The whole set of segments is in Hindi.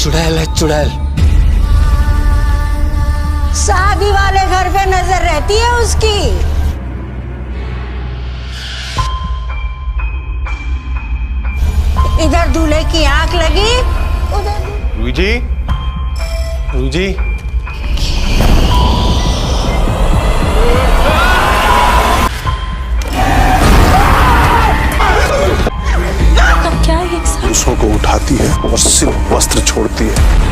चुड़ैल है, चुड़ैल। शादी वाले घर पे नजर रहती है उसकी। इधर दूल्हे की आंख लगी, उधर रूही जी, रूही जी। क्या ये पुरुषों को उठाती है और सिर्फ वस्त्र छोड़ती है।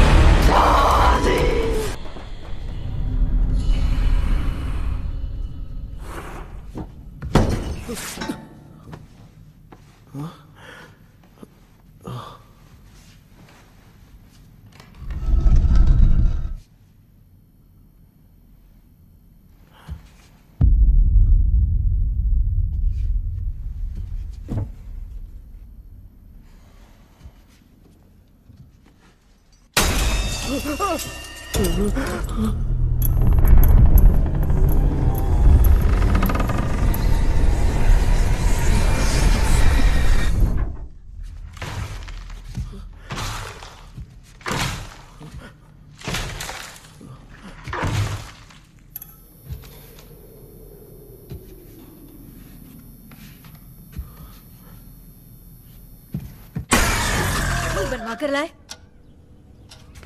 बनवा कर लाए।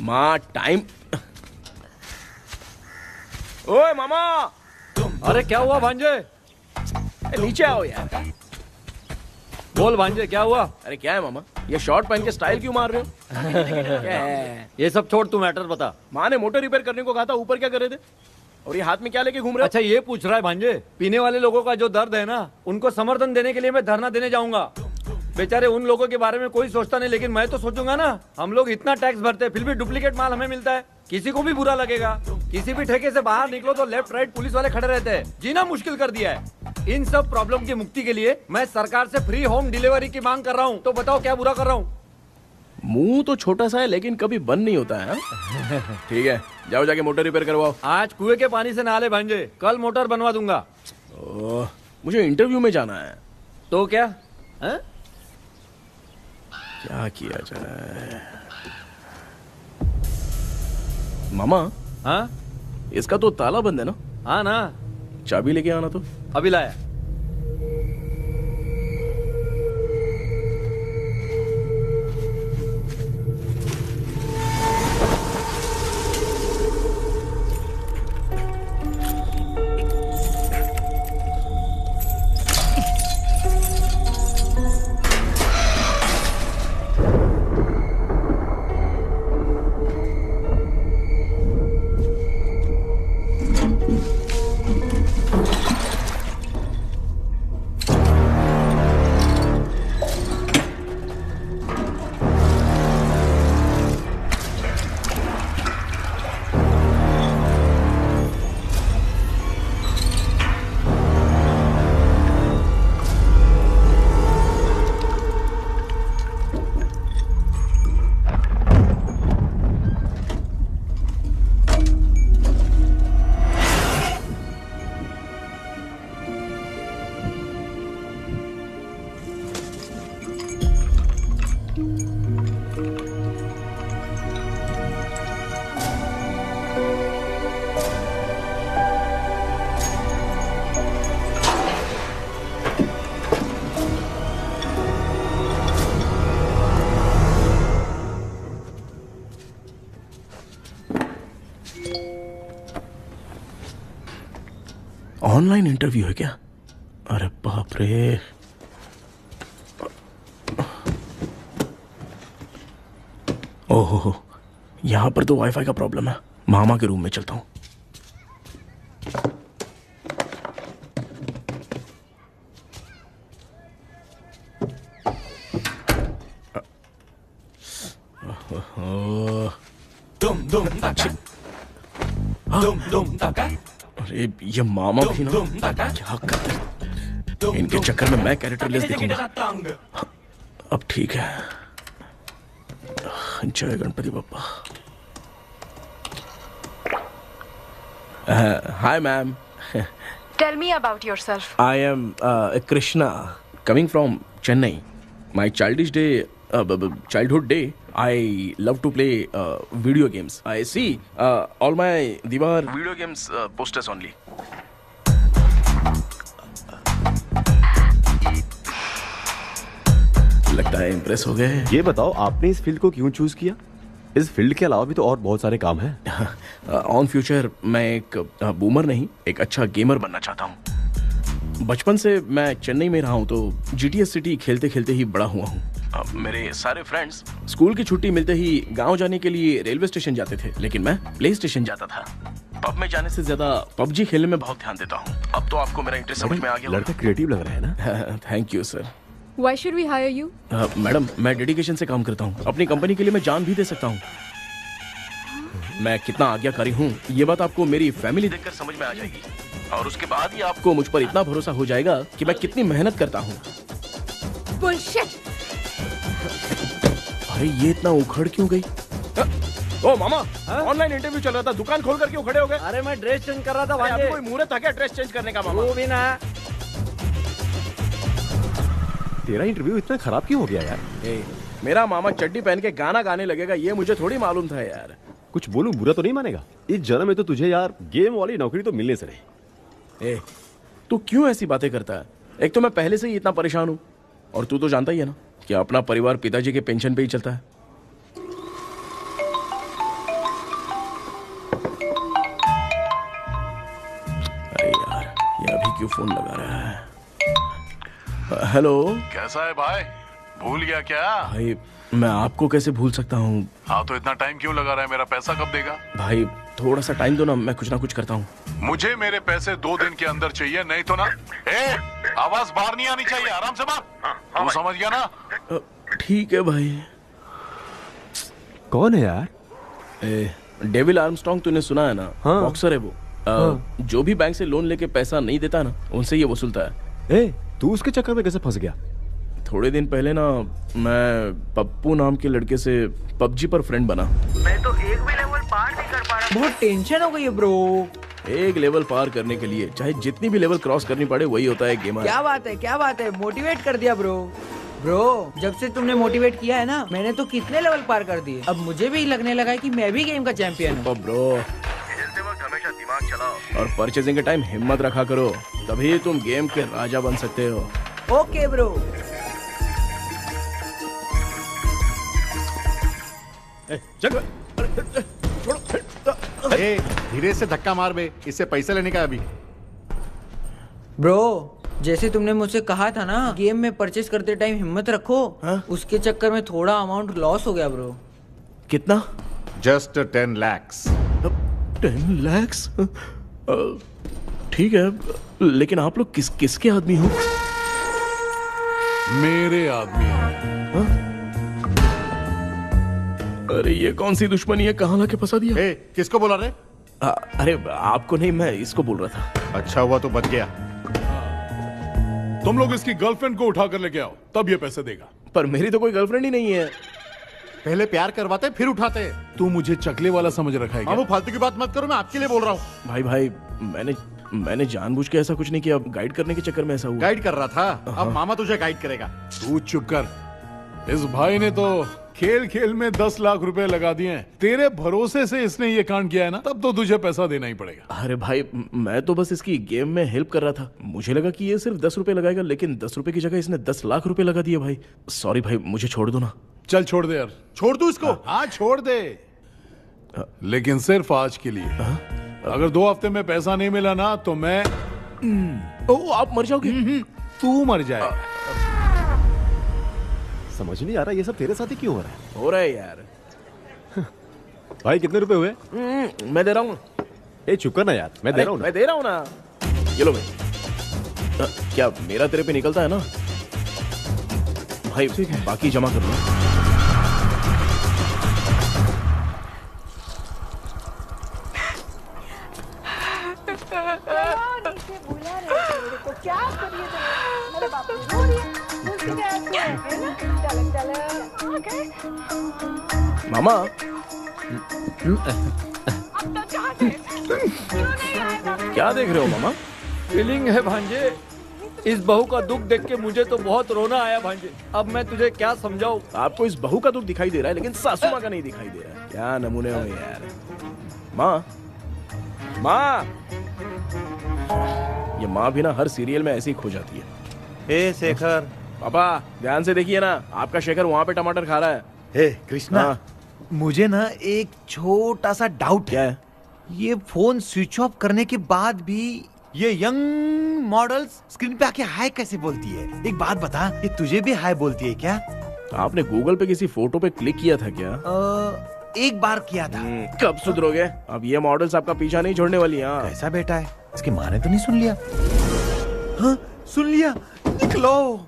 माँ टाइम। ओए मामा। अरे क्या हुआ भांजे? नीचे आओ यार। बोल भांजे क्या हुआ? अरे क्या है मामा, ये शॉर्ट पहन के स्टाइल क्यों मार रहे हो? क्या है? ये सब छोड़, तू मैटर बता। माँ ने मोटर रिपेयर करने को कहा था, ऊपर क्या कर रहे थे? और ये हाथ में क्या लेके घूम रहे हो? अच्छा ये पूछ रहा है भांजे, पीने वाले लोगों का जो दर्द है ना, उनको समर्थन देने के लिए मैं धरना देने जाऊंगा। बेचारे उन लोगों के बारे में कोई सोचता नहीं, लेकिन मैं तो सोचूंगा ना। हम लोग इतना टैक्स भरते हैं, फिर भी डुप्लीकेट माल हमें मिलता है। किसी को भी बुरा लगेगा। किसी भी ठेके से बाहर निकलो तो लेफ्ट राइट पुलिस वाले खड़े रहते हैं। जीना मुश्किल कर दिया है। इन सब प्रॉब्लम की मुक्ति के लिए मैं सरकार से फ्री होम डिलीवरी की मांग कर रहा हूँ। तो बताओ क्या बुरा कर रहा हूँ? मुंह तो छोटा सा है लेकिन कभी बंद नहीं होता है। ठीक है, जाओ जाके मोटर रिपेयर करवाओ। आज कुएं के पानी से नहा ले भांजे, कल मोटर बनवा दूंगा। मुझे इंटरव्यू में जाना है। तो क्या है? क्या किया जाए? मामा। हाँ इसका तो ताला बंद है ना? हाँ ना। चाबी लेके आना तो। अभी लाया। ऑनलाइन इंटरव्यू है क्या? अरे बाप रे। ओहो, यहां पर तो वाईफाई का प्रॉब्लम है। मामा के रूम में चलता हूं। अरे ये मामा भी ना, क्या करते? इनके चक्कर में मैं कैरेक्टरलेस दिखूंगा। अब ठीक है। जय Ganpati Bappa. Hi ma'am. Tell me about yourself. I am Krishna, coming from Chennai. My childish day childhood day, I love to play video games. I see all my Diwar video games posters only. लगता है इम्प्रेस हो गए। ये बताओ आपने इस फील्ड को क्यों चूज किया? इस फील्ड के अलावा भी तो और बहुत सारे काम हैं। ऑन फ्यूचर मैं एक बूमर नहीं, एक अच्छा गेमर बनना चाहता हूँ। बचपन से मैं चेन्नई में रहा हूँ तो जीटीएस सिटी खेलते खेलते ही बड़ा हुआ हूँ। मेरे सारे फ्रेंड्स स्कूल की छुट्टी मिलते ही गांव जाने के लिए रेलवे स्टेशन जाते थे, लेकिन मैं प्ले स्टेशन जाता था। पब में जाने से ज्यादा पबजी खेलने में बहुत ध्यान देता हूँ। अब तो आपको मेरा इंटरेस्ट समझ में आ गया। लड़का क्रिएटिव लग रहा है ना? Thank you sir. Why should we hire you? Madam मैं डेडिकेशन से काम करता हूँ, अपनी कंपनी के लिए मैं जान भी दे सकता हूँ। मैं कितना आज्ञाकारी हूँ ये बात आपको मेरी फैमिली देखकर समझ में आ जाएगी, और उसके बाद ही आपको मुझ पर इतना भरोसा हो जाएगा कि मैं कितनी मेहनत करता हूँ। Bullshit! अरे ये इतना उखड़ क्यों गई? ओ मामा, ऑनलाइन इंटरव्यू चल रहा था, दुकान खोल कर क्यों खड़े हो गए? अरे मैं ड्रेस चेंज कर रहा था अभी भांजे। कोई मुहूर्त था क्या ड्रेस चेंज करने का मामा? वो भी ना। तेरा इंटरव्यू इतना खराब क्यों हो गया यार? मेरा मामा चड्डी पहन के गाना गाने लगेगा ये मुझे थोड़ी मालूम था यार। कुछ बोलूं बुरा तो नहीं मानेगा? इस जन्म में तो तुझे यार गेम वाली नौकरी तो मिलने से रही। तू क्यों ऐसी बातें करता है? एक तो मैं पहले से ही इतना परेशान हूँ, और तू तो जानता ही है ना कि अपना परिवार पिताजी के पेंशन पे ही चलता है। अरे यार ये अभी क्यों फोन लगा रहा है? हेलो। कैसा है भाई? भूल गया क्या? भाई मैं आपको कैसे भूल सकता हूँ? हाँ तो इतना टाइम क्यों लगा रहा है? मेरा पैसा कब देगा? भाई थोड़ा सा टाइम दो ना, मैं कुछ ना कुछ करता हूँ। मुझे मेरे पैसे 2 दिन के अंदर चाहिए, नहीं तो ना आवाज बाहर नहीं आनी चाहिए। आराम से बात, तू समझ गया ना? ठीक है भाई। कौन है यार? डेविल आर्मस्ट्रॉन्ग तूने सुना है ना? हाँ। बॉक्सर है वो। जो भी बैंक से लोन लेके पैसा नहीं देता ना उनसे ये वसूलता है। तू उसके चक्कर में कैसे फंस गया? थोड़े दिन पहले ना मैं पप्पू नाम के लड़के से पबजी पर फ्रेंड बना। मैं तो एक भी लेवल पार नहीं कर पा रहा। बहुत टेंशन हो गई है ब्रो। एक लेवल पार करने के लिए चाहे जितनी भी लेवल क्रॉस करनी पड़े वही होता है गेमर। क्या बात है, क्या बात है, मोटिवेट कर दिया ब्रो। ब्रो जब से तुमने मोटिवेट किया है ना, मैंने तो कितने लेवल पार कर दिए। अब मुझे भी लगने लगा है कि मैं भी गेम का चैंपियन हूँ। ब्रो खेलते वक्त हमेशा दिमाग चलाओ और परचेजिंग के टाइम हिम्मत रखा करो, तभी तुम गेम के राजा बन सकते हो। Okay bro. धीरे से धक्का मार बे, इससे पैसे लेने का अभी। ब्रो जैसे तुमने मुझसे कहा था ना गेम में परचेस करते टाइम हिम्मत रखो, उसके चक्कर में थोड़ा अमाउंट लॉस हो गया ब्रो। कितना? Just 10 lakhs। 10 lakhs? ठीक है, लेकिन आप लोग किसके आदमी हो? मेरे आदमी हैं। अरे ये कौन सी दुश्मनी है, कहाँ लाके फंसा दिया? किसको बोला रे? अरे आपको नहीं, मैं इसको बोल रहा था। अच्छा हुआ तो बच गया। तुम लोग इसकी गर्लफ्रेंड को उठा कर लेके आओ, तब ये पैसे देगा। पर मेरी तो कोई गर्लफ्रेंड ही नहीं है। पहले प्यार करवाते फिर उठाते। तू मुझे चकले वाला समझ रखा है क्या? वो फालतू की बात मत करो, मैं आपके लिए बोल रहा हूँ। भाई मैंने जानबूझ के ऐसा कुछ नहीं किया, गाइड करने के चक्कर में ऐसा हुआ। गाइड कर रहा था, अब मामा तुझे गाइड करेगा। तू चुप कर। इस भाई ने तो खेल खेल में 10 लाख रुपए लगा दिए हैं। तेरे भरोसे से इसने ये कांड किया है ना, तब तो तुझे पैसा देना ही पड़ेगा। अरे भाई मैं तो बस इसकी गेम में हेल्प कर रहा था, मुझे लगा कि ये सिर्फ 10 रुपए लगाएगा, लेकिन 10 रुपए की जगह इसने 10 लाख रुपए लगा दिए। भाई सॉरी भाई, मुझे छोड़ दो ना। चल छोड़ दे यार। छोड़ दू इसको? हाँ छोड़ दे, लेकिन सिर्फ आज के लिए। अगर 2 हफ्ते में पैसा नहीं मिला ना तो मैं आप मर जाओगे। तू मर जाए। समझ नहीं आ रहा ये सब तेरे साथ ही क्यों हो रहा है? हो रहा है यार। भाई कितने रुपए हुए? मैं दे रहा हूँ। चुप कर ना यार, मैं दे रहा हूँ। मैं दे रहा हूँ ना। ये लो भाई। क्या मेरा तेरे पे निकलता है ना भाई? बाकी जमा कर लो। मामा क्या देख रहे हो मामा? फीलिंग है भांजे, इस बहू का दुख देख के मुझे तो बहुत रोना आया भांजे। अब मैं तुझे क्या समझाऊं? आपको इस बहू का दुख दिखाई दे रहा है लेकिन सासू माँ का नहीं दिखाई दे रहा है। क्या नमूने हो यार। माँ, माँ, ये माँ भी ना हर सीरियल में ऐसी ही खो जाती है। हे शेखर। पापा ध्यान से देखिए ना, आपका शेखर वहाँ पे टमाटर खा रहा है। हे कृष्णा, हाँ। मुझे ना एक छोटा सा डाउट क्या है? ये फोन स्विच ऑफ करने के बाद भी ये यंग मॉडल्स स्क्रीन पे आके हाय कैसे बोलती है? एक बात बता, ये तुझे भी हाय बोलती है क्या? आपने गूगल पे किसी फोटो पे क्लिक किया था क्या? एक बार किया था। कब सुधरोगे? अब ये मॉडल्स आपका पीछा नहीं छोड़ने वाली। हाँ, कैसा बेटा है? इसकी माँ ने तो नहीं सुन लिया? हाँ, सुन लिया। निकलो।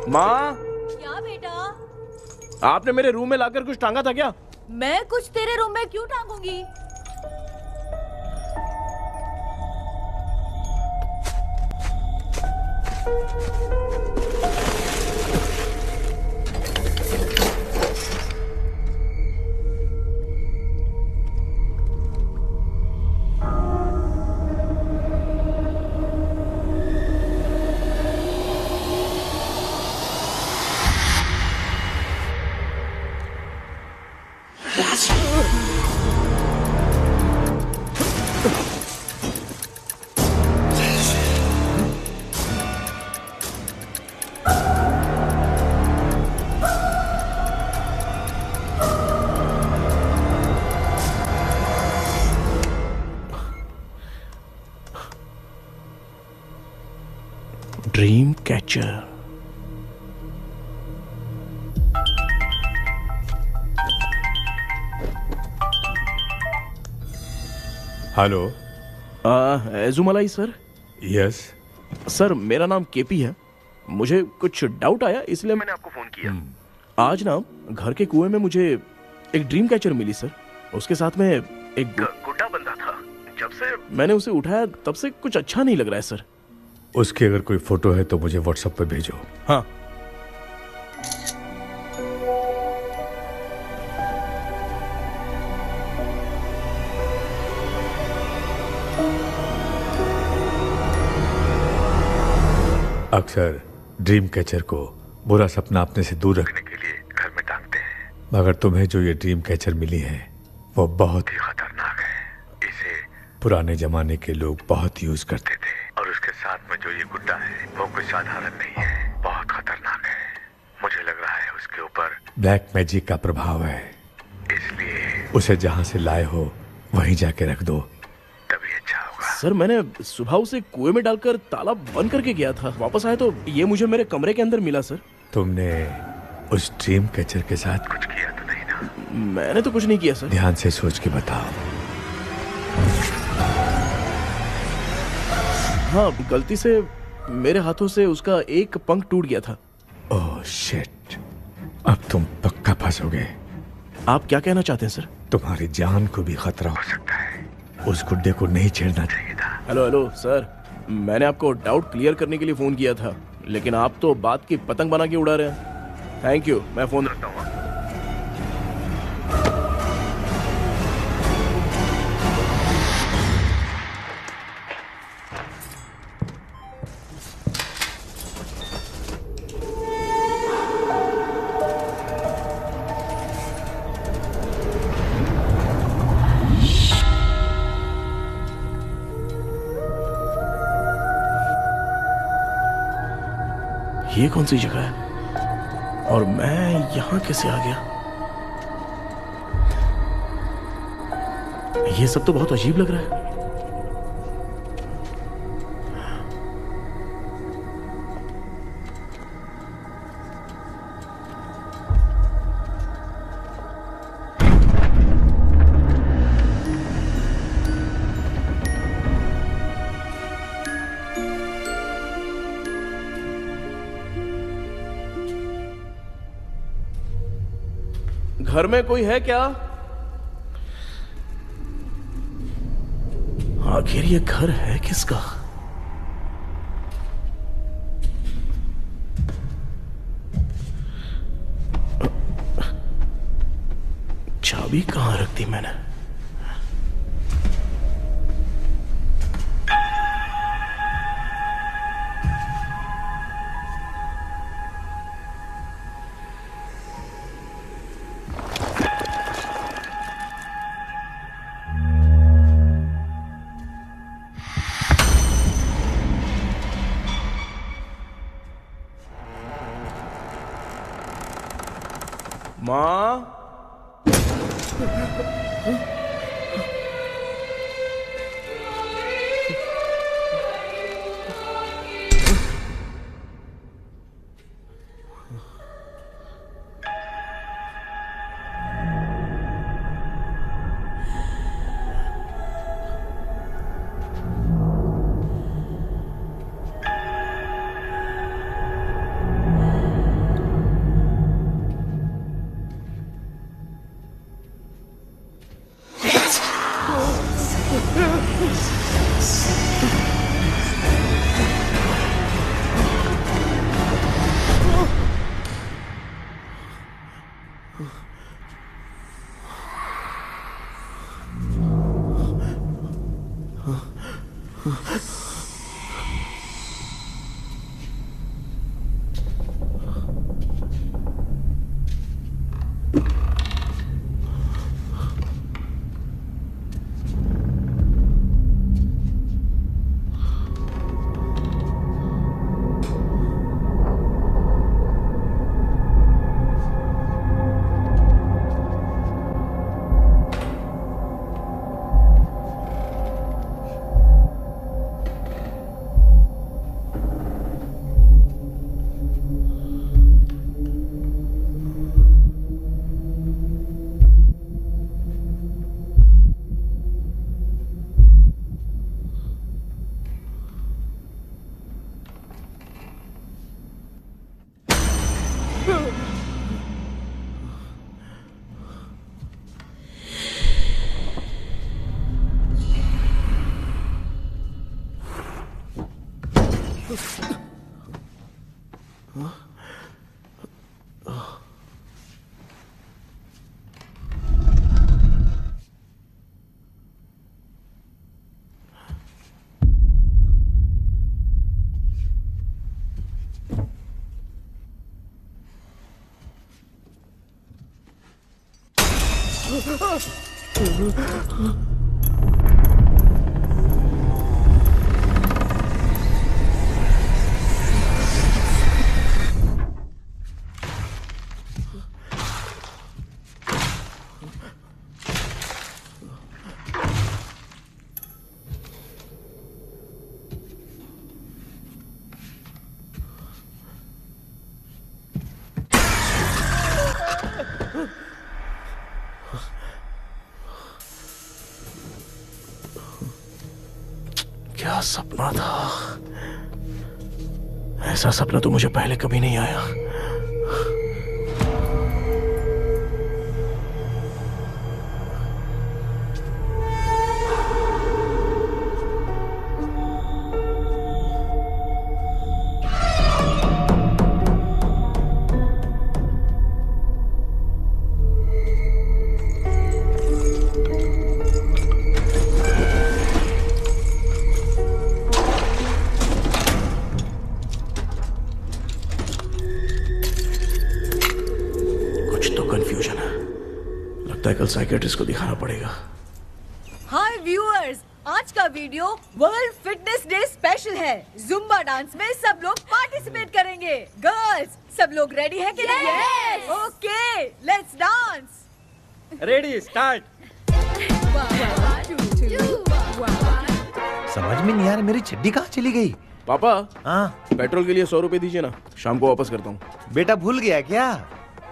माँ, क्या बेटा? आपने मेरे रूम में लाकर कुछ टांगा था क्या? मैं कुछ तेरे रूम में क्यों टांगूंगी? Dream catcher. Hello. Ezhumalai sir. Yes. Sir मेरा नाम केपी है। मुझे कुछ डाउट आया इसलिए मैंने आपको फोन किया। आज ना घर के कुएं में मुझे एक ड्रीम कैचर मिली सर। उसके साथ में एक गुड्डा बंदा था। जब से मैंने उसे उठाया तब से कुछ अच्छा नहीं लग रहा है सर। उसकी अगर कोई फोटो है तो मुझे व्हाट्सएप पे भेजो। हाँ। अक्सर ड्रीम कैचर को बुरा सपना अपने से दूर रखने के लिए घर में टांगते हैं, मगर तुम्हें जो ये ड्रीम कैचर मिली है वो बहुत ही खतरनाक है। इसे पुराने जमाने के लोग बहुत यूज करते थे और उसके साथ में जो ये गुड्डा है वो कोई साधारण नहीं है, बहुत खतरनाक है। मुझे लग रहा है उसके ऊपर ब्लैक मैजिक का प्रभाव है, इसलिए उसे जहां से लाए हो वहीं जाके रख दो, तभी अच्छा होगा। सर मैंने सुबह उसे कुएं में डालकर ताला बंद करके गया था। वापस आया तो ये मुझे मेरे कमरे के अंदर मिला सर। तुमने उस ड्रीम कैचर के साथ कुछ किया तो नहीं ना? मैंने तो कुछ नहीं किया सर। ध्यान से सोच के बताओ। हाँ, गलती से मेरे हाथों से उसका एक पंख टूट गया था। ओह शिट, अब तुम पक्का फंसोगे। आप क्या कहना चाहते हैं सर? तुम्हारी जान को भी खतरा हो सकता है। उस गुड्डे को नहीं छेड़ना चाहिए था। हेलो हेलो सर, मैंने आपको डाउट क्लियर करने के लिए फोन किया था, लेकिन आप तो बात की पतंग बना के उड़ा रहे हैं। थैंक यू, मैं फोन रखता हूँ। ये कौन सी जगह है और मैं यहां कैसे आ गया? ये सब तो बहुत अजीब लग रहा है। घर में कोई है क्या? आखिर ये घर है किसका? चाबी कहां रख दी मैंने? माँ, क्या सपना था? ऐसा सपना तो मुझे पहले कभी नहीं आया। कल साइकियाट्रिस्ट को दिखाना पड़ेगा। हाय व्यूअर्स, आज का video world fitness day special है। जुम्बा डांस में सब लोग पार्टिसिपेट करेंगे। गर्ल्स, सब लोग रेडी हैं कि नहीं? Yes! Okay, let's dance. Ready, start. समझ में नहीं आ रहा मेरी चड्डी कहाँ चली गई? पापा, हाँ पेट्रोल के लिए 100 रुपए दीजिए ना, शाम को वापस करता हूँ। बेटा भूल गया क्या?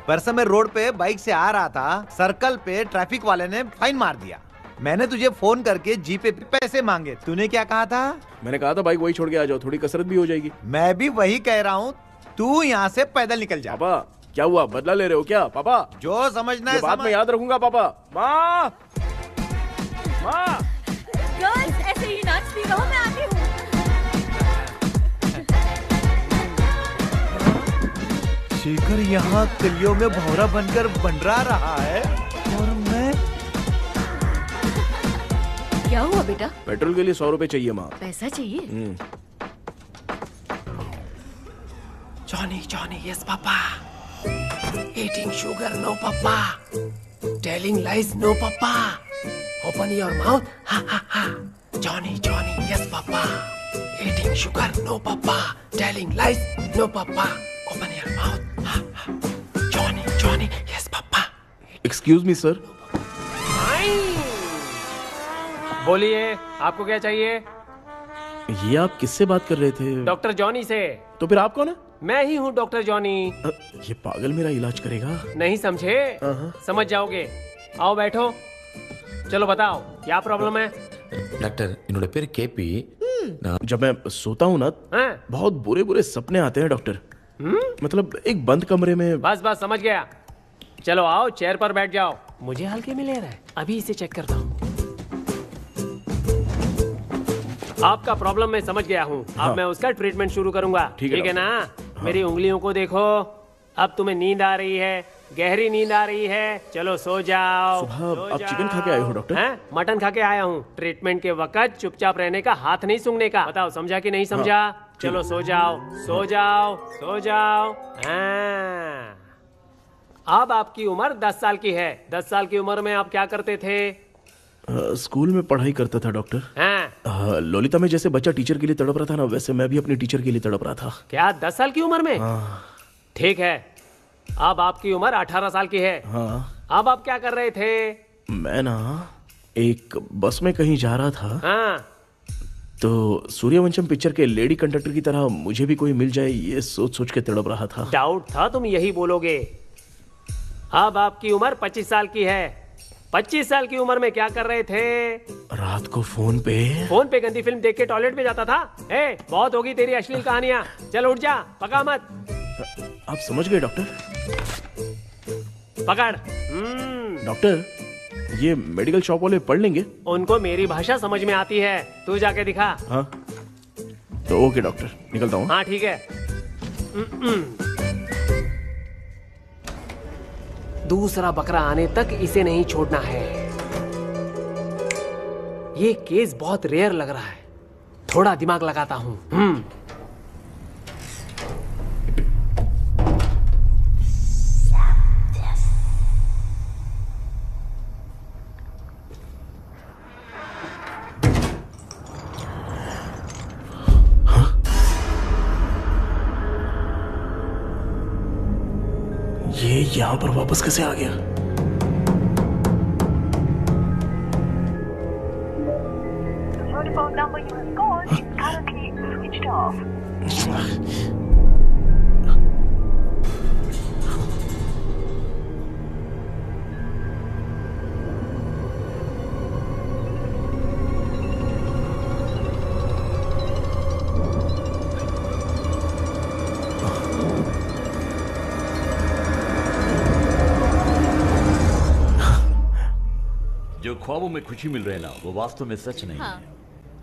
परसों मैं रोड पे बाइक से आ रहा था, सर्कल पे ट्रैफिक वाले ने फाइन मार दिया। मैंने तुझे फोन करके जीपे पे पैसे मांगे, तूने क्या कहा था? मैंने कहा था बाइक वही छोड़ के आ जाओ, थोड़ी कसरत भी हो जाएगी। मैं भी वही कह रहा हूँ, तू यहाँ से पैदल निकल जा। पापा क्या हुआ, बदला ले रहे हो क्या? पापा जो समझना है बात में याद रखूंगा। पापा, माँ, गर्ल्स ऐसे ही पी रहो, मैं आती हूँ। शेखर यहाँ कलियों में भौरा बनकर बंडरा रहा है और मैं। क्या हुआ बेटा? पेट्रोल के लिए 100 रुपए चाहिए माँ। पैसा चाहिए? Johnny, Johnny, yes, Papa. Eating sugar, no, Papa. Telling lies, no, Papa. Open your mouth, ha, ha, ha. Johnny, Johnny, yes, Papa. Eating sugar, no, Papa. Telling lies, no, Papa. Open your mouth, ha, ha. Johnny, Johnny, yes, Papa. Excuse me sir. बोलिए, आपको क्या चाहिए? ये आप किससे बात कर रहे थे? डॉक्टर जॉनी से। तो फिर आप कौन है? मैं ही हूँ डॉक्टर जॉनी। ये पागल मेरा इलाज करेगा? नहीं समझे? समझ जाओगे। आओ बैठो। चलो बताओ क्या प्रॉब्लम है? डॉक्टर इन्होंने फिर केपी जब मैं सोता हूँ ना बहुत बुरे बुरे सपने आते हैं डॉक्टर। मतलब एक बंद कमरे में। बस बस समझ गया। चलो आओ चेयर पर बैठ जाओ। मुझे हल्के में ले रहा है, अभी इसे चेक करता हूँ। आपका प्रॉब्लम मैं समझ गया हूँ। अब मैं उसका ट्रीटमेंट शुरू करूंगा। ठीक है ना? मेरी उंगलियों को देखो। अब तुम्हें नींद आ रही है, गहरी नींद आ रही है। चलो सो जाओ। सुबह आप चिकन खा के आए हो डॉक्टर? हैं? मटन खा के आया हूँ। ट्रीटमेंट के वक्त चुपचाप रहने का, हाथ नहीं सूंघने का। बताओ समझा कि नहीं समझा? चलो सो जाओ, सो जाओ, सो जाओ। हाँ। अब आपकी उम्र 10 साल की है। 10 साल की उम्र में आप क्या करते थे? स्कूल में पढ़ाई करता था डॉक्टर। हाँ। ललिता में जैसे बच्चा टीचर के लिए तड़प रहा था ना, वैसे मैं भी अपनी टीचर के लिए तड़प रहा था। क्या 10 साल की उम्र में? ठीक है। अब आपकी उम्र 18 साल की है। हाँ। अब आप क्या कर रहे थे? मैं ना एक बस में कहीं जा रहा था। हाँ। तो सूर्यवंशम पिक्चर के लेडी कंडक्टर की तरह मुझे भी कोई मिल जाए, ये सोच सोच के तड़प रहा था। डाउट था तुम यही बोलोगे। अब आपकी उम्र 25 साल की है। 25 साल की उम्र में क्या कर रहे थे? रात को फोन पे गंदी फिल्म देख के टॉयलेट में जाता था। ए, बहुत होगी तेरी अश्लील कहानियां। चल उठ जा, पका मत। आप समझ गए डॉक्टर? पकड़। डॉक्टर ये मेडिकल शॉप वाले पढ़ लेंगे? उनको मेरी भाषा समझ में आती है। तू जाके दिखा। हाँ तो ओके डॉक्टर, निकलता हूँ। हाँ ठीक है। दूसरा बकरा आने तक इसे नहीं छोड़ना है। ये केस बहुत रेयर लग रहा है, थोड़ा दिमाग लगाता हूँ। ये यहाँ पर वापस कैसे आ गया? जो ख्वाबों में खुशी मिल रहे ना, वो वास्तव में सच नहीं है।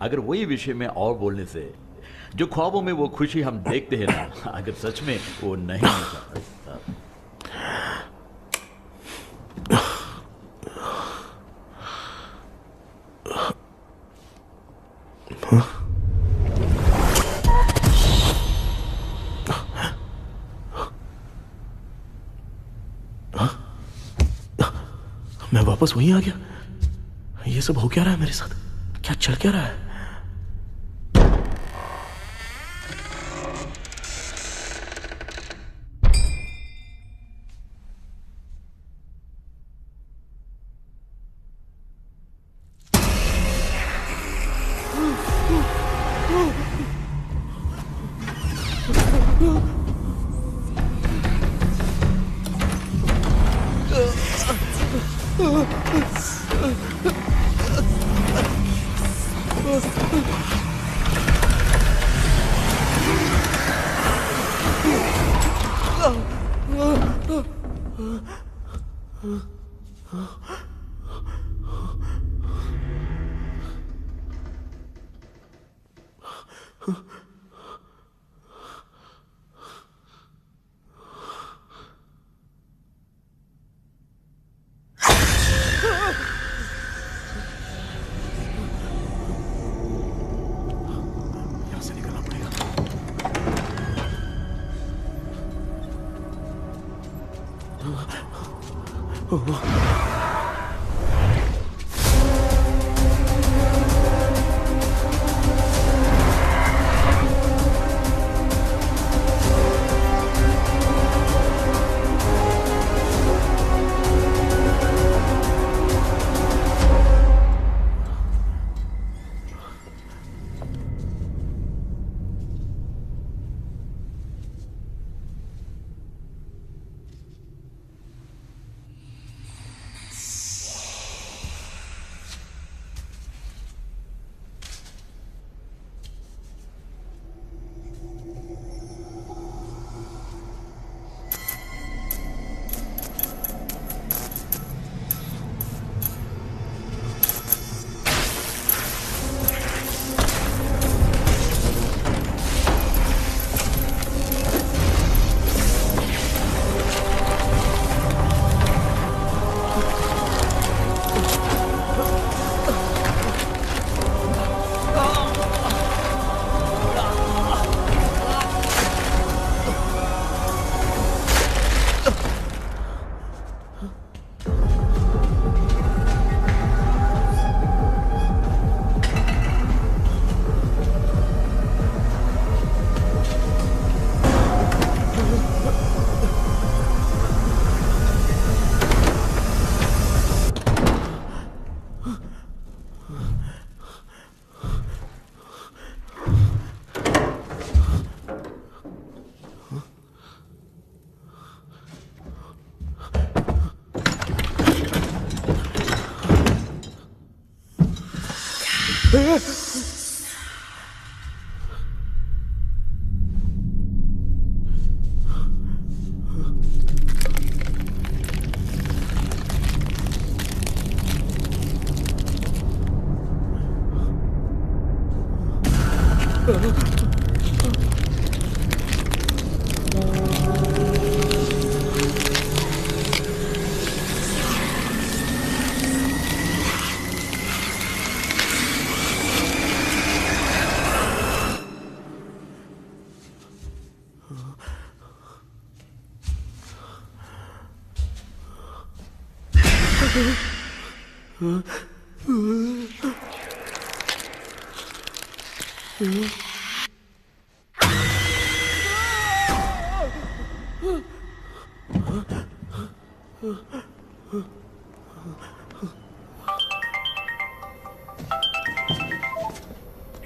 अगर वही विषय में और बोलने से, जो ख्वाबों में वो खुशी हम देखते हैं ना, अगर सच में वो नहीं होता। मैं वापस वहीं आ गया। ये सब हो क्या रहा है मेरे साथ? क्या चल क्या रहा है?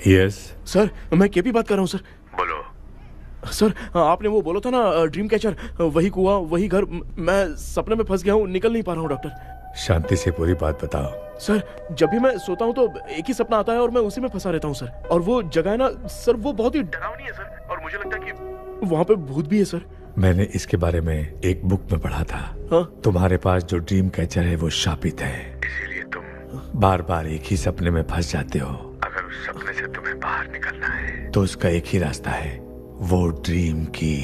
यस सर, मैं केपी बात कर रहा हूँ सर। बोलो सर, आपने वो बोला था ना ड्रीम कैचर, वही कुआं वही घर, मैं सपने में फंस गया हूँ, निकल नहीं पा रहा हूँ डॉक्टर। शांति से पूरी बात बताओ। सर, जब भी मैं सोता हूँ तो एक ही सपना आता है और मैं उसी में फंसा रहता हूँ सर। और वो जगह है ना सर, वो बहुत ही डरावनी है सर, और मुझे लगता है कि वहाँ पे भूत भी है सर। मैंने इसके बारे में एक बुक में पढ़ा था। हाँ? तुम्हारे पास जो ड्रीम कैचर है वो शापित है, इसीलिए तुम बार बार एक ही सपने में फंस जाते हो। अगर उस सपने से तुम्हें बाहर निकलना है तो उसका एक ही रास्ता है, वो ड्रीम की,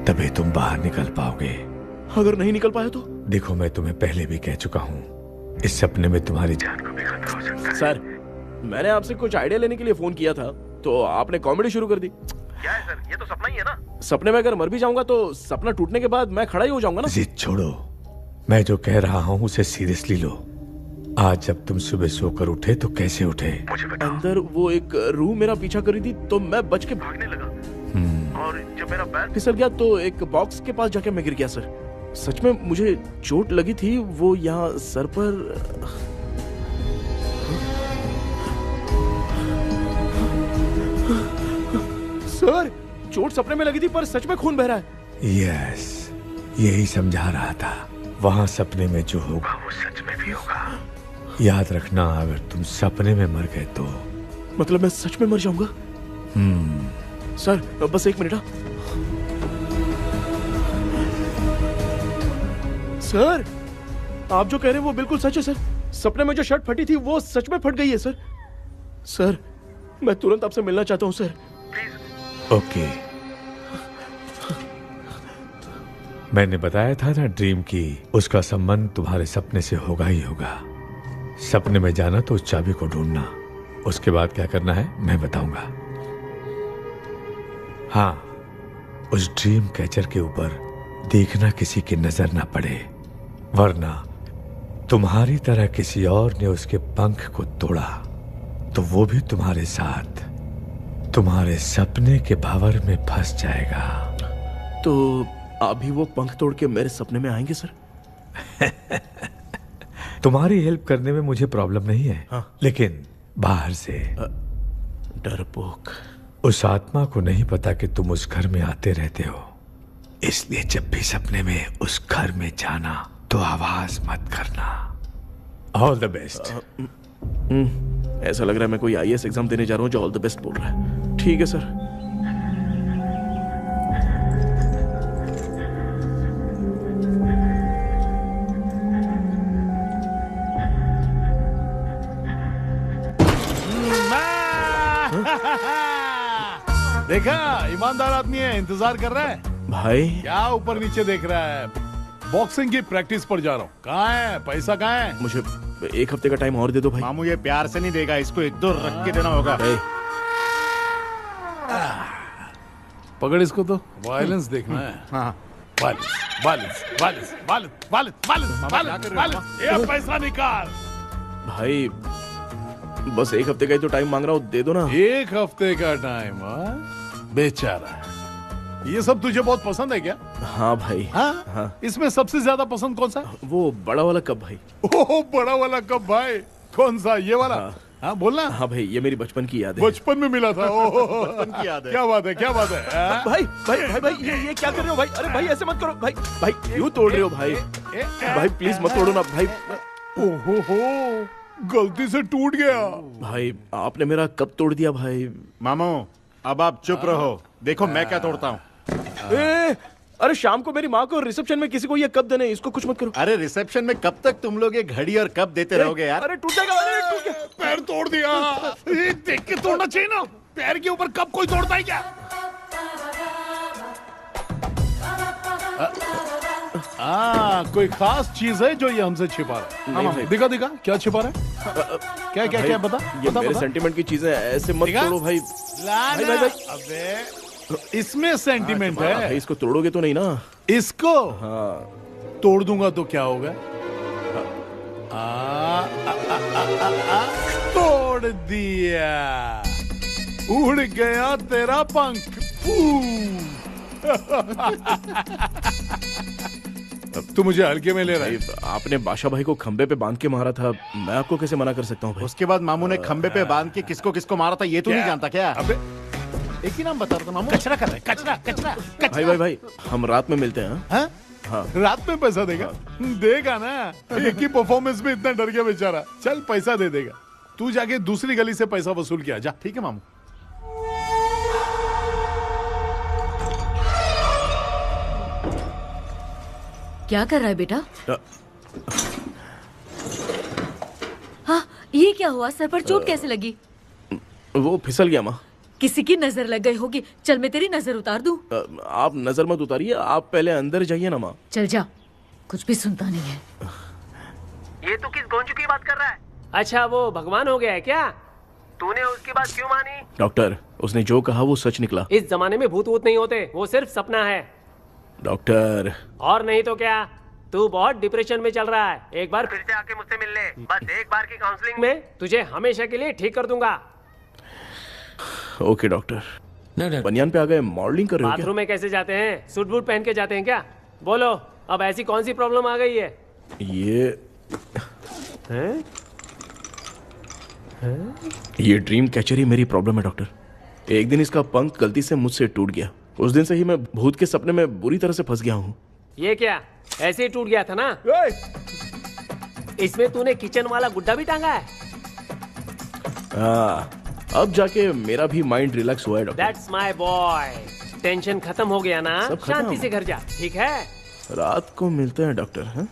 तभी तुम बाहर निकल पाओगे। अगर नहीं निकल पाया तो? देखो, मैं तुम्हें पहले भी कह चुका हूँ, इस सपने में तुम्हारी जान को भी खतरा हो सकता है। सर, मैंने आपसे कुछ आइडिया लेने के लिए फोन किया था तो आपने कॉमेडी शुरू कर दी। क्या है सर, ये तो सपना ही है ना। सपने में अगर मर भी जाऊंगा तो सपना टूटने के बाद मैं खड़ा ही हो जाऊंगा ना। जिद छोड़ो, मैं जो कह रहा हूँ उसे सीरियसली लो। आज जब तुम सुबह सोकर उठे तो कैसे उठे? मुझे बताओ। अंदर वो एक रूह मेरा पीछा करी थी तो मैं बच के भागने लगा और जब मेरा पैर फिसल गया तो एक बॉक्स के पास जाके मैं गिर गया सर। सच में मुझे चोट लगी थी, वो यहाँ सर पर। सर, चोट सपने में लगी थी पर सच में खून बह रहा है। यस, यही समझा रहा था। वहाँ सपने में जो होगा वो सच में भी होगा। याद रखना, अगर तुम सपने में मर गए तो मतलब मैं सच में मर जाऊंगा? सर, बस एक मिनट। सर, आप जो कह रहे हैं वो बिल्कुल सच है सर। सपने में जो शर्ट फटी थी वो सच में फट गई है सर। सर, मैं तुरंत आपसे मिलना चाहता हूँ सर, प्लीज। ओके, मैंने बताया था ना ड्रीम की, उसका संबंध तुम्हारे सपने से होगा ही होगा। सपने में जाना तो उस चाबी को ढूंढना, उसके बाद क्या करना है मैं बताऊंगा। हाँ, उस ड्रीम कैचर के ऊपर देखना किसी की नजर ना पड़े, वरना तुम्हारी तरह किसी और ने उसके पंख को तोड़ा तो वो भी तुम्हारे साथ तुम्हारे सपने के भंवर में फंस जाएगा। तो आप भी वो पंख तोड़ के मेरे सपने में आएंगे सर? तुम्हारी हेल्प करने में मुझे प्रॉब्लम नहीं है। हाँ। लेकिन बाहर से डरपोक। उस आत्मा को नहीं पता कि तुम उस घर में आते रहते हो, इसलिए जब भी सपने में उस घर में जाना तो आवाज मत करना। All the best. ऐसा लग रहा है मैं कोई आईएएस एग्जाम देने जा रहा हूँ जो ऑल द बेस्ट बोल रहा है। ठीक है सर। देखा, ईमानदार आदमी है, इंतजार कर रहा है। भाई क्या ऊपर नीचे देख रहा है? बॉक्सिंग की प्रैक्टिस पर जा रहा हूँ। कहाँ है पैसा? कहाँ है? मुझे 1 हफ्ते का टाइम और दे दो भाई। मामू ये प्यार से नहीं देगा, इसको 1-2 रख के देना होगा। पकड़ इसको तो वायलेंस देखना है। हाँ ये पैसा निकाल भाई। बस 1 हफ्ते का ही तो टाइम मांग रहा हूँ, दे दो ना। 1 हफ्ते का टाइम? बेचारा, ये सब तुझे बहुत पसंद है क्या? हाँ भाई। हाँ? इसमें सबसे ज्यादा पसंद कौन सा? वो बड़ा वाला कप भाई। ओह, बड़ा वाला कप भाई। कौन सा? ये वाला? हाँ बोलना। हाँ भाई, ये मेरी बचपन की याद है। बचपन में मिला था। बचपन की याद है। क्या बात है, क्या बात है? भाई भाई भाई भाई, ये क्या कर रहे हो भाई? अरे भाई ऐसे मत करो भाई। भाई क्यों तोड़ रहे हो भाई? भाई प्लीज मत तोड़ो ना भाई। ओहो, गलती से टूट गया। भाई आपने मेरा कप तोड़ दिया भाई। मामू अब आप चुप रहो, देखो मैं क्या तोड़ता हूँ। अरे शाम को मेरी माँ को रिसेप्शन में किसी को ये कप देने, इसको कुछ मत करो। अरे रिसेप्शन में कब तक तुम लोग ये घड़ी और कप देते रहोगे यार? अरे टूट जाएगा। अरे टूट गया। पैर तोड़ दिया। ये देख के तोड़ना चाहिए ना। पैर के ऊपर कप कोई तोड़ता है क्या? कोई खास चीज है जो ये हमसे छिपा रहा है? नहीं, दिखा दिखा, क्या छिपा रहा है? क्या क्या क्या? बता ये बता मेरे बता। सेंटीमेंट की चीजें ऐसे मत तोड़ो भाई। भाई भाई भाई, अबे इसमें सेंटीमेंट है। भाई इसको तोड़ोगे तो नहीं ना? इसको हाँ। तोड़ दूंगा तो क्या होगा? तोड़ दिया। उड़ गया तेरा पंख। तू मुझे हल्के में ले रहा है। आपने बादशाह भाई को खंबे पे बांध के मारा था, मैं आपको कैसे मना कर सकता हूँ भाई? उसके बाद मामू ने खंबे पे बांध के किसको किसको मारा था ये तो नहीं जानता क्या? अबे एक ही नाम बता रहा था मामू। कचरा कर रहा है, कचरा कचरा कचरा। भाई भाई भाई, हम रात में मिलते हैं। हाँ? हाँ। रात में पैसा देगा? देगा ना। एक ही परफॉर्मेंस में इतना डर गया बेचारा। चल पैसा दे देगा। तू जाके दूसरी गली से पैसा वसूल किया जा। ठीक है मामू। क्या कर रहा है बेटा? हाँ, ये क्या हुआ? सर पर चोट कैसे लगी? वो फिसल गया माँ। किसी की नजर लग गई होगी। चल मैं तेरी नजर उतार दूं। आप नजर मत उतारिए, आप पहले अंदर जाइए ना माँ। चल जा, कुछ भी सुनता नहीं है। ये तो किस गोंचू की बात कर रहा है? अच्छा वो भगवान हो गया है क्या? तूने उसकी बात क्यों मानी? डॉक्टर, उसने जो कहा वो सच निकला। इस जमाने में भूत वूत नहीं होते, वो सिर्फ सपना है। डॉक्टर। और नहीं तो क्या, तू बहुत डिप्रेशन में चल रहा है। एक बार फिर से आके मुझसे मिल ले। बस एक बार की काउंसलिंग में तुझे हमेशा के लिए ठीक कर दूंगा। Okay doctor. बनियान पे आ गए, मॉडलिंग कर रहे हो क्या? बाथरूम में कैसे जाते हैं? सूट बूट पहन के जाते हैं क्या? बोलो, अब ऐसी कौन सी प्रॉब्लम आ गई है? ये ड्रीम कैचर ही मेरी प्रॉब्लम है डॉक्टर। एक दिन इसका पंख गलती से मुझसे टूट गया। उस दिन से ही मैं भूत के सपने में बुरी तरह से फंस गया हूँ। ये क्या ऐसे ही टूट गया था ना? इसमें तूने किचन वाला गुड्डा भी टांगा है? अब जाके मेरा भी माइंड रिलैक्स हुआ है doctor. That's my boy। Tension खत्म हो गया ना? शांति से घर जा, ठीक है? रात को मिलते हैं डॉक्टर। हाँ?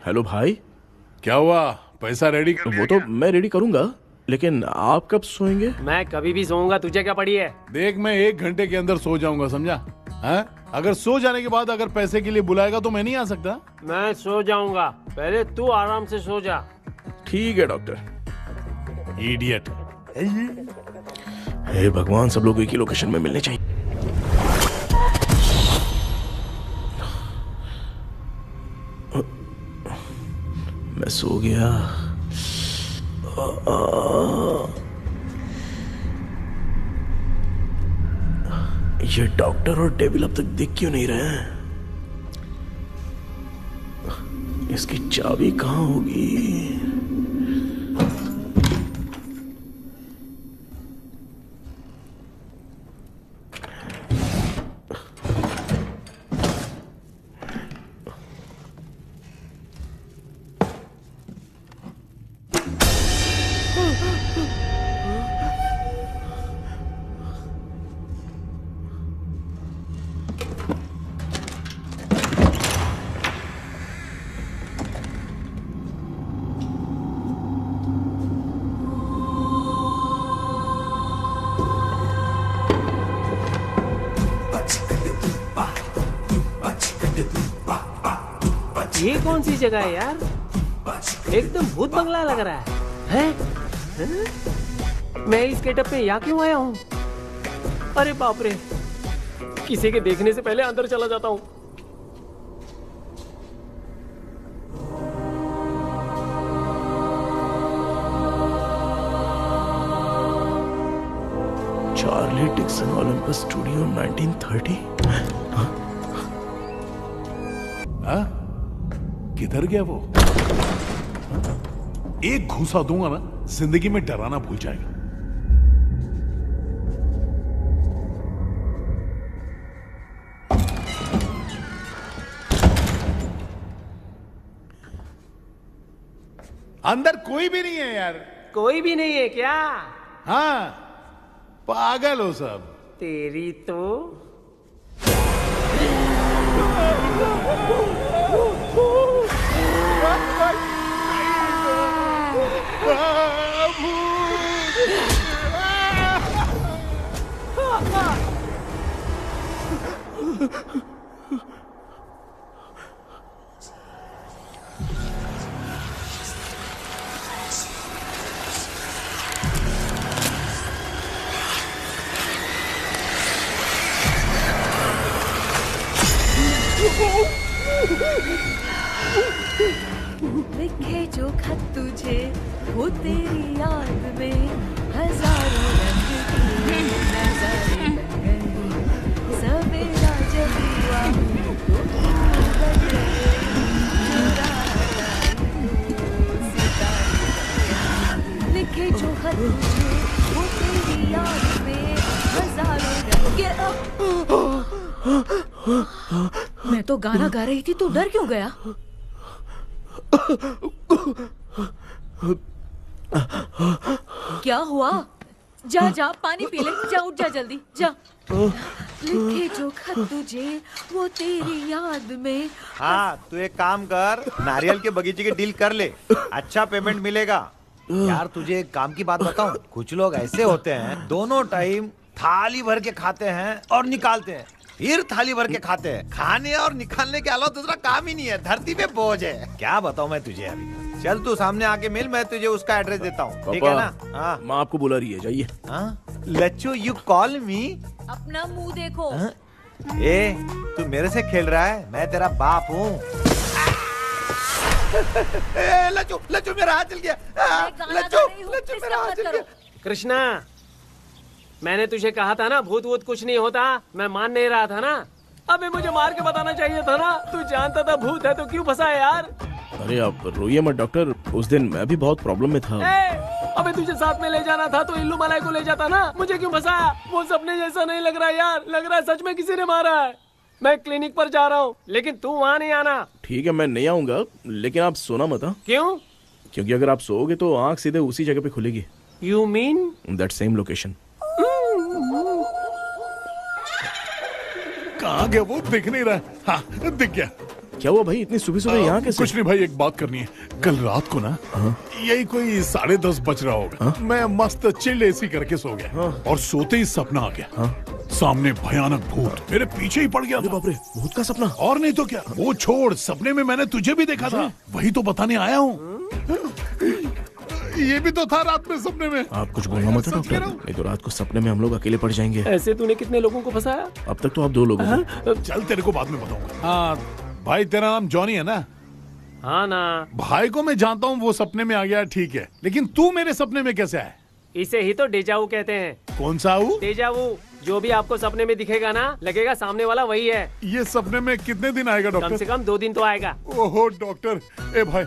हेलो भाई। क्या हुआ? पैसा रेडी कर? वो तो मैं रेडी करूंगा, लेकिन आप कब सोएंगे? मैं कभी भी सोऊंगा, तुझे क्या पड़ी है? देख, मैं 1 घंटे के अंदर सो जाऊंगा, समझा? अगर सो जाने के बाद अगर पैसे के लिए बुलाएगा तो मैं नहीं आ सकता। मैं सो जाऊंगा, पहले तू आराम से सो जा। ठीक है डॉक्टर। इडियट। हे भगवान, सब लोग एक ही लोकेशन में मिलने चाहिए। हो गया। ये डॉक्टर और डेविल अब तक दिख क्यों नहीं रहे हैं? इसकी चाबी कहाँ होगी? ये कौन सी जगह है यार? एकदम भूत बंगला लग रहा है? मैं इस गेटअप में यहाँ क्यों आया हूँ? अरे बाप रे, किसी के देखने से पहले अंदर चला जाता हूँ। Charlie Dixon Olympus studio 1930। हाँ? किधर गया वो? एक घूसा दूंगा ना, जिंदगी में डराना भूल जाएगा। अंदर कोई भी नहीं है यार। कोई भी नहीं है क्या? हाँ, पागल हो सब। तेरी तो लिखे जो खत तुझे वो तेरी याद में हजारों रंग की नजारे बन गए। सवेरा जब हुआ तो बन गए, सितारे। लिखे जो खत तुझे वो तेरी याद में हजारों रंग के। मैं तो गाना गा रही थी, तू डर क्यों गया? क्या हुआ? जा जा पानी पी ले, जा उठ जा जल्दी जा। लिखे जो खत तुझे वो तेरी याद में। हाँ, तू एक काम कर, नारियल के बगीचे की डील कर ले, अच्छा पेमेंट मिलेगा। यार तुझे एक काम की बात बताऊं, कुछ लोग ऐसे होते हैं दोनों टाइम थाली भर के खाते हैं और निकालते हैं, फिर थाली भर के खाते हैं। खाने और निकालने के अलावा दूसरा काम ही नहीं है, धरती पे बोझ है। क्या बताऊं मैं तुझे अभी। चल तू सामने आके मिल, मैं तुझे उसका एड्रेस देता हूँ, ठीक है ना? हाँ, माँ आपको बुला रही है, जाइए। हाँ, लच्चू यू कॉल मी। अपना मुंह देखो। ए, तू मेरे से खेल रहा है? मैं तेरा बाप हूँ। लच्चू, लच्चू मेरा हाथ जल गया। लच्चू, लच्चू मेरा हाथ जल गया। कृष्णा, मैंने तुझे कहा था ना भूत वूत कुछ नहीं होता, मैं मान नहीं रहा था ना। अबे मुझे मार के बताना चाहिए था ना, तू जानता था भूत है तो क्यों फंसा है यार? अरे आप रोइए मत डॉक्टर, उस दिन मैं भी बहुत प्रॉब्लम में था। अबे तुझे साथ में ले जाना था तो इल्लू मलाई को ले जाता ना, मुझे क्यों फंसाया? वो सपने जैसा नहीं लग रहा यार, लग रहा है सच में किसी ने मारा है। मैं क्लिनिक पर जा रहा हूँ, लेकिन तू वहाँ नहीं आना। ठीक है, मैं नहीं आऊंगा, लेकिन आप सोना मत। क्यों? क्योंकि अगर आप सोओगे तो आंख सीधे उसी जगह पे खुलेगी। You mean that same location. कहाँ गया वो? दिख नहीं रहा। हाँ, दिख गया। क्या हुआ भाई, इतनी सुबह सुबह यहाँ कैसे? कुछ नहीं भाई, एक बात करनी है। कल रात को ना यही कोई 10:30 बज रहा होगा, मैं मस्त चिल एसी करके सो गया और सोते ही सपना आ गया। सामने भयानक भूत मेरे पीछे ही पड़ गया। बाप रे, भूत का सपना? और नहीं तो क्या। वो छोड़, सपने में मैंने तुझे भी देखा था, वही तो बताने आया हूँ। ये भी तो था रात में सपने में। आप कुछ बोलना मत डॉक्टर, नहीं तो रात को सपने में हम लोग अकेले पड़ जाएंगे। ऐसे तूने कितने लोगों को फंसाया? अब तक तो आप 2 लोगों को। चल तेरे को बाद में बताऊंगा। हाँ भाई, तेरा नाम जॉनी है ना? हाँ ना। भाई को मैं जानता हूँ वो सपने में आ गया, ठीक है, लेकिन तू मेरे सपने में कैसे आया? इसे ही तो डेजावू कहते हैं। कौन सा हूँ? डेजावू। जो भी आपको सपने में दिखेगा ना, लगेगा सामने वाला वही है। ये सपने में कितने दिन आएगा डॉक्टर? कम से कम 2 दिन तो आएगा। ओहो डॉक्टर, ए भाई,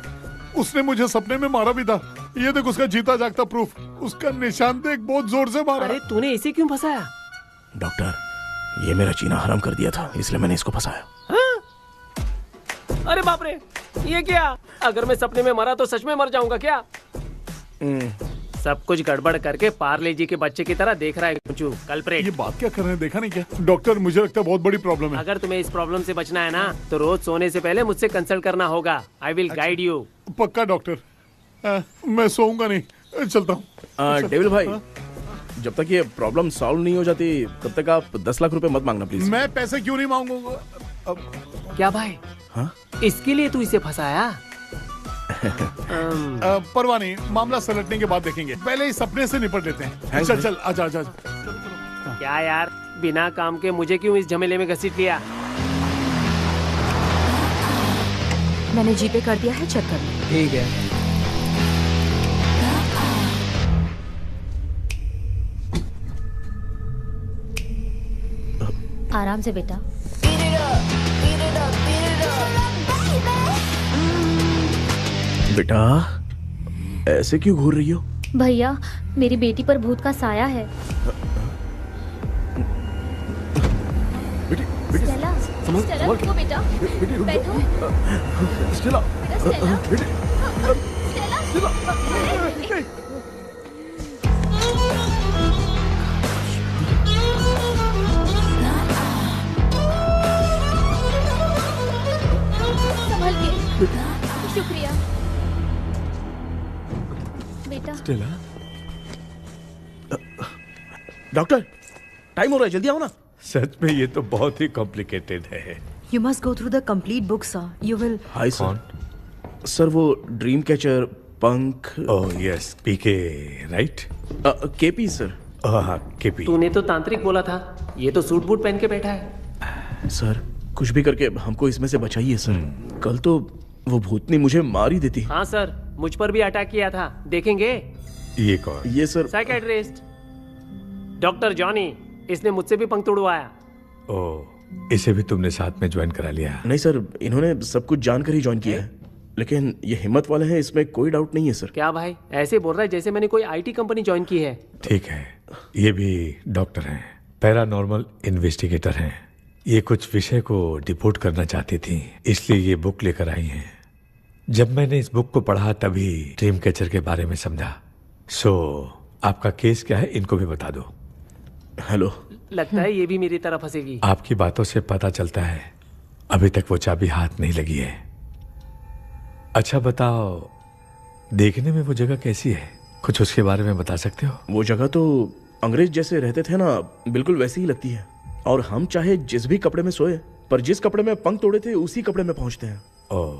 उसने मुझे सपने में मारा भी था। ये देख उसका जीता जागता प्रूफ, उसका निशान देख, बहुत जोर से मारा। अरे तूने इसे क्यों फंसाया? डॉक्टर, ये मेरा जीना हराम कर दिया था, इसलिए मैंने इसको फंसाया। अरे बाप रे, ये क्या? अगर मैं सपने में मरा तो सच में मर जाऊंगा क्या? सब कुछ गड़बड़ करके पार्ले जी के बच्चे की तरह देख रहा है कुंचू, कल्प्रेट। ये बात क्या कर रहे हैं, देखा नहीं क्या? डॉक्टर, मुझे लगता है बहुत बड़ी प्रॉब्लम है। अगर तुम्हें इस प्रॉब्लम से बचना है ना, तो रोज सोने से पहले मुझसे कंसल्ट करना होगा। I will guide you. पक्का डॉक्टर, मैं सोऊंगा नहीं, चलता हूँ। डेविल भाई, जब तक ये प्रॉब्लम सॉल्व नहीं हो जाती तब तक आप 10 लाख रुपए मत मांगना प्लीज। मैं पैसे क्यों नहीं मांगूंगा? क्या भाई? हाँ? इसके लिए तू इसे फंसाया? परवाह नहीं, मामला सलटने के बाद देखेंगे, पहले इस सपने से निपट लेते हैं। चल चल, आजा आजा। क्या यार, बिना काम के मुझे क्यों इस झमेले में घसीट लिया? मैंने जीपे कर दिया है, चेक कर लो। ठीक है। आराम से बेटा। बेटा, ऐसे क्यों घूर रही हो? भैया, मेरी बेटी पर भूत का साया है। स्टेला, स्टेला रुको बेटा, बैठो। स्टेला, संभल के। शुक्रिया बेटा। स्टेला, डॉक्टर, टाइम हो रहा है, जल्दी आओ ना। सच में ये तो बहुत ही कॉम्प्लिकेटेड है। You must go through the complete book, sir. You will. Hi sir. Sir, वो ड्रीम कैचर, पंख। ओह यस, पीके, राइट? KP sir. हाँ, केपी। तूने तो तांत्रिक बोला था, ये तो सूट बूट पहन के बैठा है। सर, कुछ भी करके हमको इसमें से बचाइए सर। कल तो वो भूतनी मुझे मार ही देती। हाँ सर, मुझ पर भी अटैक किया था, देखेंगे? ये कौन? ये सर साइकेट्रिस्ट डॉक्टर जॉनी, इसने मुझसे भी पंख तोड़वाया। ओह, इसे भी तुमने साथ में ज्वाइन करा लिया? नहीं सर, इन्होंने सब कुछ जानकर ही ज्वाइन किया है, लेकिन ये हिम्मत वाले हैं, इसमें कोई डाउट नहीं है सर। क्या भाई, ऐसे बोल रहा है जैसे मैंने कोई आईटी कंपनी ज्वाइन की है। ठीक है, ये भी डॉक्टर हैं, पैरानॉर्मल इन्वेस्टिगेटर हैं। ये कुछ विषय को डिपोर्ट करना चाहती थी, इसलिए ये बुक लेकर आई हैं। जब मैंने इस बुक को पढ़ा तभी ड्रीम कैचर के बारे में समझा। सो आपका केस क्या है, इनको भी बता दो। हेलो। लगता है ये भी मेरी तरफ फंसेगी। आपकी बातों से पता चलता है अभी तक वो चाबी हाथ नहीं लगी है। अच्छा बताओ, देखने में वो जगह कैसी है, कुछ उसके बारे में बता सकते हो? वो जगह तो अंग्रेज जैसे रहते थे ना, बिल्कुल वैसी ही लगती है। और हम चाहे जिस भी कपड़े में सोए, पर जिस कपड़े में पंख तोड़े थे उसी कपड़े में पहुंचते हैं। ओह,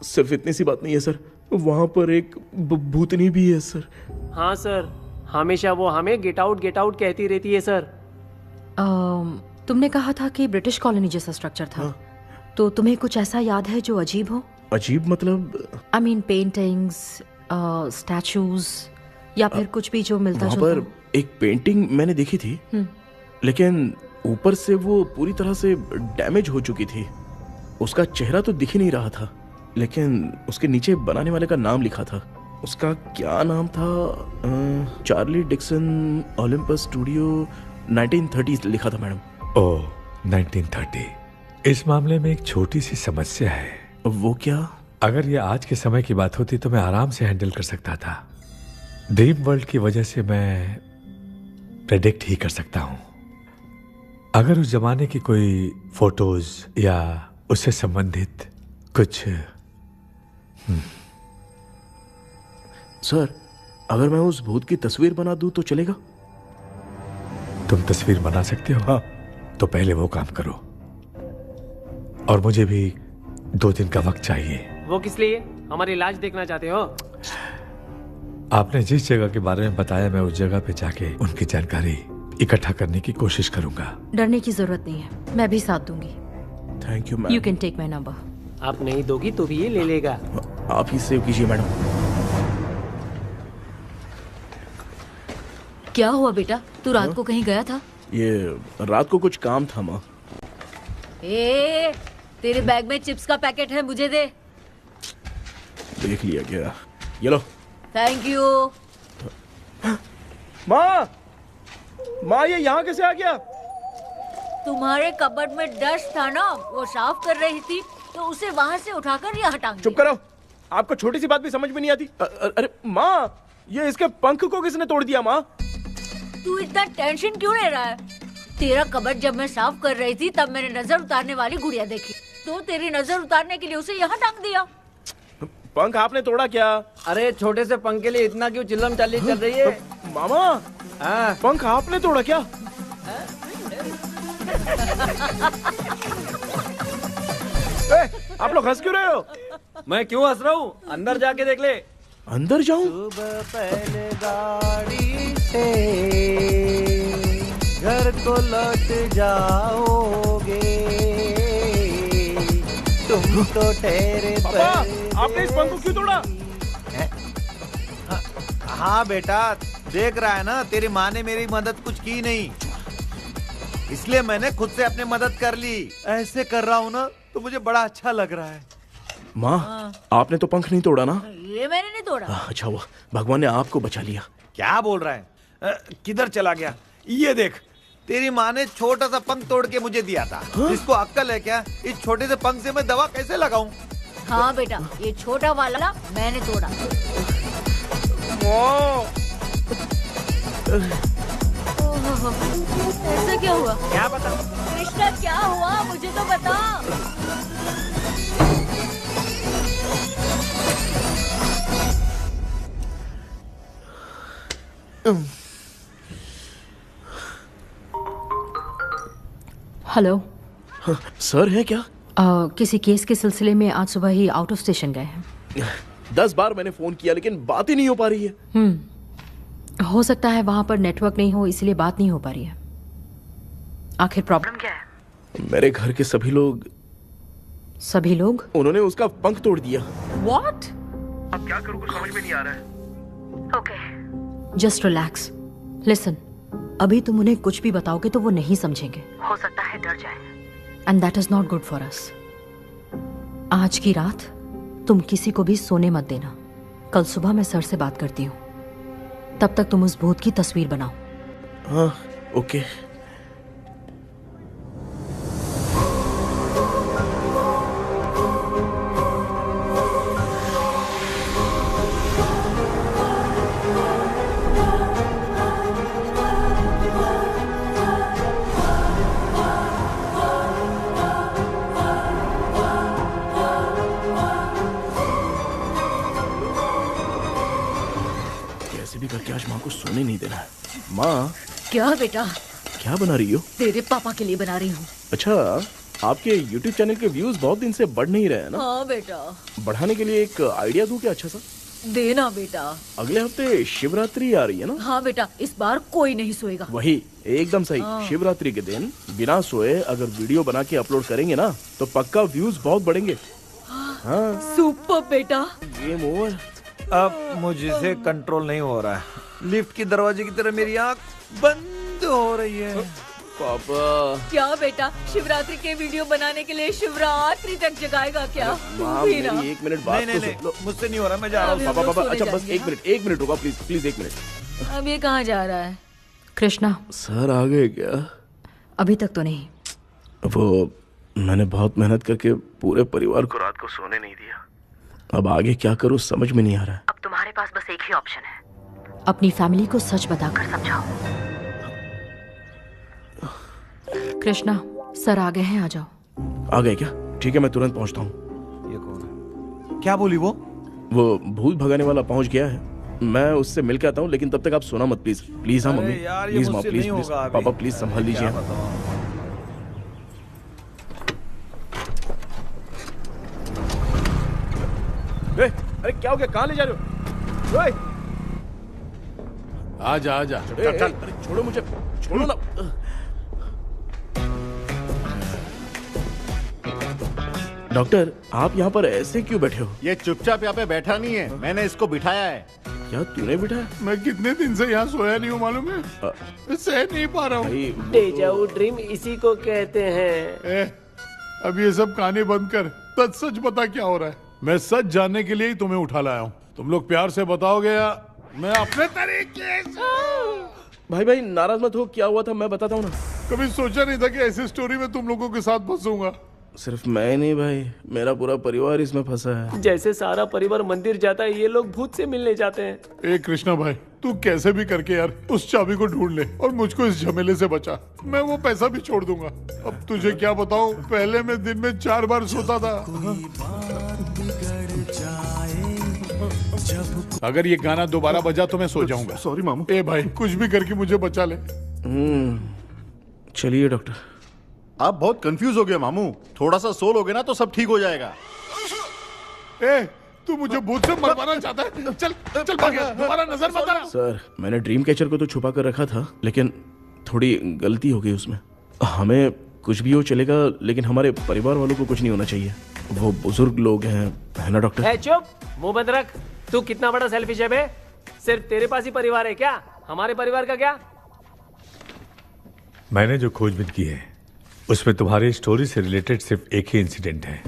सिर्फ इतनी सी बात नहीं है सर, वहां पर एक भूतनी भी है सर। हाँ सर, हमेशा वो हमें गेट आउट कहती रहती है सर। तुमने कहा था कि ब्रिटिश कॉलोनी जैसा स्ट्रक्चर था। तो तुम्हें कुछ ऐसा याद है जो अजीब हो? अजीब मतलब? आई मीन पेंटिंग्स, स्टैचूज या फिर कुछ भी जो मिलता जुलता। वहां पर एक पेंटिंग मैंने देखी थी, लेकिन ऊपर से वो पूरी तरह से डैमेज हो चुकी थी। उसका चेहरा तो दिख ही नहीं रहा था, लेकिन उसके नीचे बनाने वाले का नाम लिखा था। उसका क्या नाम था? चार्ली डिक्सन, ओलंपस स्टूडियो, 1930 लिखा था मैडम। ओह, 1930। इस मामले में एक छोटी सी समस्या है। वो क्या? अगर ये आज के समय की बात होती तो मैं आराम से हैंडल कर सकता था। ड्रीम वर्ल्ड की वजह से मैं प्रेडिक्ट ही कर सकता हूं। अगर उस जमाने की कोई फोटोज या उससे संबंधित कुछ। सर, अगर मैं उस भूत की तस्वीर बना दूं तो चलेगा? तुम तस्वीर बना सकते हो? हाँ। तो पहले वो काम करो, और मुझे भी 2 दिन का वक्त चाहिए। वो किस लिए? हमारी इलाज देखना चाहते हो? आपने जिस जगह के बारे में बताया, मैं उस जगह पे जाके उनकी जानकारी इकट्ठा करने की कोशिश करूंगा। डरने की जरूरत नहीं है, मैं भी साथ दूंगी। Thank you ma'am. You can take my number. आप नहीं दोगी तो भी ये ले लेगा। आप ही सेव कीजिए मैडम। क्या हुआ बेटा, तू रात को कहीं गया था? ये रात को कुछ काम था माँ। ए, तेरे बैग में चिप्स का पैकेट है, मुझे दे। देख लिया क्या? ये लो। Thank you. माँ, माँ ये यहाँ कैसे आ गया? तुम्हारे कबर्ड में डस्ट था ना, वो साफ कर रही थी तो उसे वहाँ से उठाकर यहाँ टांग चुप करो, आपको छोटी सी बात भी समझ में नहीं आती। अरे माँ, ये इसके पंख को किसने तोड़ दिया माँ? तू इतना टेंशन क्यों ले रहा है? तेरा कबर्ड जब मैं साफ कर रही थी तब मैंने नजर उतारने वाली गुड़िया देखी, तो तेरी नजर उतारने के लिए उसे यहाँ टांग दिया। पंख आपने तोड़ा क्या? अरे छोटे से पंख के लिए इतना क्यों चिल्लम चाली चल रही है? मामा, पंख आपने तोड़ा क्या? आप लोग हंस क्यों रहे हो? मैं क्यों हंस रहा हूँ? अंदर जाके देख ले। अंदर जाऊं? सुबह पहले गाड़ी से घर को लौट जाओगे, तुम तो ठहरे। पापा, आपने इस पंख को क्यों तोड़ा? हाँ बेटा, देख रहा है ना, तेरी माँ ने मेरी मदद कुछ की नहीं, इसलिए मैंने खुद से अपनी मदद कर ली। ऐसे कर रहा हूँ ना तो मुझे बड़ा अच्छा लग रहा है। माँ, आपने तो पंख नहीं तोड़ा ना? ये मैंने नहीं तोड़ा। अच्छा हुआ, भगवान ने आपको बचा लिया। क्या बोल रहा है? किधर चला गया? ये देख, तेरी माँ ने छोटा सा पंख तोड़ के मुझे दिया था। इसको अक्ल है क्या? इस छोटे से पंख से मैं दवा कैसे लगाऊं? हाँ बेटा, ये छोटा वाला मैंने तोड़ा। ऐसा क्या हुआ? क्या बता? कृष्णा क्या हुआ, मुझे तो बता। हेलो सर है क्या? किसी केस के सिलसिले में आज सुबह ही आउट ऑफ स्टेशन गए हैं। 10 बार मैंने फोन किया लेकिन बात ही नहीं हो पा रही है। हो सकता है वहां पर नेटवर्क नहीं हो, इसलिए बात नहीं हो पा रही है। आखिर प्रॉब्लम क्या है? मेरे घर के सभी लोग उन्होंने उसका पंख तोड़ दिया। What? अब क्या करूं, कुछ समझ में नहीं आ रहा है। Okay, just relax. लिसन, अभी तुम उन्हें कुछ भी बताओगे तो वो नहीं समझेंगे, हो सकता है डर जाए, and that is not good for us. आज की रात तुम किसी को भी सोने मत देना। कल सुबह मैं सर से बात करती हूँ, तब तक तुम उस भूत की तस्वीर बनाओ। हाँ, ओके। करके आज माँ को सोने नहीं देना है। माँ, क्या बेटा? क्या बना रही हो? तेरे पापा के लिए बना रही हूँ। अच्छा, आपके YouTube चैनल के व्यूज बहुत दिन से बढ़ नहीं रहे हैं ना? हाँ बेटा। बढ़ाने के लिए एक आइडिया दूं क्या अच्छा सा? देना बेटा। अगले हफ्ते शिवरात्रि आ रही है ना? हाँ बेटा, इस बार कोई नहीं सोएगा। वही, एकदम सही। शिवरात्रि के दिन बिना सोए अगर वीडियो बना के अपलोड करेंगे ना तो पक्का व्यूज बहुत बढ़ेंगे। हाँ। सुपर बेटा। Game over. अब मुझसे कंट्रोल नहीं हो रहा है। लिफ्ट की दरवाजे की तरह मेरी आंख बंद हो रही है। पापा। क्या बेटा, शिवरात्रि के वीडियो बनाने के लिए शिवरात्रि तक जगाएगा क्या? माँ, मेरी 1 मिनट बात तो सुन लो। मुझसे नहीं हो रहा, मैं जा रहा हूँ। पापा, अच्छा बस 1 मिनट रुको प्लीज 1 मिनट। अब ये कहाँ जा रहा है? कृष्णा सर आ गए क्या? अभी तक तो नहीं। वो मैंने बहुत मेहनत करके पूरे परिवार को रात को सोने नहीं दिया। अब आगे क्या करूं समझ में नहीं आ रहा है। अब तुम्हारे पास बस एक ही ऑप्शन है, अपनी फैमिली को सच बताकर समझाओ। कृष्णा, सर आ गए हैं, आ जाओ। आ गए क्या? ठीक है, मैं तुरंत पहुंचता हूँ। ये कौन है? क्या बोली वो? वो भूत भगाने वाला पहुंच गया है, मैं उससे मिल के आता हूँ, लेकिन तब तक आप सोना मत प्लीज। प्लीज। हाँ मम्मी, प्लीज माँ, प्लीज पापा, प्लीज संभाल लीजिए। अरे क्या हो गया, कहाँ ले जा रहे हो? आजा आजा, चल। अरे छोड़ो मुझे, छोड़ो ना। डॉक्टर आप यहाँ पर ऐसे क्यों बैठे हो? ये चुपचाप यहाँ पे बैठा नहीं है, मैंने इसको बिठाया है। क्या तूने बिठाया? मैं कितने दिन से यहाँ सोया नहीं हूँ मालूम है, सह नहीं पा रहा हूँ। डेजा वू ड्रीम इसी को कहते हैं। अब ये सब कहानी बंद कर, सच बता क्या हो रहा है। मैं सच जानने के लिए ही तुम्हें उठा लाया हूँ। तुम लोग प्यार से बताओगे या मैं अपने तरीके से? भाई नाराज मत हो, क्या हुआ था मैं बताता हूँ ना। कभी सोचा नहीं था कि ऐसी स्टोरी में तुम लोगों के साथ फंसूंगा। सिर्फ मैं नहीं भाई, मेरा पूरा परिवार इसमें फंसा है। जैसे सारा परिवार मंदिर जाता है, ये लोग भूत से मिलने जाते हैं। ए कृष्णा भाई, तू कैसे भी करके यार उस चाबी को ढूंढ ले और मुझको इस झमेले से बचा। मैं वो पैसा भी छोड़ दूंगा। अब तुझे क्या बताऊं, पहले मैं दिन में 4 बार सोता था। अगर ये गाना दोबारा बजा तो मैं सो जाऊंगा। सॉरी मामू। ए भाई कुछ भी करके मुझे बचा ले। चलिए डॉक्टर। आप बहुत कंफ्यूज हो गए मामू, थोड़ा सा सो लोगे ना तो सब ठीक हो जाएगा। ए तू मुझे भूत से मरवाना चाहता है? चल चल भाग, दोबारा नजर मत आना। सर मैंने ड्रीम कैचर को तो छुपा कर रखा था, लेकिन थोड़ी गलती हो गई उसमें। हमें कुछ भी हो चलेगा, लेकिन हमारे परिवार वालों को कुछ नहीं होना चाहिए। वो बुजुर्ग लोग हैं, है ना डॉक्टर? चुप, मुंह बंद रख। तू कितना बड़ा सेल्फिश है बे? सिर्फ तेरे पास ही परिवार है क्या? हमारे परिवार का क्या? मैंने जो खोजबीन की है उसमें तुम्हारी स्टोरी से रिलेटेड सिर्फ एक ही इंसिडेंट है।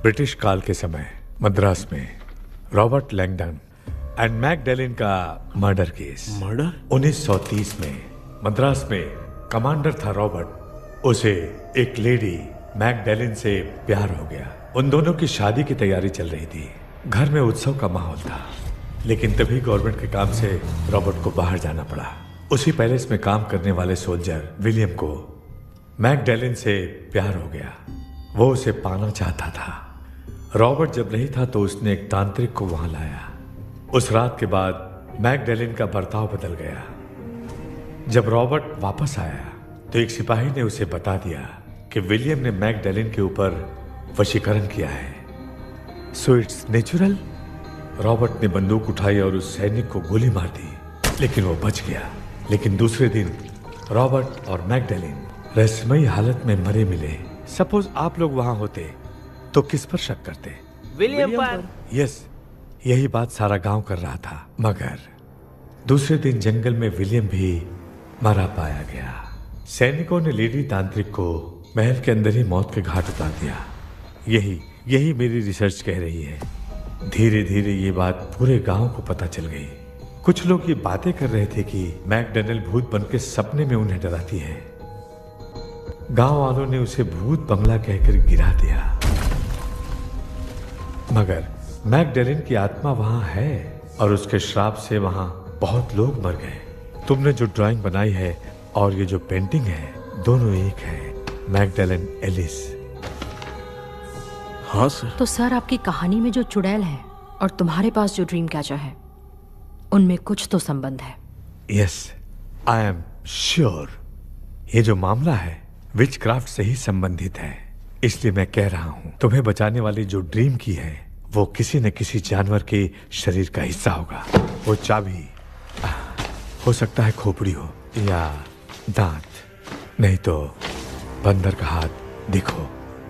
ब्रिटिश काल के समय मद्रास में रॉबर्ट लैंगडन एंड मैकडैलिन का मर्डर केस। मर्डर? 1930 में मद्रास में कमांडर था रॉबर्ट, उसे एक लेडी मैकडैलिन से प्यार हो गया। उन दोनों की शादी की तैयारी चल रही थी, घर में उत्सव का माहौल था। लेकिन तभी गवर्नमेंट के काम से रॉबर्ट को बाहर जाना पड़ा। उसी पैलेस में काम करने वाले सोल्जर विलियम को मैकडैलिन से प्यार हो गया। वो उसे पाना चाहता था। रॉबर्ट जब नहीं था तो उसने एक तांत्रिक को वहां लाया। उस रात के बाद मैकडैलिन का बर्ताव बदल गया। जब रॉबर्ट वापस आया तो एक सिपाही ने उसे बता दिया कि विलियम ने मैकडैलिन के ऊपर वशीकरण किया है। So it's natural. रॉबर्ट ने बंदूक उठाई और उस सैनिक को गोली मार दी, लेकिन वो बच गया। लेकिन दूसरे दिन रॉबर्ट और मैकडैलिन रहस्यमयी हालत में मरे मिले। सपोज आप लोग वहां होते तो किस पर शक करते? विलियम पर। यस, यही बात सारा गांव कर रहा था। मगर दूसरे दिन जंगल में विलियम भी मरा पाया गया। सैनिकों ने लेडी तांत्रिक को महल के अंदर ही मौत के घाट उतार दिया। यही मेरी रिसर्च कह रही है। धीरे धीरे ये बात पूरे गांव को पता चल गई। कुछ लोग ये बातें कर रहे थे कि मैकडैलिन भूत बन के सपने में उन्हें डराती है। गांव वालों ने उसे भूत बंगला कहकर गिरा दिया। मगर मैकडैलिन की आत्मा वहां है और उसके श्राप से वहां बहुत लोग मर गए। तुमने जो ड्राइंग बनाई है और ये जो पेंटिंग है, दोनों एक है। मैकडैलिन एलिस। हाँ सर। तो सर आपकी कहानी में जो चुड़ैल है और तुम्हारे पास जो ड्रीम कैचर है, उनमें कुछ तो संबंध है। Yes, I am sure. ये जो मामला है विचक्राफ्ट से ही संबंधित है। इसलिए मैं कह रहा हूं, तुम्हें बचाने वाली जो ड्रीम की है वो किसी न किसी जानवर के शरीर का हिस्सा होगा। वो चाबी हो सकता है खोपड़ी हो या दांत, नहीं तो बंदर का हाथ। दिखो,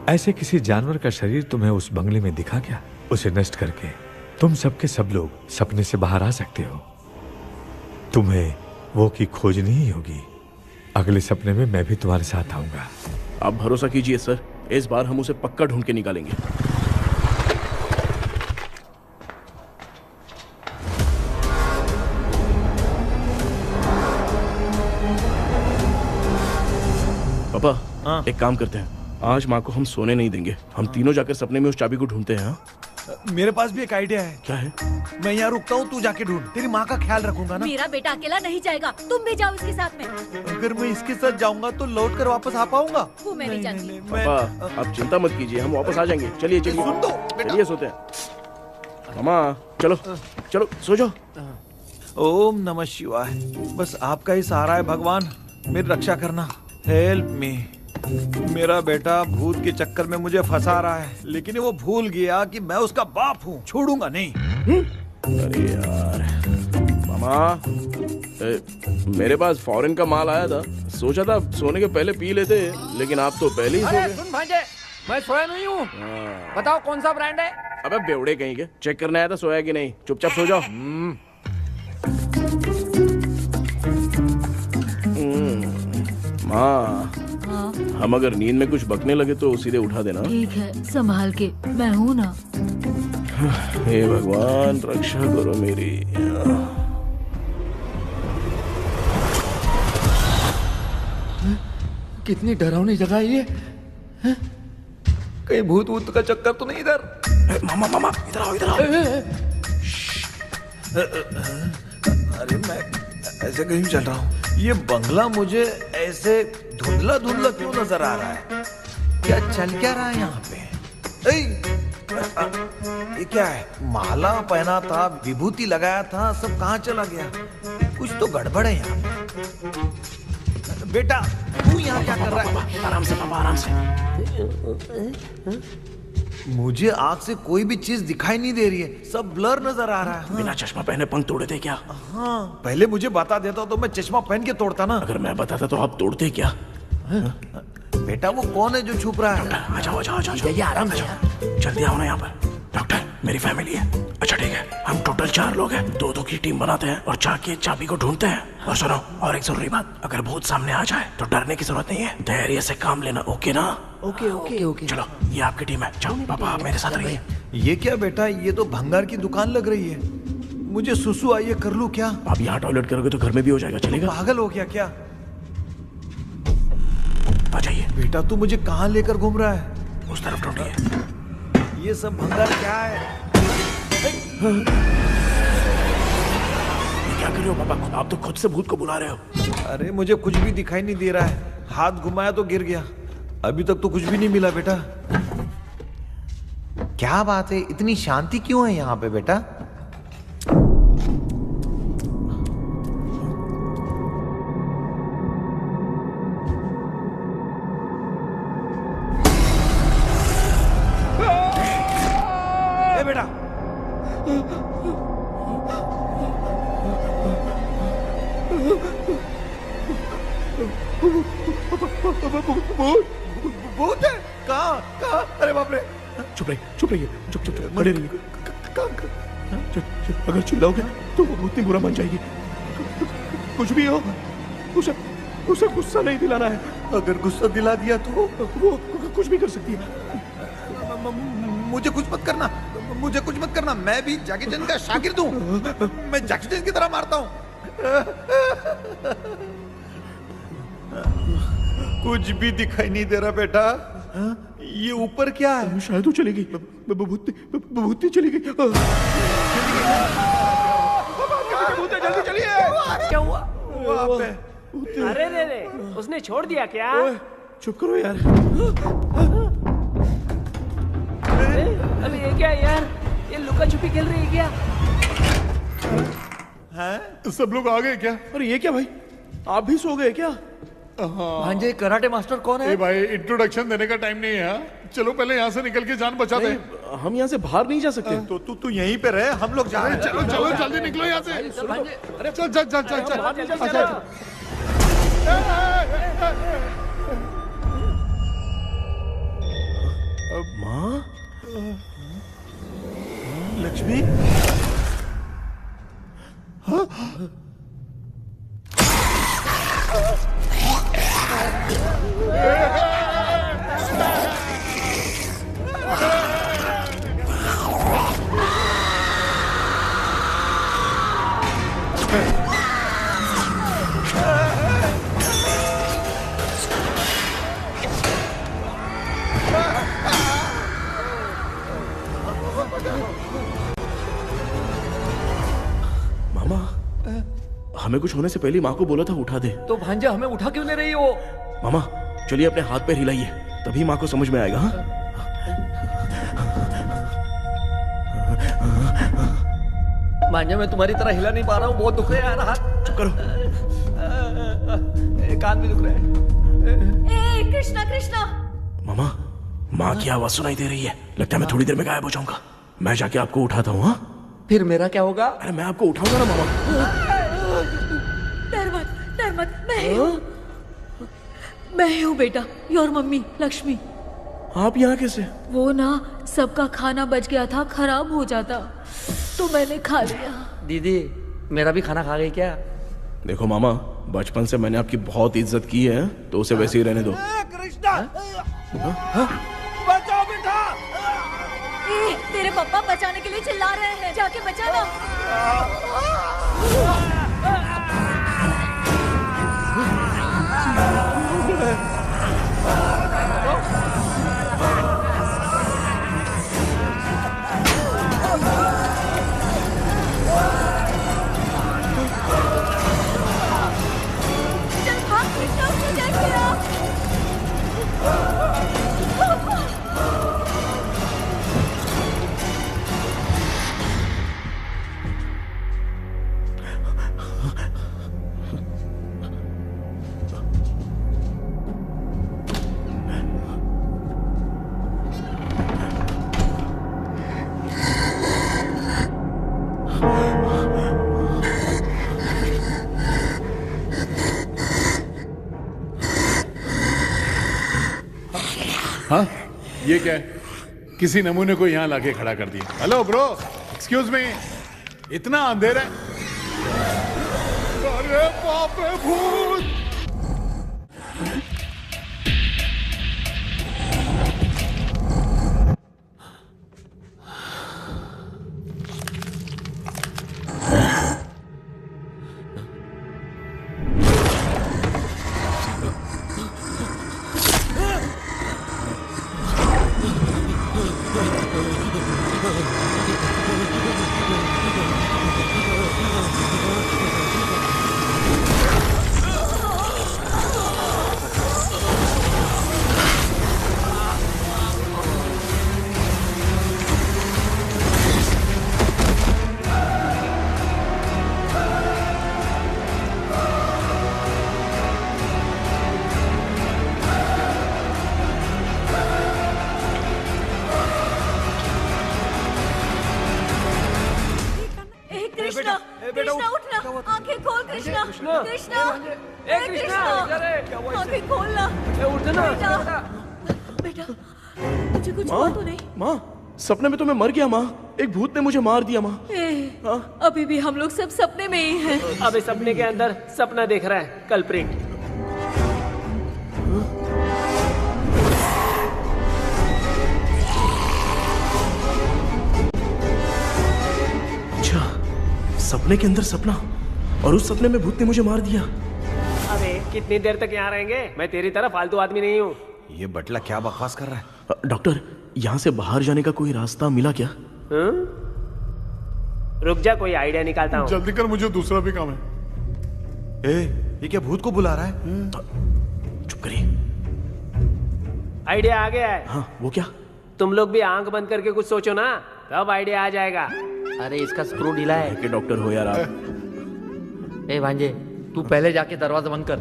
ऐसे किसी जानवर का शरीर तुम्हें उस बंगले में दिखा क्या? उसे नष्ट करके तुम सबके सब लोग सपने से बाहर आ सकते हो। तुम्हें वो की खोजनी ही होगी। अगले सपने में मैं भी तुम्हारे साथ आऊंगा। आप भरोसा कीजिए सर, इस बार हम उसे पक्का ढूंढ के निकालेंगे। पापा, एक काम करते हैं, आज माँ को हम सोने नहीं देंगे। हम तीनों जाकर सपने में उस चाबी को ढूंढते हैं। मेरे पास भी एक आइडिया है। क्या है? मैं यहाँ रुकता हूँ, तू जाके ढूंढ। तेरी माँ का ख्याल रखूंगा ना। मेरा बेटा अकेला नहीं जाएगा, तुम भी जाओ इसके साथ में। अगर मैं इसके साथ जाऊंगा तो लौट कर वापस आ पाऊंगा? वो मैं नहीं जानती। पापा आप चिंता मत कीजिए, हम वापस आ जाएंगे। चलिए चलिए सुन दो, चलिए सोते हैं। मामा चलो चलो सो जाओ। ओम नमः शिवाय। बस आपका ही सहारा है भगवान, मेरी रक्षा करना। Help me. मेरा बेटा भूत के चक्कर में मुझे फंसा रहा है, लेकिन वो भूल गया कि मैं उसका बाप हूँ। छोड़ूंगा नहीं। अरे यार मामा, मेरे पास फॉरेन का माल आया था, सोचा था सोने के पहले पी लेते, लेकिन आप तो पहले ही सो गए। सुन भांजे, मैं सोया नहीं हूँ। बताओ कौन सा ब्रांड है? अबे बेवड़े कहीं के, चेक करना आया था सोया कि नहीं। चुपचाप सो जाओ। माँ, हम अगर नींद में कुछ बकने लगे तो सीधे उठा देना। ठीक है, संभाल के, मैं हूँ ना। हे भगवान रक्षा करो मेरी। कितनी डरावनी जगह है ये। कहीं भूत वूत का चक्कर तो नहीं इधर? मामा मामा इधर आओ, इधर आओ। अरे मैं ऐसे कहीं चल रहा हूँ। ये बंगला मुझे ऐसे धुंधला धुंधला क्यों नजर आ रहा है? क्या चल क्या रहा है यहाँ पे? ये क्या है? माला पहना था, विभूति लगाया था, सब कहाँ चला गया? कुछ तो गड़बड़ है यहाँ पे। बेटा तू यहाँ क्या कर रहा है? आराम से पापा, आराम से। मुझे आँख से कोई भी चीज दिखाई नहीं दे रही है, सब ब्लर नजर आ रहा है। बिना चश्मा पहने पंख तोड़े थे क्या? हाँ, पहले मुझे बता देता तो मैं चश्मा पहन के तोड़ता ना। अगर मैं बताता तो आप तोड़ते क्या? बेटा वो कौन है जो छुप रहा है? आ जाओ, आ जाओ, आ जाओ। ये आराम से जल्दी आओ ना यहाँ पर। डॉक्टर, मेरी फैमिली है। अच्छा ठीक है, हम टोटल 4 लोग हैं। 2-2 की टीम बनाते हैं और जाके चाबी को ढूंढते हैं। और सुनो, और एक जरूरी बात, अगर भूत सामने आ जाए तो डरने की जरूरत नहीं है, धैर्य से काम लेना। ओके ना? Okay okay okay. चलो, ये आपकी टीम है। जाओ पापा, आप मेरे साथ रहिए। ये क्या बेटा, ये तो भंगार की दुकान लग रही है। मुझे सुसु आई है, कर लूं क्या? आप यहाँ टॉयलेट करोगे तो घर में भी हो जाएगा, चलेगा? पागल हो गया क्या? आ जाइए। बेटा तू मुझे कहाँ लेकर घूम रहा है? उस तरफ ढूंढिए। ये सब भंगार क्या है? क्या कर रहे हो पापा? आप तो खुद से भूत को बुला रहे हो। अरे मुझे कुछ भी दिखाई नहीं दे रहा है, हाथ घुमाया तो गिर गया। अभी तक तो कुछ भी नहीं मिला बेटा। क्या बात है, इतनी शांति क्यों है यहाँ पे बेटा? ए बेटा, भूत है? कहाँ कहाँ? अरे बाप रे! चुप रहिए, चुप रहिए, चुप चुप चुप खड़े रहिए। अगर चिल्लाओगे तो वो भूतनी बुरा मान जाएगी। कुछ भी हो, उसे गुस्सा नहीं दिलाना है। अगर गुस्सा दिला दिया तो वो कुछ भी कर सकती है। मुझे कुछ मत करना, मुझे कुछ मत करना। मैं भी जैकी चैन का शागिर्द हूँ। मैं जैकी चैन की तरह मारता हूँ। कुछ भी दिखाई नहीं दे रहा बेटा। ये ऊपर क्या है? शायद वो चली गई। भूतनी चली गई। जल्दी चलिए। क्या हुआ? वहाँ पे अरे रे, उसने छोड़ दिया क्या? चुप करो यार। अबे ये क्या यार? ये लुका छुपी खेल रही है क्या? हैं? सब लोग आ गए क्या? अरे ये क्या भाई, आप भी सो गए क्या? भांजे कराटे मास्टर कौन है? भाई इंट्रोडक्शन देने का टाइम नहीं है। चलो पहले यहाँ से निकल के जान बचा दे। हम यहाँ से बाहर नहीं जा सकते। तो तू यहीं पे रहे, हम लोग जा रहे हैं। चलो चलो जल्दी निकलो यहाँ से। अरे चल चल चल चल चल। माँ, लक्ष्मी, मामा, हमें कुछ होने से पहले माँ को बोला था उठा दे। तो भांजा हमें उठा क्यों ले रही हो? मामा चलिए अपने हाथ पैर हिलाइए, तभी माँ को समझ में आएगा। हाँ? भांजा मैं तुम्हारी तरह हिला नहीं पा रहा हूँ, बहुत दुख रहा है यार हाथ। चुप करो। कान भी दुख रहे हैं। ए कृष्णा कृष्णा। मामा, माँ की आवाज सुनाई दे रही है, लगता है मैं थोड़ी देर में गायब हो जाऊंगा। मैं जाके आपको उठाता हूँ। हाँ फिर मेरा क्या होगा? अरे मैं आपको उठाऊंगा ना मामा। डर मत, मैं हूँ बेटा, योर मम्मी लक्ष्मी। आप यहाँ कैसे? वो ना सबका खाना बच गया था, खराब हो जाता तो मैंने खा लिया। दीदी मेरा भी खाना खा गई क्या? देखो मामा, बचपन से मैंने आपकी बहुत इज्जत की है, तो उसे वैसे ही रहने दो। कृष्णा बचाओ बेटा। तेरे पापा बचाने के लिए चिल्ला रहे हैं, जाके बचाना। चल भाग कृष्णा, उसे देख लिया। हाँ, ये क्या है? किसी नमूने को यहाँ लाके खड़ा कर दिया। हेलो ब्रो, एक्सक्यूज मी, इतना अंधेरा है। अरे बाप रे, भूत! कृष्णा, कृष्णा उठना, आंखें खोल कृष्णा, कृष्णा, ए कृष्णा, आंखें खोलना, बेटा, मुझे कुछ हुआ तो नहीं? माँ, सपने में तो मैं मर गया माँ, एक भूत ने मुझे मार दिया माँ। अभी भी हम लोग सब सपने में ही हैं। अबे सपने के अंदर सपना देख रहा है, कल्प्रिट। सपने के अंदर सपना, और उस सपने में भूत ने मुझे मार दिया। अबे कितनी देर तक यहाँ रहेंगे? मैं तेरी तरह फालतू आदमी नहीं हूँ। ये बटला क्या बकवास कर रहा है? डॉक्टर, यहाँ से बाहर जाने का कोई रास्ता मिला क्या? रुक जा, कोई आइडिया निकालता हूँ। जल्दी कर, मुझे दूसरा भी काम है। ये क्या भूत को बुला रहा है? चुप करिए। आइडिया आ गया है। हाँ, वो क्या? तुम लोग भी आंख बंद करके कुछ सोचो ना, तब आइडिया आ जाएगा। अरे इसका स्क्रू ढीला है। कि डॉक्टर हो यार आप। ए भांजे, तू पहले जाके दरवाजा बंद कर।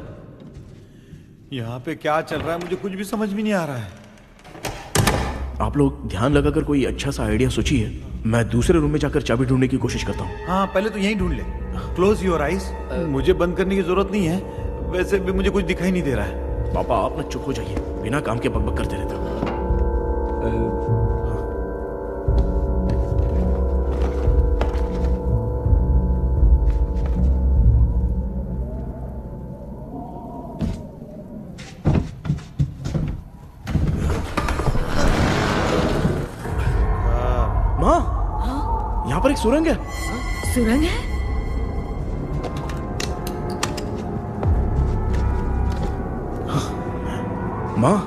यहाँ पे क्या चल रहा है मुझे कुछ भी समझ में नहीं आ रहा है। आप लोग ध्यान लगाकर कोई अच्छा सा आइडिया सोचिए, मैं दूसरे रूम में जाकर चाबी ढूंढने की कोशिश करता हूँ। हाँ, पहले तो यहीं ढूंढ ले। Close your eyes. मुझे बंद करने की जरूरत नहीं है, वैसे भी मुझे कुछ दिखाई नहीं दे रहा है। पापा, आप ना चुप हो जाइए, बिना काम के बकबक करते रहते हो। यहाँ पर एक सुरंग है। सुरंग है? माँ,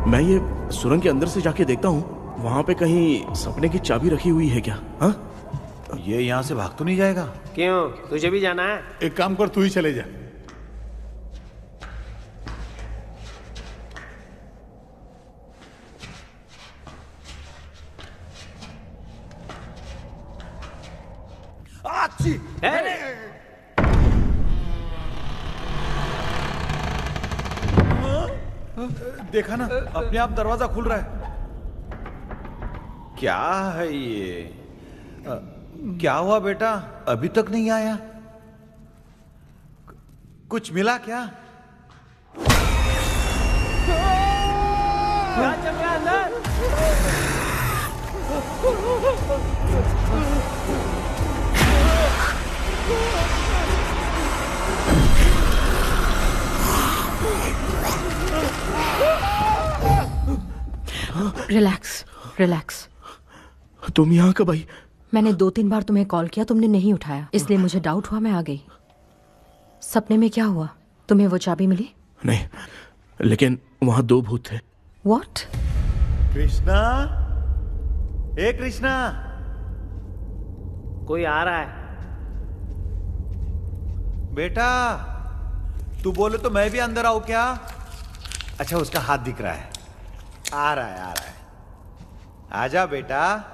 मैं ये सुरंग के अंदर से जाके देखता हूँ, वहाँ पे कहीं सपने की चाबी रखी हुई है क्या? हाँ? ये यहाँ से भाग तो नहीं जाएगा? क्यों, तुझे भी जाना है? एक काम कर, तू ही चले जा। देखा ना, अपने आप दरवाजा खुल रहा है। क्या है ये? क्या हुआ बेटा, अभी तक नहीं आया? कुछ मिला क्या? क्या चल रहा है अंदर? Relax relax. तुम यहाँ कब आई? मैंने 2-3 बार तुम्हें कॉल किया, तुमने नहीं उठाया, इसलिए मुझे डाउट हुआ, मैं आ गई। सपने में क्या हुआ? तुम्हें वो चाबी मिली? नहीं, लेकिन वहां 2 भूत थे। What? कृष्णा, ए कृष्णा, कोई आ रहा है। बेटा तू बोले तो मैं भी अंदर आऊं क्या? अच्छा उसका हाथ दिख रहा है, आ रहा है आ रहा है। आजा बेटा।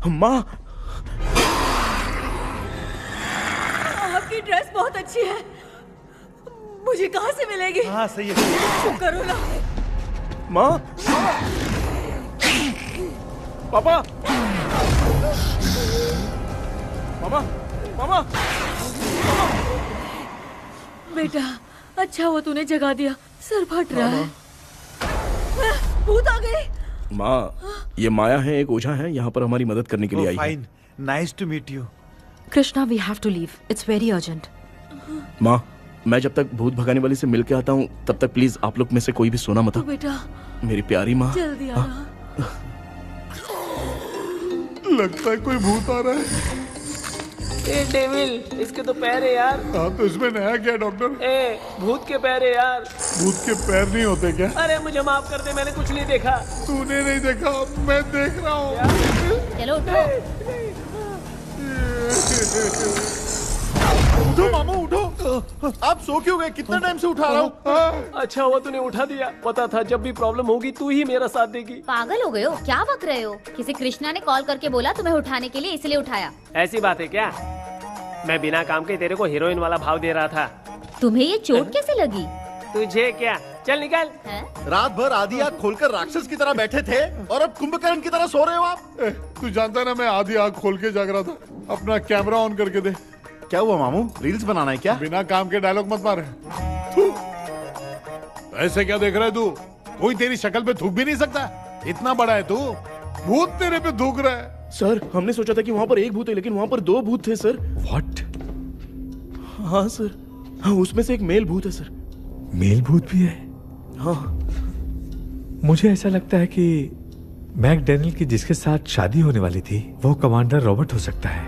माँ, आपकी ड्रेस बहुत अच्छी है, मुझे कहाँ से मिलेगी? हाँ सही है। चुप करो ना। माँ, पापा, मामा, मामा। बेटा अच्छा हुआ तूने जगा दिया, सर फट रहा है। भूत आ गए। माँ, ये माया है, एक ओझा है, यहाँ पर हमारी मदद करने के लिए आई है। Fine, nice to meet you. Krishna, we have to leave, it's very urgent. माँ, मैं जब तक भूत भगाने वाली से मिल के आता हूँ तब तक प्लीज आप लोग में से कोई भी सोना मत। बेटा मेरी प्यारी माँ। जल्दी आना। लगता है कोई भूत आ रहा है। ए डेविल, इसके तो पैर है यार। हाँ तो इसमें नया क्या डॉक्टर? ए भूत के पैर है यार। भूत के पैर नहीं होते क्या? अरे मुझे माफ कर दे, मैंने कुछ नहीं देखा। तूने नहीं देखा, मैं देख रहा हूँ। चलो उठो। उठो मामू उठो। आप सो क्यों गए? कितना टाइम से उठा रहा हूँ। अच्छा हुआ तूने उठा दिया, पता था जब भी प्रॉब्लम होगी तू ही मेरा साथ देगी। पागल हो गए हो क्या? बक रहे हो? किसी कृष्णा ने कॉल करके बोला तुम्हें उठाने के लिए, इसलिए उठाया। ऐसी बात है क्या? मैं बिना काम के तेरे को हीरोइन वाला भाव दे रहा था। तुम्हें ये चोट कैसे लगी? तुझे क्या? चल निकल। रात भर आधी आँख खोलकर राक्षस की तरह बैठे थे और अब कुंभकर्ण की तरह सो रहे हो आप। तू जानता है ना मैं आधी आँख खोल के जाग रहा था। अपना कैमरा ऑन करके दे। क्या हुआ मामू? रील्स बनाना है क्या? बिना काम के डायलॉग मत मार। ऐसे क्या देख रहा है तू? कोई तेरी शक्ल पे थूक भी नहीं सकता, इतना बड़ा है तू। भूत तेरे पे थूक रहा है। सर, हमने सोचा था कि वहाँ पर एक भूत है, लेकिन वहाँ पर 2 भूत थे सर। व्हाट? हाँ सर, हाँ उसमें से एक मेल भूत है सर। मेल भूत भी है? हाँ। मुझे ऐसा लगता है कि मैकडैनियल की जिसके साथ शादी होने वाली थी वो कमांडर रॉबर्ट हो सकता है,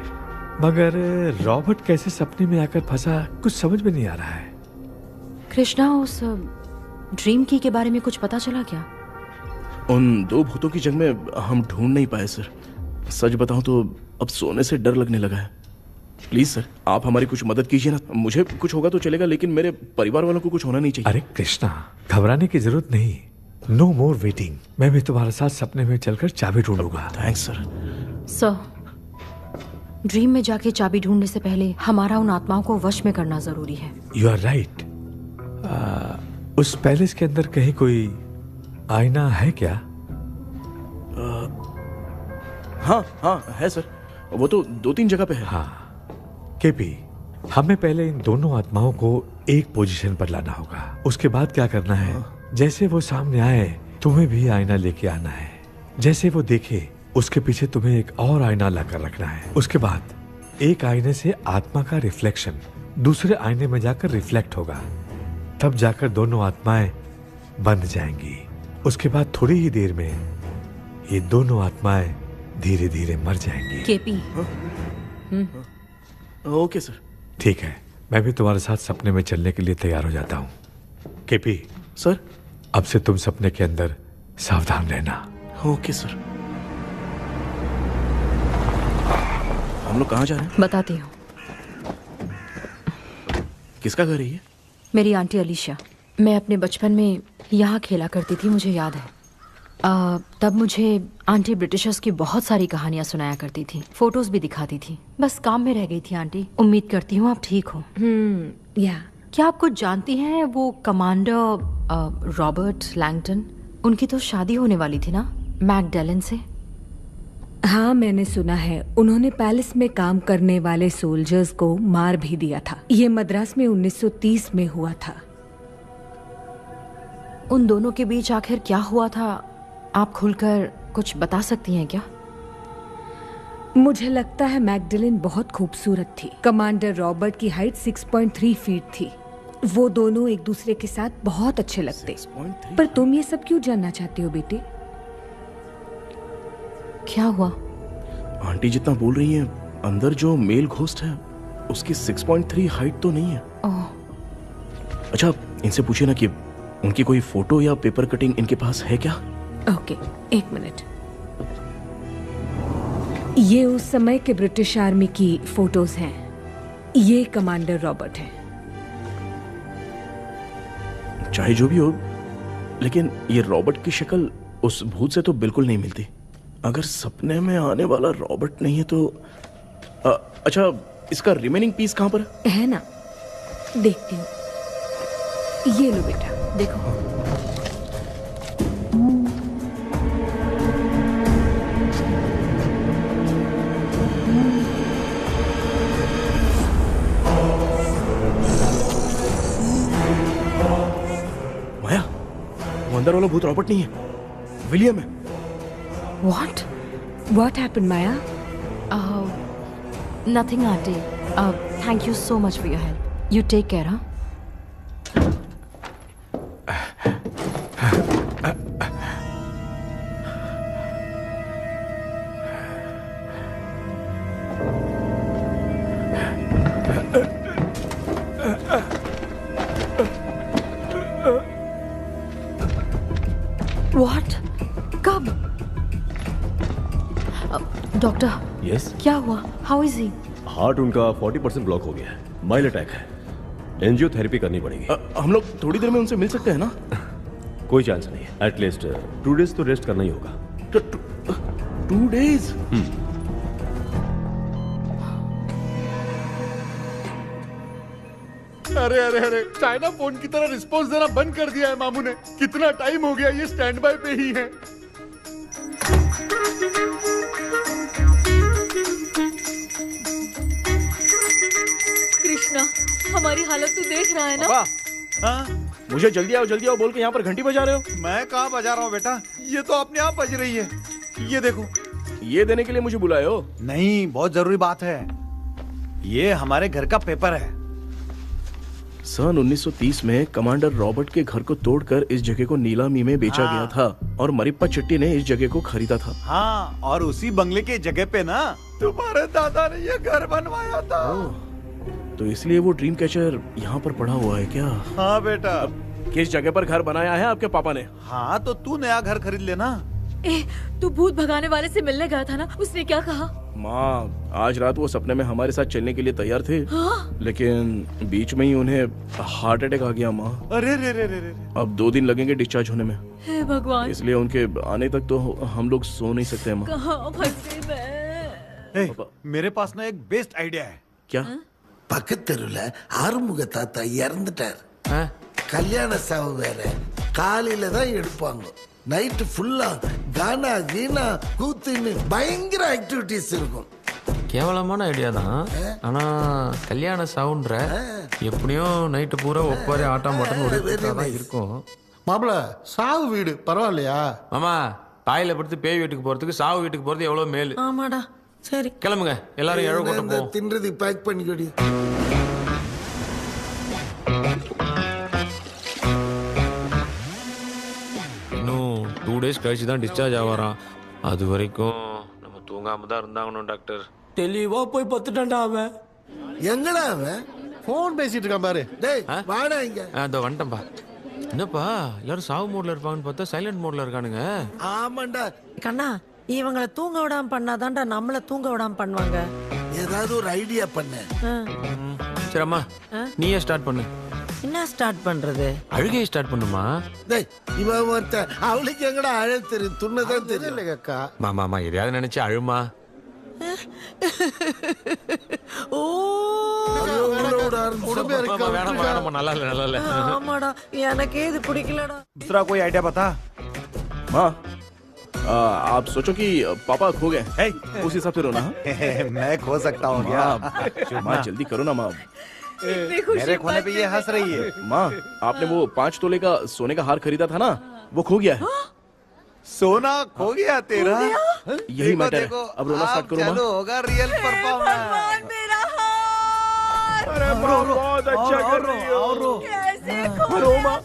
मगर रॉबर्ट कैसे सपने में आकर फंसा कुछ समझ में नहीं आ रहा है। कृष्णा, उस ड्रीम की के बारे में कुछ पता चला क्या? उन 2 भूतों की जंग में हम ढूंढ नहीं पाए सर। सच बताऊं तो अब सोने से डर लगने लगा है। प्लीज सर, आप हमारी कुछ मदद कीजिए ना। मुझे कुछ होगा तो चलेगा, लेकिन मेरे परिवार वालों को कुछ होना नहीं चाहिए। अरे कृष्णा, घबराने की जरूरत नहीं। No more waiting. मैं भी तुम्हारे साथ सपने में चलकर चाबी ढूंढूंगा। Thanks sir. सर, ड्रीम में जाके चाबी ढूंढने से पहले हमारा उन आत्माओं को वश में करना जरूरी है। You are right. उस पैलेस के अंदर कहीं कोई आईना है क्या? हाँ हाँ है सर, वो तो 2-3 जगह पे है। हाँ केपी, हमें पहले इन दोनों आत्माओं को एक पोजीशन पर लाना होगा। उसके बाद क्या करना है, जैसे वो सामने आए तुम्हें भी आईना लेके आना है। जैसे वो देखे उसके पीछे तुम्हें एक और आईना लाकर रखना है। उसके बाद एक आईने से आत्मा का रिफ्लेक्शन दूसरे आईने में जाकर रिफ्लेक्ट होगा, तब जाकर दोनों आत्माएं बंद जाएंगी। उसके बाद थोड़ी ही देर में ये दोनों आत्माएं धीरे धीरे मर जाएंगी। केपी। Okay sir. ठीक है, मैं भी तुम्हारे साथ सपने में चलने के लिए तैयार हो जाता हूँ। केपी सर, अब से तुम सपने के अंदर सावधान रहना। Okay sir. हम लोग कहाँ जा रहे हैं? बताती हूँ। किसका घर है ये? मेरी आंटी अलीशा। मैं अपने बचपन में यहाँ खेला करती थी, मुझे याद है। तब मुझे आंटी ब्रिटिशर्स की बहुत सारी कहानियाँ सुनाया करती थी, फोटोज भी दिखाती थी। बस काम में रह गई थी आंटी। उम्मीद करती हूँ आप ठीक हो। या क्या आप कुछ जानती हैं वो कमांडर रॉबर्ट लैंगटन? उनकी तो शादी होने वाली थी ना मैकडैलन से। हाँ, मैंने सुना है उन्होंने पैलेस में काम करने वाले सोल्जर्स को मार भी दिया था। ये मद्रास में 1930 में हुआ था। उन दोनों के बीच आखिर क्या हुआ था, आप खुलकर कुछ बता सकती हैं क्या? मुझे लगता है मैगडलेन बहुत खूबसूरत थी। कमांडर रॉबर्ट की हाइट 6.3 फीट थी। वो दोनों एक दूसरे के साथ बहुत अच्छे लगते। पर तुम ये सब क्यों जानना चाहते हो बेटे? क्या हुआ? आंटी जितना बोल रही है, अंदर जो मेल घोस्ट है उसकी 6.3 हाइट तो नहीं है। अच्छा, इनसे पूछिए ना कि उनकी कोई फोटो या पेपर कटिंग इनके पास है क्या? ओके, एक मिनट। ये उस समय के ब्रिटिश आर्मी की फोटोज हैं। ये कमांडर रॉबर्ट है। चाहे जो भी हो, लेकिन ये रॉबर्ट की शक्ल उस भूत से तो बिल्कुल नहीं मिलती। अगर सपने में आने वाला रॉबर्ट नहीं है तो अच्छा, इसका रिमेनिंग पीस कहां पर है? ना, देखती हूँ। ये लो बेटा, देखो। माया, वो अंदर वाला भूत रॉबर्ट नहीं है, विलियम है। What? What happened, Maya? Nothing, Auntie. Thank you so much for your help. You take care, huh? What? कब? डॉक्टर, यस, क्या हुआ? How is he? हार्ट उनका 40% ब्लॉक हो गया है। माइल्ड अटैक है। एंजियोथेरेपी करनी पड़ेगी। हम लोग थोड़ी देर में उनसे मिल सकते हैं ना? कोई चांस नहीं है। एटलीस्ट 2 डेज तो रेस्ट करना ही होगा। 2 डेज? अरे अरे अरे, चाइना फोन की तरह रिस्पॉन्स देना बंद कर दिया है मामू ने। कितना टाइम हो गया ये स्टैंड बाय पे ही है। कृष्णा, हमारी हालत तू देख रहा है ना? हाँ? मुझे जल्दी आओ बोल के यहाँ पर घंटी बजा रहे हो। मैं कहाँ बजा रहा हूँ बेटा, ये तो अपने आप बज रही है। ये देखो। ये देने के लिए मुझे बुलाए हो? नहीं, बहुत जरूरी बात है। ये हमारे घर का पेपर है। सन 1930 में कमांडर रॉबर्ट के घर को तोड़कर इस जगह को नीलामी में बेचा गया था और मरिप्पा चिट्टी ने इस जगह को खरीदा था। हाँ, और उसी बंगले की जगह पे ना तुम्हारे दादा ने ये घर बनवाया था। तो इसलिए वो ड्रीम कैचर यहाँ पर पड़ा हुआ है क्या? हाँ बेटा। किस जगह पर घर बनाया है आपके पापा ने? हाँ, तो तू नया घर खरीद लेना। तू भूत भगाने वाले से मिलने गया था ना, उसने क्या कहा? माँ, आज रात वो सपने में हमारे साथ चलने के लिए तैयार थे। हाँ? लेकिन बीच में ही उन्हें हार्ट अटैक आ गया माँ। अरे रे रे रे रे। अब 2 दिन लगेंगे डिस्चार्ज होने में। हे भगवान। इसलिए उनके आने तक तो हम लोग सो नहीं सकते माँ। कहाँ फंसे मैं? मेरे पास ना एक बेस्ट आइडिया है। क्या? பக்கத்தெருல ஆறுமுக தாத்தா இறந்துட்டார். கல்யாண சாவு வேற. காலையில தான் எடுப்பாங்க. நைட் ஃபுல்லா கானா கீனா கூத்துன்னு பயங்கர ஆக்டிவிட்டிஸ் இருக்கும். கேவலமான ஐடியா தான். ஆனா கல்யாண சவுண்ட்ற எப்படியும் நைட்டு பூரா ஒப்பாரி ஆட்டம் பாட்டம் தான் இருக்கும். மாப்ள, சாவு வீடு பரவாயில்லையா? மாமா, பாயில படுத்து பேய் வீட்டுக்கு போறதுக்கு சாவு வீட்டுக்கு போறது எவ்வளவு மேல். ஆமாடா. சரி, கிளம்புங்க, எல்லாரும் எழ கூட்டம் போவோம். தின்றது பேக் பண்ணிக்கடி. இன்னும் 2 days கழிச்சு தான் டிஸ்சார்ஜ் ஆவாராம். அது வரைக்கும் நம்ம தூங்காம தான் இருந்தாங்கணும் டாக்டர். தெளிவா போய் பத்துட்டான்டா அவன். எங்கடா அவன்? போன் பேசிட்டு இருக்கான் பாரு. டேய், வாடா இங்க. அதோ வந்துட்டேன்பா. என்னப்பா எல்லாரும் சாவு மோட்ல இருப்பாங்கன்னு பார்த்தா சைலண்ட் மோட்ல இருக்கானுங்க. ஆமாண்டா. கண்ணா, இவங்களை தூங்க விடாம பண்ணாதான்டா நம்மள தூங்க விடாம பண்ணுவாங்க. ஏதாவது ஒரு ஐடியா பண்ணு. சரி அம்மா, நீயே ஸ்டார்ட் பண்ணு. என்ன ஸ்டார்ட் பண்றது? அழுகையை ஸ்டார்ட் பண்ணுமா? டேய், இவன் ஒருத்தன். அவளுக்கு எங்கடா அழ தெரியும்? துண்ணதான் தெரியல அக்கா. மாமா எதையாவது நினைச்சு அழுமா. ஓ, வேணாமா, நல்லா இல்ல. ஆமாடா, எனக்கே இது பிடிக்கலடா. दूसरा कोई आइडिया बता। माँ, आप सोचो कि पापा खो गए, उस हिसाब से रोना। मैं खो सकता हूँ क्या? माँ जल्दी करो ना माँ। मेरे खोने पे ये हंस रही है। माँ आपने वो 5 तोले का सोने का हार खरीदा था ना, वो खो गया है। सोना खो गया तेरा? यही मैटर है। अब रोना स्टार्ट करो माँ। चलो होगा रियल परफॉर्मेंस। मेरा हार। अरे माँ बहुत अच्छा कर रही हो। कैसे रो माँ,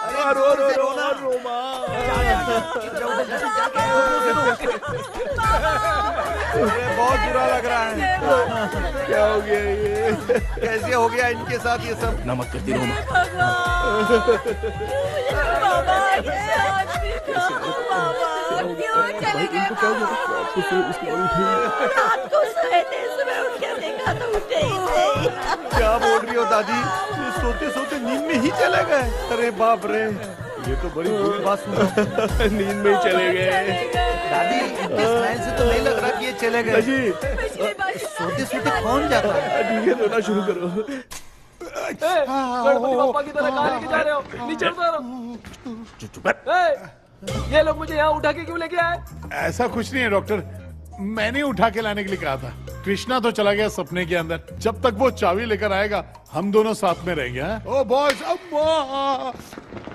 रो रो रो रो माँ। बहुत बुरा लग रहा है। क्या हो गया ये? कैसे हो गया इनके साथ ये सब? ना मत करती रो माँ। इनको क्या हो गया? क्या बोल रही हो दादी? ये सोते सोते नींद में ही चले गए? अरे बाप रे, ये तो बड़ी बुरी बात सुना। नींद में ही चले गए। दादी इतनी स्माइल से तो नहीं लग रहा कि ये चले गए। सोते सोते कौन जाता है? ठीक है रोना शुरू करो। गणपति बप्पा की तरह कहाँ लेके जा रहे हो? नीचे उतारो। ये लोग मुझे यहाँ उठा के क्यों लेके आए? ऐसा कुछ नहीं है डॉक्टर, मैंने उठा के लाने के लिए कहा था। कृष्णा तो चला गया सपने के अंदर, जब तक वो चाबी लेकर आएगा हम दोनों साथ में रहेंगे। ओ बॉयज,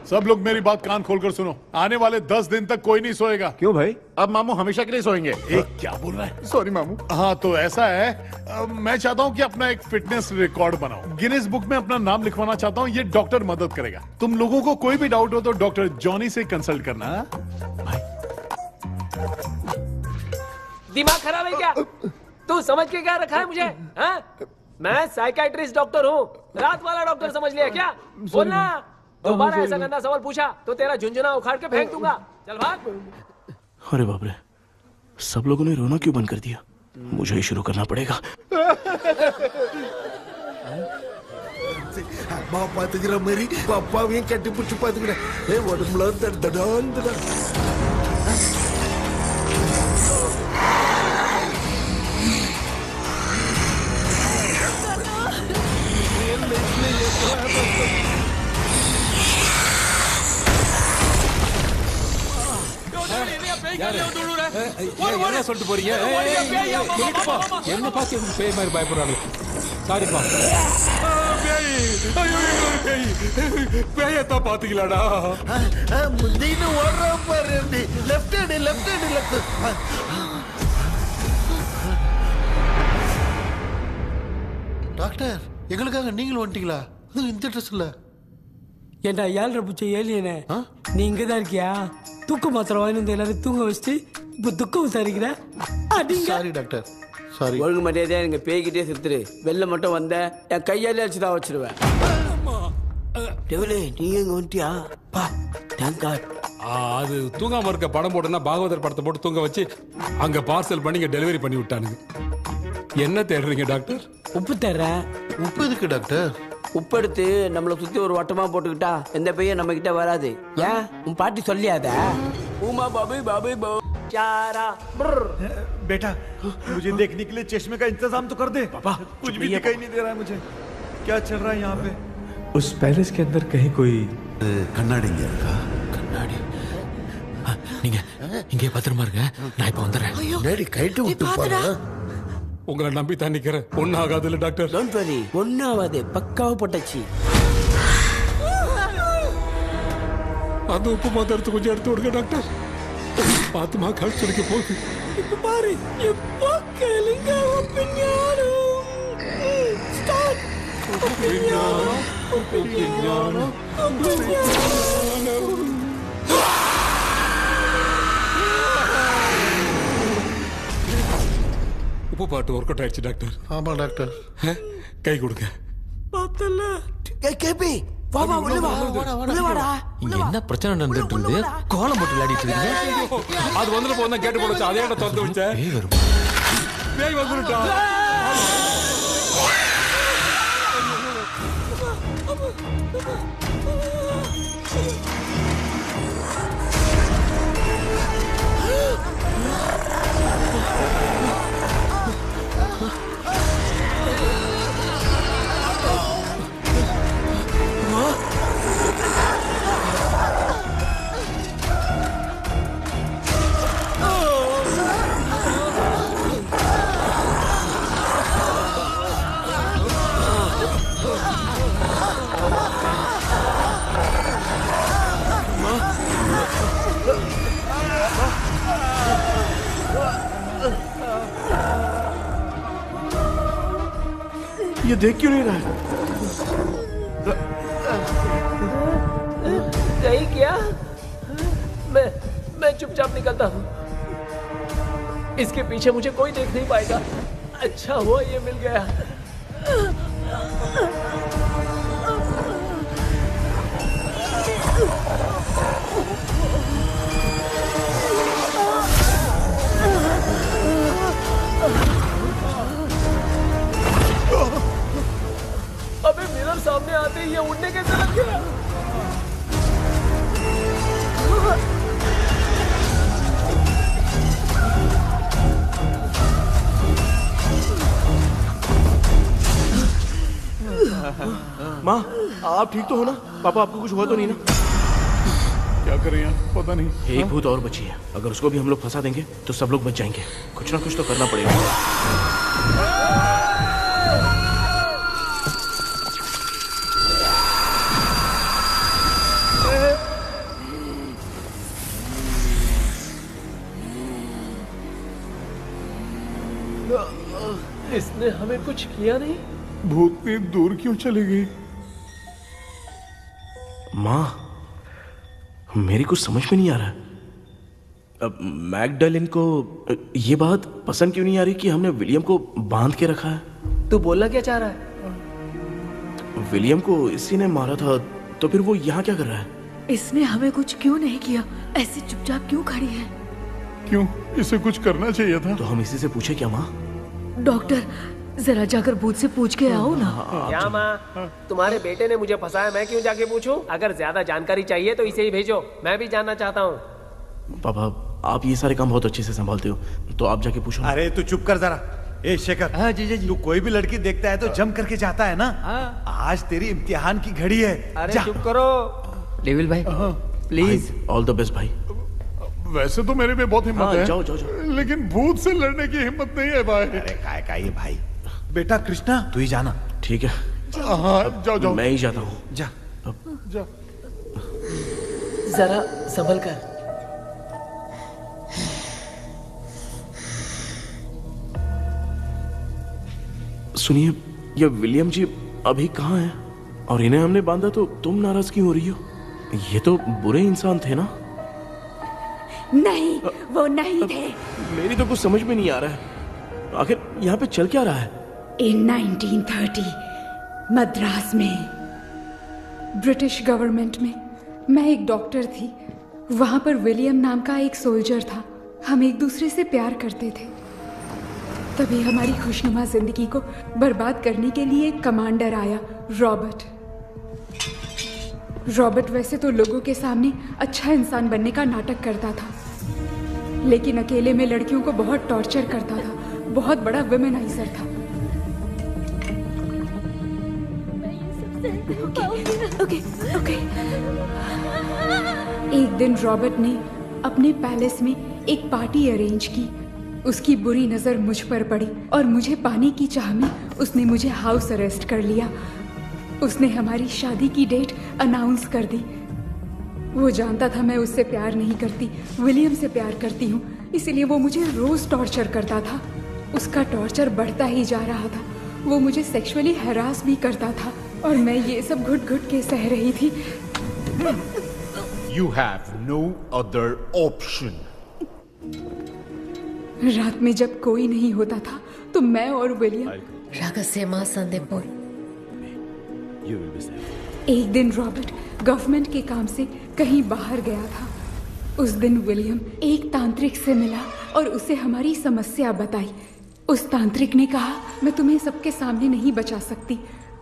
सब लोग मेरी बात कान खोलकर सुनो, आने वाले 10 दिन तक कोई नहीं सोएगा। क्यों भाई? अब मामू हमेशा के लिए सोएंगे? क्या बोल रहा है? सॉरी मामू। हाँ तो ऐसा है, मैं चाहता हूँ कि अपना एक फिटनेस रिकॉर्ड बनाओ, गिनीज बुक में अपना नाम लिखवाना चाहता हूँ। ये डॉक्टर मदद करेगा। तुम लोगों को कोई भी डाउट हो तो डॉक्टर जॉनी से कंसल्ट करना। दिमाग खराब है क्या? तू समझ के क्या रखा है मुझे? हाँ? मैं साइकाइट्रिस्ट डॉक्टर हूँ, रात वाला डॉक्टर समझ लिया क्या? बोलना, दोबारा ऐसा गंदा सवाल पूछा तो तेरा झुंझुना उखाड़ के फेंक दूंगा। चल भाग। अरे बाप रे, सब लोगों ने रोना क्यों बंद कर दिया? मुझे ही शुरू करना पड़ेगा। அம்மா பாத்துக்கிற மாதிரி அப்பாவையும் கட்டி பிடிச்சி பாத்துக்கிறேன். உடம்புல தடான் என்ன சொல்லிட்டு போறீங்க? என்ன பார்த்து பேய் மாதிரி பயப்படுறாங்க. சாரிப்பா. பேயத்தான் பாத்தீங்களாடா? முந்தின்னு ஓடுற பாரு. Left hand left hand left. Doctor, எங்களுக்காக நீங்களும் வந்துட்டீங்களா? அது இந்த ட்ரெஸ்ல. ஏண்டா 7:30 பூச்சி ஏலியனே, நீ இங்க தான் இருக்கியா? தூக்க மாத்திரை வாங்கி வந்து எல்லாரும் தூங்க வச்சுட்டு இப்ப துக்கம் விசாரிக்கிற. Sorry doctor, sorry. ஒழுங்கு மரியாதையா எங்க பேய்கிட்டே செத்துரு. வெளில மட்டும் வந்த என் கையாலே அடிச்சு தான் வச்சிருவேன். டெவிலே, நீ எங்க வந்துட்டியா? பா, தேங்க் காட். அது தூங்காம இருக்க படம் போட்டுனா பாகவதர் படத்தை போட்டு தூங்க வச்சு அங்க பார்சல் பண்ணி இங்க டெலிவரி பண்ணி விட்டானுங்க. என்ன தேடுறீங்க டாக்டர்? உப்பு தர்றேன். உப்பு எதுக்கு டாக்டர்? உப்பு எடுத்து நம்மளை சுத்தி ஒரு வட்டமா போட்டுக்கிட்டா எந்த பையன் நம்ம கிட்ட வராது. ஏன் உன் பாட்டி சொல்லியாத? உமா பாபு பாபு பாபு चारा। बेटा, मुझे देखने के लिए चश्मे का इंतजाम तो कर दे। पापा, कुछ भी दिखाई नहीं दे रहा है मुझे। क्या चल रहा है यहाँ पे? उस पैलेस के अंदर कहीं कोई கண்ணாடி இங்க இருக்கா? கண்ணாடி நீங்க இங்கே பத்திரமா இருங்க, நான் இப்ப வந்துடுறேன். டேடி கைட்டு விட்டு போறா. உங்களை நம்பி தான் நிக்கிறேன். ஒன்னும் ஆகாது இல்ல டாக்டர்? டோன்ட் வரி, ஒன்னும் ஆகாது, பக்காவா போட்டாச்சு. அந்த உப்பு மாத்திரத்தை கொஞ்சம் எடுத்து விடுங்க டாக்டர். பாத்துமா கால் சொல்லிக்க போகுது. இப்ப பாரு, எப்போ கேளுங்க ஒப்பிஞானம். ஸ்டார்ட். ஒப்பிஞானம், ஒப்பிஞானம், ஒப்பிஞானம். உப்பு பாட்டு ஒர்க் அவுட் ஆயிடுச்சு டாக்டர். ஆமா டாக்டர். கை கொடுங்க. பார்த்தல. கேபி, வா வா உள்ள வா. உள்ள வாடா. இங்க என்ன பிரச்சனை நடந்துட்டு இருந்து கோலம் போட்டு விளையாடிட்டு இருக்கீங்க? அது வந்துட்டு போனா கேட்டு போடுச்சு. அதே இடம் திறந்து வச்ச. பேய் வரும். பேய் வந்துட்டா. ये देख क्यों नहीं रहा है? नहीं क्या? मैं चुपचाप निकलता हूँ। इसके पीछे मुझे कोई देख नहीं पाएगा। अच्छा हुआ ये मिल गया। अबे मिरर सामने आते ही ये उड़ने कैसे लग गया? माँ, आप ठीक तो हो ना? पापा आपको कुछ हुआ तो नहीं ना? क्या करें यार, पता नहीं। एक भूत और बची है, अगर उसको भी हम लोग फंसा देंगे तो सब लोग बच जाएंगे। कुछ ना कुछ तो करना पड़ेगा। इसने हमें कुछ किया नहीं। भूतनी दूर क्यों चली गई? माँ, मेरी कुछ समझ में नहीं आ रहा है। अब मैगडालिन को ये बात पसंद क्यों नहीं आ रही कि हमने विलियम को बांध के रखा है? तू बोलना क्या चाह रहा है? विलियम को इसी ने मारा था, तो फिर वो यहाँ क्या कर रहा है? इसने हमें कुछ क्यों नहीं किया? ऐसे चुपचाप क्यों खड़ी है? क्यों? इसे कुछ करना चाहिए था। तो हम इसी से पूछे क्या माँ? डॉक्टर, जरा जाकर भूत से पूछ के आओ ना। क्या माँ, तुम्हारे बेटे ने मुझे फंसाया, मैं क्यों जाके पूछूं? अगर ज्यादा जानकारी चाहिए तो इसे ही भेजो, मैं भी जानना चाहता हूँ। पापा, आप ये सारे काम बहुत अच्छे से संभालते हो, तो आप जाके पूछो। अरे तू चुप कर जरा। ए शेखर, हाँ जी। तू कोई भी लड़की देखता है तो जम करके जाता है ना? आज तेरी इम्तिहान की घड़ी है। अरे चुप करो डेविल भाई, प्लीज। ऑल द बेस्ट भाई। वैसे तो मेरे में बहुत हिम्मत है। जाओ। लेकिन भूत से लड़ने की हिम्मत नहीं है भाई। अरे काय का ये भाई। बेटा कृष्णा, तू ही जाना। ठीक है। हाँ, जाओ। मैं ही जाता हूँ। जा। जरा संभल कर। सुनिए, ये विलियम जी अभी कहाँ हैं? और इन्हें हमने बांधा तो तुम नाराज क्यों हो रही हो? ये तो बुरे इंसान थे ना? नहीं, वो नहीं थे। मेरी तो कुछ समझ में नहीं आ रहा है। आखिर यहाँ पे चल क्या रहा है? इन 1930 मद्रास में ब्रिटिश गवर्नमेंट में मैं एक डॉक्टर थी। वहां पर विलियम नाम का एक सोल्जर था। हम एक दूसरे से प्यार करते थे। तभी हमारी खुशनुमा जिंदगी को बर्बाद करने के लिए एक कमांडर आया, रॉबर्ट। रॉबर्ट वैसे तो लोगों के सामने अच्छा इंसान बनने का नाटक करता था, लेकिन अकेले में लड़कियों को बहुत टॉर्चर करता था। बहुत बड़ा वुमेनाइजर था। ओके। एक दिन रॉबर्ट ने अपने पैलेस में एक पार्टी अरेंज की। उसकी बुरी नजर मुझ पर पड़ी और मुझे पाने की चाह में उसने मुझे हाउस अरेस्ट कर लिया। उसने हमारी शादी की डेट अनाउंस कर दी। वो जानता था मैं उससे प्यार नहीं करती, विलियम से प्यार करती हूँ, इसलिए वो मुझे रोज टॉर्चर करता था। उसका टॉर्चर बढ़ता ही जा रहा था। वो मुझे सेक्सुअली हैरास भी करता था और मैं ये सब घुट घुट के सह रही थी। You have no other option. रात में जब कोई नहीं होता था तो मैं और विलियम रहस्यमा संदेपुर। एक दिन रॉबर्ट गवर्नमेंट के काम से कहीं बाहर गया था। उस दिन विलियम एक तांत्रिक से मिला और उसे हमारी समस्या बताई। उस तांत्रिक ने कहा, मैं तुम्हें सबके सामने नहीं बचा सकती,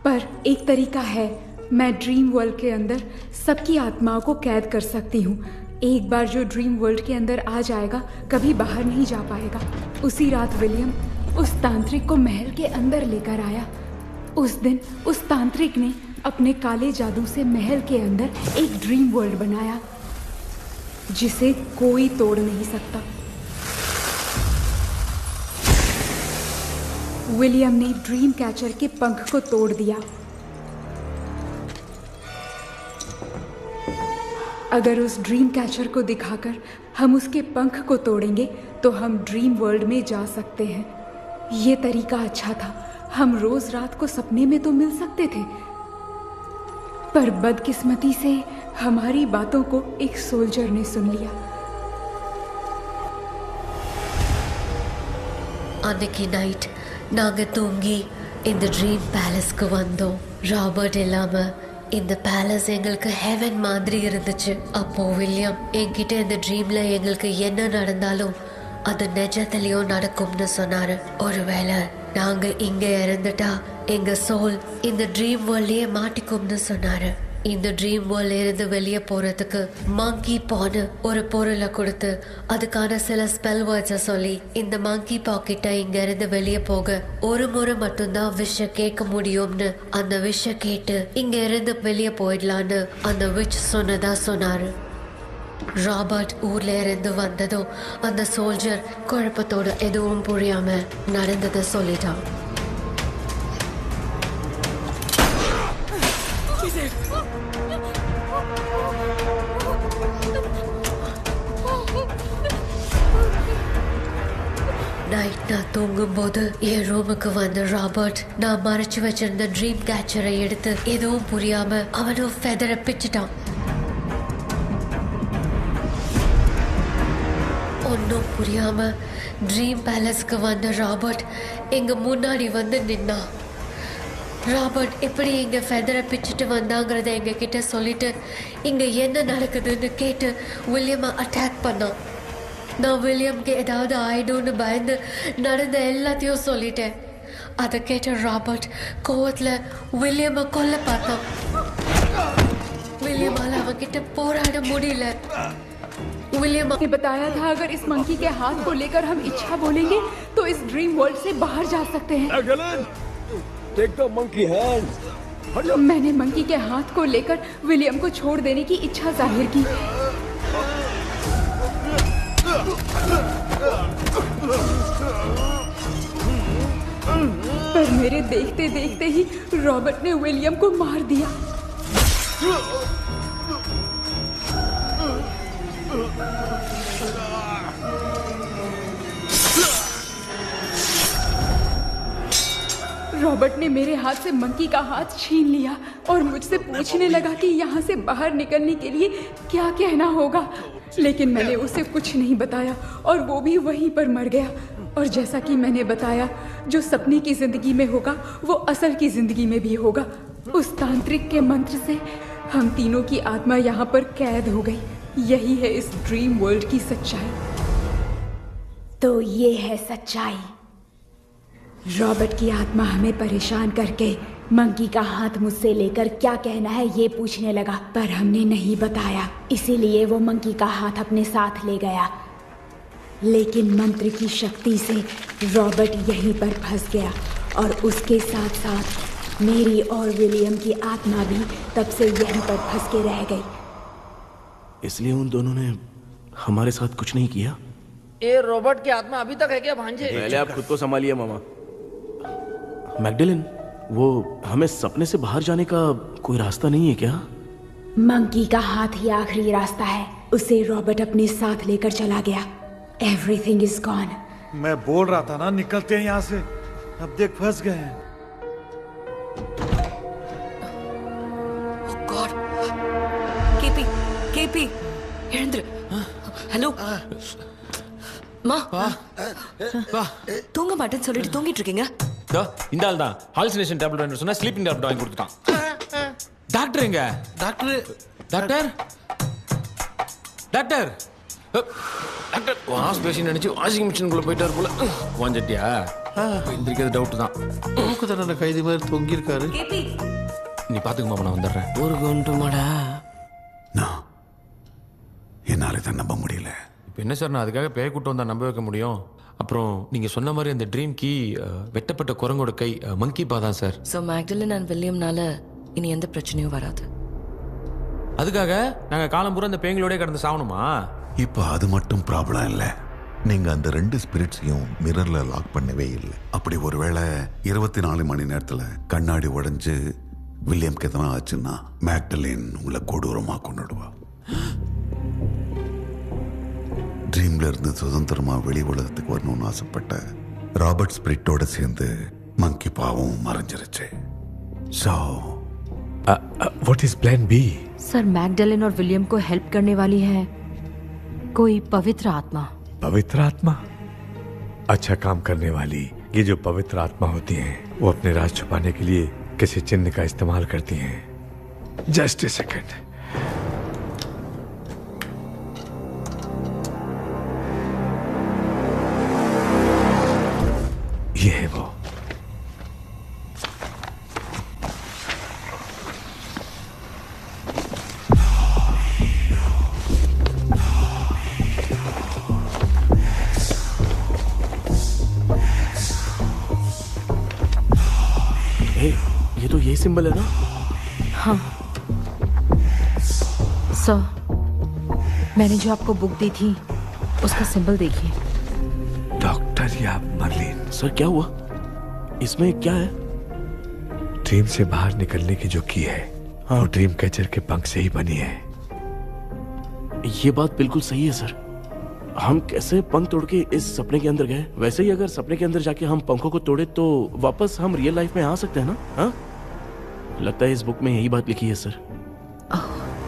पर एक तरीका है। मैं ड्रीम वर्ल्ड के अंदर सबकी आत्माओं को कैद कर सकती हूँ। एक बार जो ड्रीम वर्ल्ड के अंदर आ जाएगा कभी बाहर नहीं जा पाएगा। उसी रात विलियम उस तांत्रिक को महल के अंदर लेकर आया। उस दिन उस तांत्रिक ने अपने काले जादू से महल के अंदर एक ड्रीम वर्ल्ड बनाया जिसे कोई तोड़ नहीं सकता। विलियम ने ड्रीम कैचर के पंख को तोड़ दिया। अगर उस ड्रीम कैचर को दिखाकर हम उसके पंख को तोड़ेंगे तो हम ड्रीम वर्ल्ड में जा सकते हैं। ये तरीका अच्छा था। हम रोज रात को सपने में तो मिल सकते थे, पर बदकिस्मती से हमारी बातों को एक सोल्जर ने सुन लिया। அன்னைக்கு நைட் நாங்க தூங்கி இந்த ட்ரீம் பேலஸ்க்கு வந்தோம். ராபர்ட் இல்லாம இந்த பேலஸ் எங்களுக்கு ஹெவன் மாதிரி இருந்துச்சு. அப்போ வில்லியம் என்கிட்ட இந்த ட்ரீம்ல எங்களுக்கு என்ன நடந்தாலும் அது நிஜத்திலயும் நடக்கும்னு சொன்னாரு. ஒருவேளை நாங்க இங்க இறந்துட்டா எங்க சோல் இந்த ட்ரீம் வேர்ல்ட்லயே மாட்டிக்கும்னு சொன்னாரு. இந்த ட்ரீம் வேர்ல்ட்ல இருந்து வெளியே போறதுக்கு மங்கி பான்னு ஒரு பொருளை கொடுத்து அதுக்கான சில ஸ்பெல் வேர்ட்ஸை சொல்லி இந்த மங்கி பாக்கெட்டை இங்க இருந்து வெளியே போக ஒரு முறை மட்டும்தான் விஷ கேட்க முடியும்னு அந்த விஷ கேட்டு இங்க இருந்து வெளியே போயிடலான்னு அந்த விச் சொன்னதா சொன்னாரு. ராபர்ட் ஊர்ல இருந்து வந்ததும் அந்த சோல்ஜர் குழப்பத்தோட எதுவும் புரியாம நடந்ததை சொல்லிட்டான். நைட் நான் தூங்கும் போது என் ரூமுக்கு வந்த ராபர்ட் நான் மறைச்சு வச்சிருந்த ட்ரீம் கேச்சரை எடுத்து எதுவும் புரியாம அவனும் ஃபெதரை பிச்சுட்டான். ஒன்னும் புரியாம ட்ரீம் பேலஸ்க்கு வந்த ராபர்ட் எங்க முன்னாடி வந்து நின்னான். ராபர்ட் எப்படி இங்க ஃபெதரை பிச்சுட்டு வந்தாங்கிறத எங்க கிட்ட சொல்லிட்டு இங்க என்ன நடக்குதுன்னு கேட்டு வில்லியமை அட்டாக் பண்ணான். நான் வில்லியம்க்கு ஏதாவது ஆயிடும்னு பயந்து நடந்த எல்லாத்தையும் சொல்லிட்டேன். அதை கேட்ட ராபர்ட் கோவத்துல வில்லியமை கொல்ல பார்த்தான். विलियम அவன்கிட்ட போராட முடியல. विलियम ने बताया था अगर इस मंकी के हाथ को लेकर हम इच्छा बोलेंगे तो इस ड्रीम वर्ल्ड से बाहर जा सकते हैं। Take the monkey hand. मैंने मंकी के हाथ को लेकर विलियम को छोड़ देने की इच्छा जाहिर की। पर मेरे देखते देखते ही रॉबर्ट ने विलियम को मार दिया। रॉबर्ट ने मेरे हाथ से मंकी का हाथ छीन लिया और मुझसे पूछने लगा कि यहाँ से बाहर निकलने के लिए क्या कहना होगा, लेकिन मैंने उसे कुछ नहीं बताया और वो भी वहीं पर मर गया। और जैसा कि मैंने बताया, जो सपने की जिंदगी में होगा वो असल की जिंदगी में भी होगा। उस तांत्रिक के मंत्र से हम तीनों की आत्मा यहाँ पर कैद हो गई। यही है इस ड्रीम वर्ल्ड की सच्चाई। तो ये है सच्चाई। रॉबर्ट की आत्मा हमें परेशान करके मंकी का हाथ मुझसे लेकर क्या कहना है ये पूछने लगा, पर हमने नहीं बताया, इसीलिए वो मंकी का हाथ अपने साथ ले गया। लेकिन मंत्र की शक्ति से रॉबर्ट यहीं पर फंस गया और उसके साथ साथ मेरी और विलियम की आत्मा भी तब से यहीं पर फंस के रह गई। इसलिए उन दोनों ने हमारे साथ कुछ नहीं किया। ये रॉबर्ट की आत्मा अभी तक है क्या भांजे? पहले आप खुद को संभालिए मामा। मैगडेलिन, वो हमें सपने से बाहर जाने का कोई रास्ता नहीं है क्या? मंकी का हाथ ही आखिरी रास्ता है। उसे रॉबर्ट अपने साथ लेकर चला गया। Everything is gone. मैं बोल रहा था ना निकलते हैं यहाँ से, अब देख फंस गए हैं। கேபி எழுந்துரு. ஹலோ மா, தூங்க மாட்டேன்னு சொல்லிட்டு தூங்கிட்டு இருக்கீங்க. இந்த ஆள் தான் ஹாலுசினேஷன் டேப்லெட் வாங்கி சொன்னா ஸ்லீப்பிங் டேப்லெட் வாங்கி கொடுத்துட்டான். டாக்டர் எங்க? Doctor doctor doctor doctor wash basin நினைச்சு வாஷிங் மிஷினுக்குள்ள போயிட்டாரு போல. வாஞ்சிட்டியா? எந்திரிக்கிறது டவுட் தான். மூக்கு தண்டனை கைதி மாதிரி தொங்கி இருக்காரு. நீ பாத்துக்குமா, நான் வந்துடுறேன். ஒரு கொண்டுமாடா. என்னால தான் நம்ப முடியல. இப்போ என்ன சார், நான் அதுக்காக பேய் கூட்டம் வந்தா நம்ப வைக்க முடியும்? அப்புறம் நீங்க சொன்ன மாதிரி அந்த ட்ரீம் கீ வெட்டப்பட்ட குரங்கோட கை மங்கி பா தான் சார். ஸோ மேக்டலின் அண்ட் வில்லியம்னால இனி எந்த பிரச்சனையும் வராது. அதுக்காக நாங்க காலம் பூரா அந்த பேங்களோட கடந்து சாவணுமா? இப்போ அது மட்டும் ப்ராப்ளம் இல்லை. நீங்க அந்த 2 ஸ்பிரிட்ஸையும் மிரர்ல லாக் பண்ணவே இல்லை. அப்படி ஒருவேளை 24 மணி நேரத்துல கண்ணாடி உடைஞ்சு வில்லியம்க்கு எதனா ஆச்சுன்னா மேக்டலின் உங்களை கொடூரமா கொண்டுடுவா. ட்ரீம்ல இருந்து சுதந்திரமா வெளி உலகத்துக்கு வரணும்னு ஆசைப்பட்ட ராபர்ட் ஸ்பிரிட்டோட சேர்ந்து മങ്കി പാവവും മറിഞ്ഞിരിച്ച്. So what is plan B? Sir Magdalene और विलियम को हेल्प करने वाली है कोई पवित्र आत्मा. पवित्र आत्मा? अच्छा काम करने वाली ये जो पवित्र आत्मा होती हैं वो अपने राज छुपाने के लिए किसी चिन्ह का इस्तेमाल करती हैं. Just a second. ये है वो. ये तो यही सिंबल है ना? हाँ सर, मैंने जो आपको बुक दी थी उसका सिंबल देखिए. डॉक्टर या मर्लिन? सर क्या हुआ? इसमें क्या है? ड्रीम से बाहर निकलने की जो की है वो ड्रीम कैचर के पंख से ही बनी है. ये बात बिल्कुल सही है सर. हम कैसे पंख तोड़ के इस सपने के अंदर गए? वैसे ही अगर सपने के अंदर जाके हम पंखों को तोड़े तो वापस हम रियल लाइफ में आ सकते हैं ना? हाँ? लगता है इस बुक में यही बात लिखी है सर.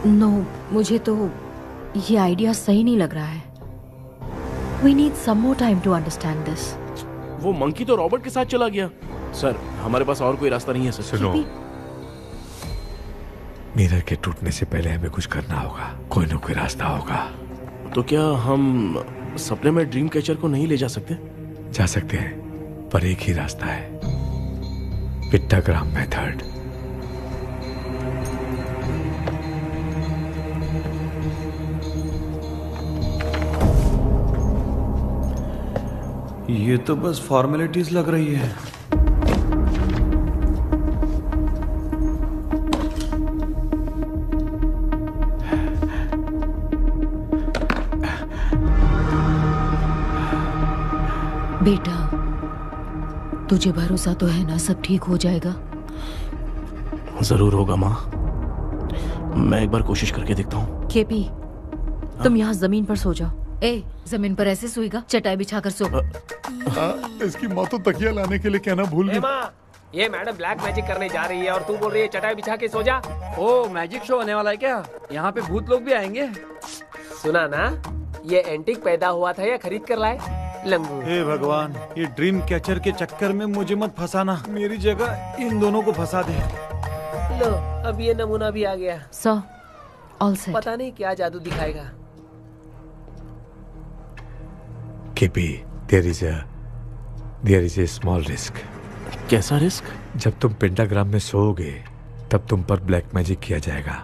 नो, मुझे तो ये आइडिया सही नहीं लग रहा है. We need some more time to understand this. वो मंकी तो रॉबर्ट के साथ चला गया. सर हमारे पास और कोई रास्ता नहीं है सर. सुनो, मिरर के टूटने से पहले हमें कुछ करना होगा. कोई ना कोई रास्ता होगा. तो क्या हम सपने में ड्रीम कैचर को नहीं ले जा सकते? जा सकते हैं, पर एक ही रास्ता है. पिट्टाग्राम मेथड. ये तो बस फॉर्मेलिटीज लग रही है. बेटा, तुझे भरोसा तो है ना सब ठीक हो जाएगा? जरूर होगा माँ. मैं एक बार कोशिश करके देखता हूँ. केपी, तुम यहाँ जमीन पर सो जाओ. ए, जमीन पर ऐसे सोएगा? चटाई बिछाकर सो. इसकी माँ तो तकिया लाने के लिए कहना भूल गई. ये मैडम ब्लैक मैजिक करने जा रही है और तू बोल रही है चटाई बिछा के सो जा. ओ, मैजिक शो होने वाला है क्या? यहाँ पे भूत लोग भी आएंगे? सुना ना, ये एंटीक पैदा हुआ था या खरीद कर लाए? लंबू. हे भगवान, ये ड्रीम कैचर के चक्कर में मुझे मत फंसाना. मेरी जगह इन दोनों को फंसा दे. लो, अब ये नमूना भी आ गया. Sir, all set. पता नहीं क्या जादू दिखाएगा. KP, there is a small risk. कैसा रिस्क? जब तुम पेंटाग्राम में सोओगे तब तुम पर ब्लैक मैजिक किया जाएगा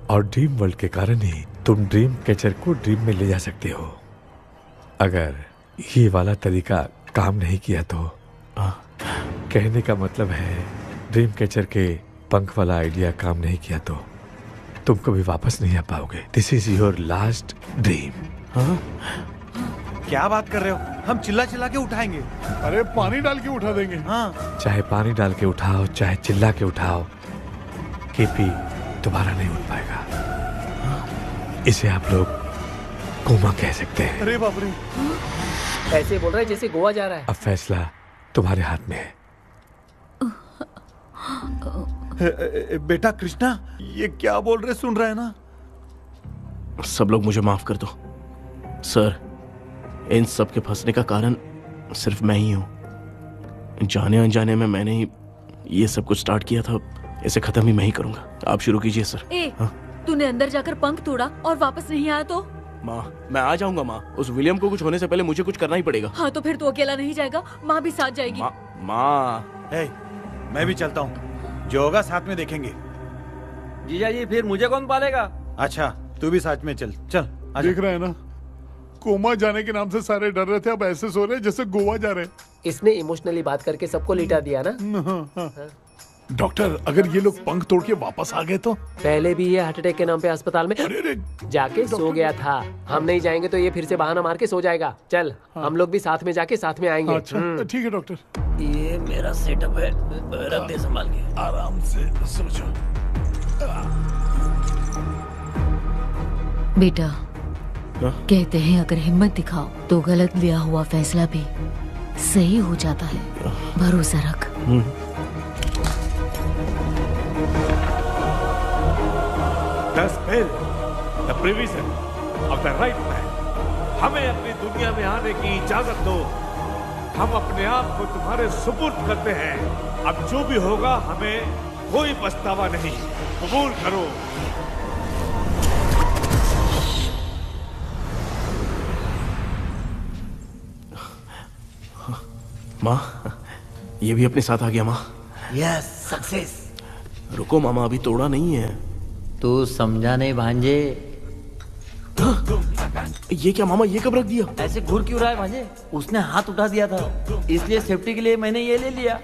और ड्रीम वर्ल्ड के कारण ही तुम ड्रीम कैचर को ड्रीम में ले जा सकते हो. अगर ये वाला तरीका काम नहीं किया तो कहने का मतलब है ड्रीम कैचर के पंख वाला आइडिया काम नहीं किया तो तुम कभी वापस नहीं आ पाओगे. This is your last dream. क्या बात कर रहे हो? हम चिल्ला चिल्ला के उठाएंगे. अरे पानी डाल के उठा देंगे. हाँ, चाहे पानी डाल के उठाओ चाहे चिल्ला के उठाओ, केपी दोबारा नहीं उठ पाएगा. इसे आप लोग कोमा कह सकते हैं. अरे बाप रे, ऐसे बोल रहा है जैसे गोवा जा रहा है. अब फैसला तुम्हारे हाथ में है. बेटा कृष्णा, ये क्या बोल रहे, सुन रहे हैं ना? सब लोग मुझे माफ कर दो सर. इन सब के फंसने का कारण सिर्फ मैं ही हूँ. जाने अनजाने में मैंने ही ये सब कुछ स्टार्ट किया था. इसे खत्म ही मैं ही करूंगा. आप शुरू कीजिए सर. तूने अंदर जाकर पंख तोड़ा और वापस नहीं आया तो? माँ, मैं आ जाऊंगा माँ. उस विलियम को कुछ होने से पहले मुझे कुछ करना ही पड़ेगा. हाँ तो फिर तू अकेला नहीं जाएगा, माँ भी साथ जाएगी. माँ, मैं भी चलता हूँ. जो होगा साथ में देखेंगे. जीजा जी, फिर मुझे कौन पालेगा? अच्छा, तू भी साथ में चल. चल, देख रहे हैं ना, कोमा जाने के नाम से सारे डर रहे थे, अब ऐसे सो रहे जैसे गोवा जा रहे. इसने इमोशनली बात करके सबको लिटा दिया ना. डॉक्टर, अगर ये लोग पंख तोड़ के वापस आ गए तो? पहले भी ये हार्ट अटैक के नाम पे अस्पताल में जाके सो गया था. हम नहीं जाएंगे तो ये फिर से बहाना मार के सो जाएगा. चल, हम लोग भी साथ में जाके साथ में आएंगे. अच्छा, ठीक है डॉक्टर. ये मेरा सेटअप है, रख दे संभाल के. आराम से सोचो. बेटा, कहते हैं अगर हिम्मत दिखाओ तो गलत लिया हुआ फैसला भी सही हो जाता है, भरोसा रख। The spell, the provision of the right man. हमें अपनी दुनिया में आने की इजाजत दो। हम अपने आप को तुम्हारे सुपुर्द करते हैं। अब जो भी होगा हमें कोई पछतावा नहीं। कबूल करो। माँ, ये भी अपने साथ आ गया माँ। Yes, success. रुको मामा, अभी तोड़ा नहीं है। तू समझा नहीं भांजे। ये क्या मामा, ये कब रख दिया? ऐसे घूर क्यों रहा है भांजे? उसने हाथ उठा दिया था, इसलिए सेफ्टी के लिए मैंने ये ले लिया।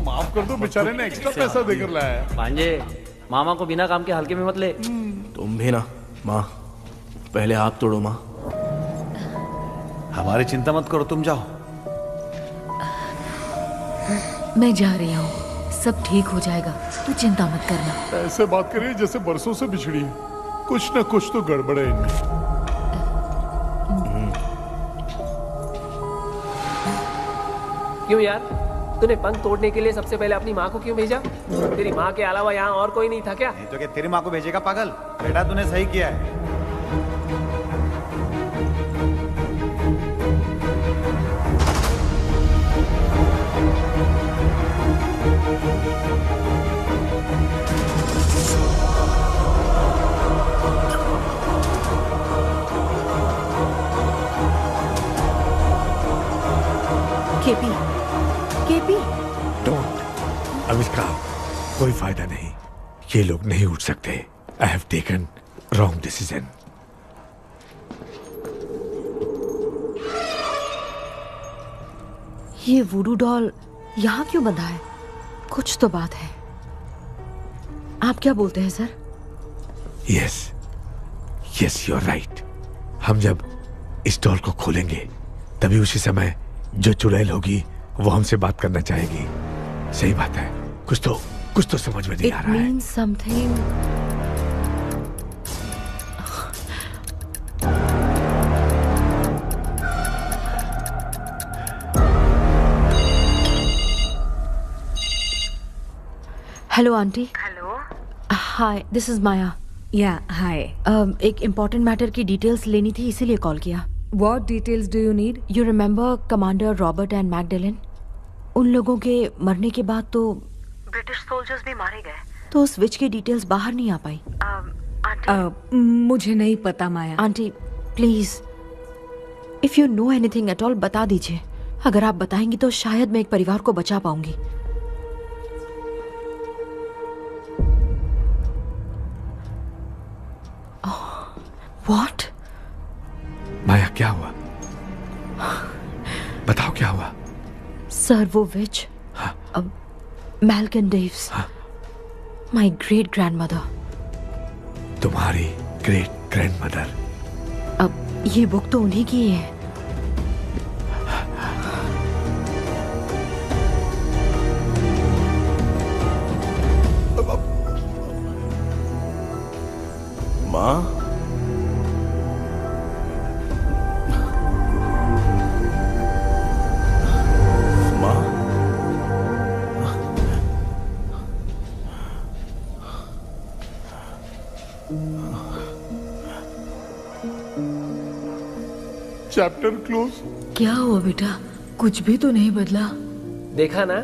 माफ कर दो, बेचारे ने एक्स्ट्रा पैसा देकर लाया है। भांजे, मामा को बिना काम के हल्के में मत ले। तुम भी ना माँ, पहले आप तोड़ो माँ। हमारी चिंता मत करो, तुम जाओ। मैं जा रही हूँ, सब ठीक हो जाएगा, तू चिंता मत करना। ऐसे बात करिए जैसे बरसों से बिछड़ी है। कुछ न कुछ तो गड़बड़ है इनमें। क्यों यार, तूने पंख तोड़ने के लिए सबसे पहले अपनी माँ को क्यों भेजा? तेरी माँ के अलावा यहाँ और कोई नहीं था क्या? नहीं तो क्या तेरी माँ को भेजेगा पागल? बेटा तूने सही किया है। KP, KP, don't. अब इसका कोई फायदा नहीं। ये लोग नहीं उठ सकते। I have taken wrong decision. ये वुडू डॉल यहाँ क्यों बंधा है? कुछ तो बात है। आप क्या बोलते हैं sir? Yes, yes, you are right. हम जब इस डॉल को खोलेंगे तभी उसी समय जो चुड़ैल होगी वो हमसे बात करना चाहेगी। सही बात है। कुछ तो समझ में नहीं आ रहा है। It means something. Hello aunty. Hello. Hi, this is Maya. Yeah hi. एक इम्पोर्टेंट मैटर की डिटेल्स लेनी थी, इसीलिए कॉल किया। What details do you need? You remember Commander Robert and Magdalene? उन लोगों के मरने के बाद तो ब्रिटिश सोल्जर्स भी मारे गए, तो उस विच की डिटेल्स बाहर नहीं आ पाई। मुझे नहीं पता Maya. Aunty please, if you know anything at all बता दीजिए। अगर आप बताएंगी तो शायद मैं एक परिवार को बचा पाऊंगी। What? माया, क्या हुआ? बताओ क्या हुआ? सर वो विच, मैल्कन डेव्स, माय ग्रेट ग्रैंडमदर। तुम्हारी ग्रेट ग्रैंडमदर? अब ये बुक तो उन्हीं की है। माँ, चैप्टर क्लोज। क्या हुआ बेटा, कुछ भी तो नहीं बदला? देखा ना,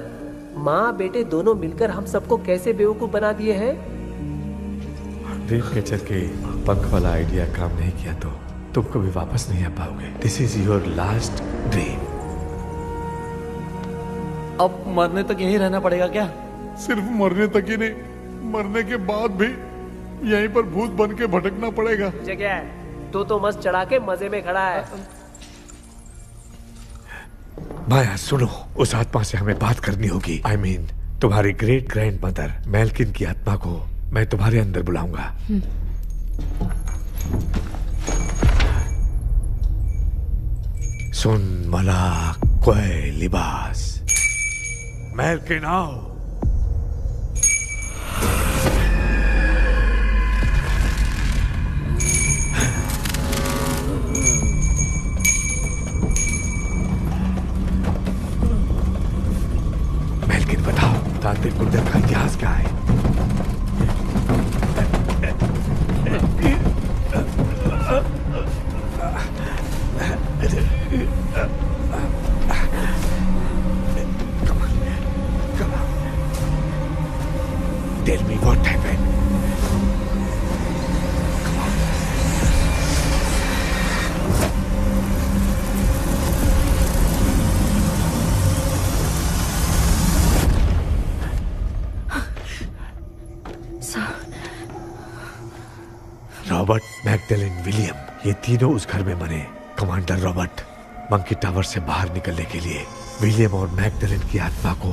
माँ बेटे दोनों मिलकर हम सबको कैसे बेवकूफ बना दिए हैं। ड्रीम कैचर के पंख वाला आइडिया काम नहीं किया तो तुम कभी वापस नहीं आ पाओगे। This is your last dream. अब मरने तक यहीं रहना पड़ेगा क्या? सिर्फ मरने तक ही नहीं, मरने के बाद भी यहीं पर भूत बन के भटकना पड़ेगा। जगह है, तो मस्त चढ़ा के मजे में खड़ा है। माया सुनो, उस आत्मा से हमें बात करनी होगी। I mean, तुम्हारी ग्रेट ग्रैंड मदर मैल्किन की आत्मा को मैं तुम्हारे अंदर बुलाऊंगा। सुन मला कोई लिबास, मैल्किन आओ। तांत्रिक गुड्डा का इतिहास क्या है? Tell me what happened. Robert, Magdalene, William, ये तीनों उस घर में मरे। कमांडर रॉबर्ट मंकी टावर से बाहर निकलने के लिए विलियम और मैगडेलिन की आत्मा को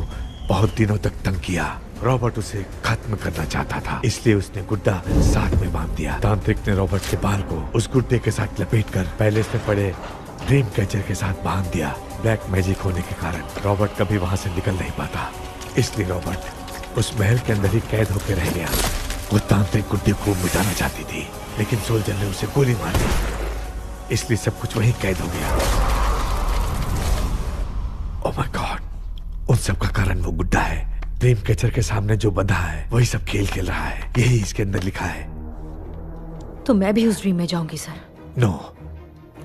बहुत दिनों तक तंग किया। रॉबर्ट उसे खत्म करना चाहता था, इसलिए उसने गुड्डा साथ में बांध दिया। तांत्रिक ने रॉबर्ट के बाल को उस गुड्डे के साथ लपेटकर पैलेस में पड़े ड्रीम कैचर के साथ बांध दिया। ब्लैक मैजिक होने के कारण रॉबर्ट कभी वहां से निकल नहीं पाता, इसलिए रॉबर्ट उस महल के अंदर ही कैद होकर रह गया। वो तांत्रिक गुड्डे को मिटाना चाहती थी, लेकिन सोल्जर ने उसे गोली मार दी, इसलिए सब कुछ वहीं कैद हो गया। ओह माय गॉड, उन सब का कारण वो गुड्डा है। ड्रीम कैचर के सामने जो बंधा है वही सब खेल खेल रहा है, यही इसके अंदर लिखा है। तो मैं भी उस ड्रीम में जाऊंगी sir? No,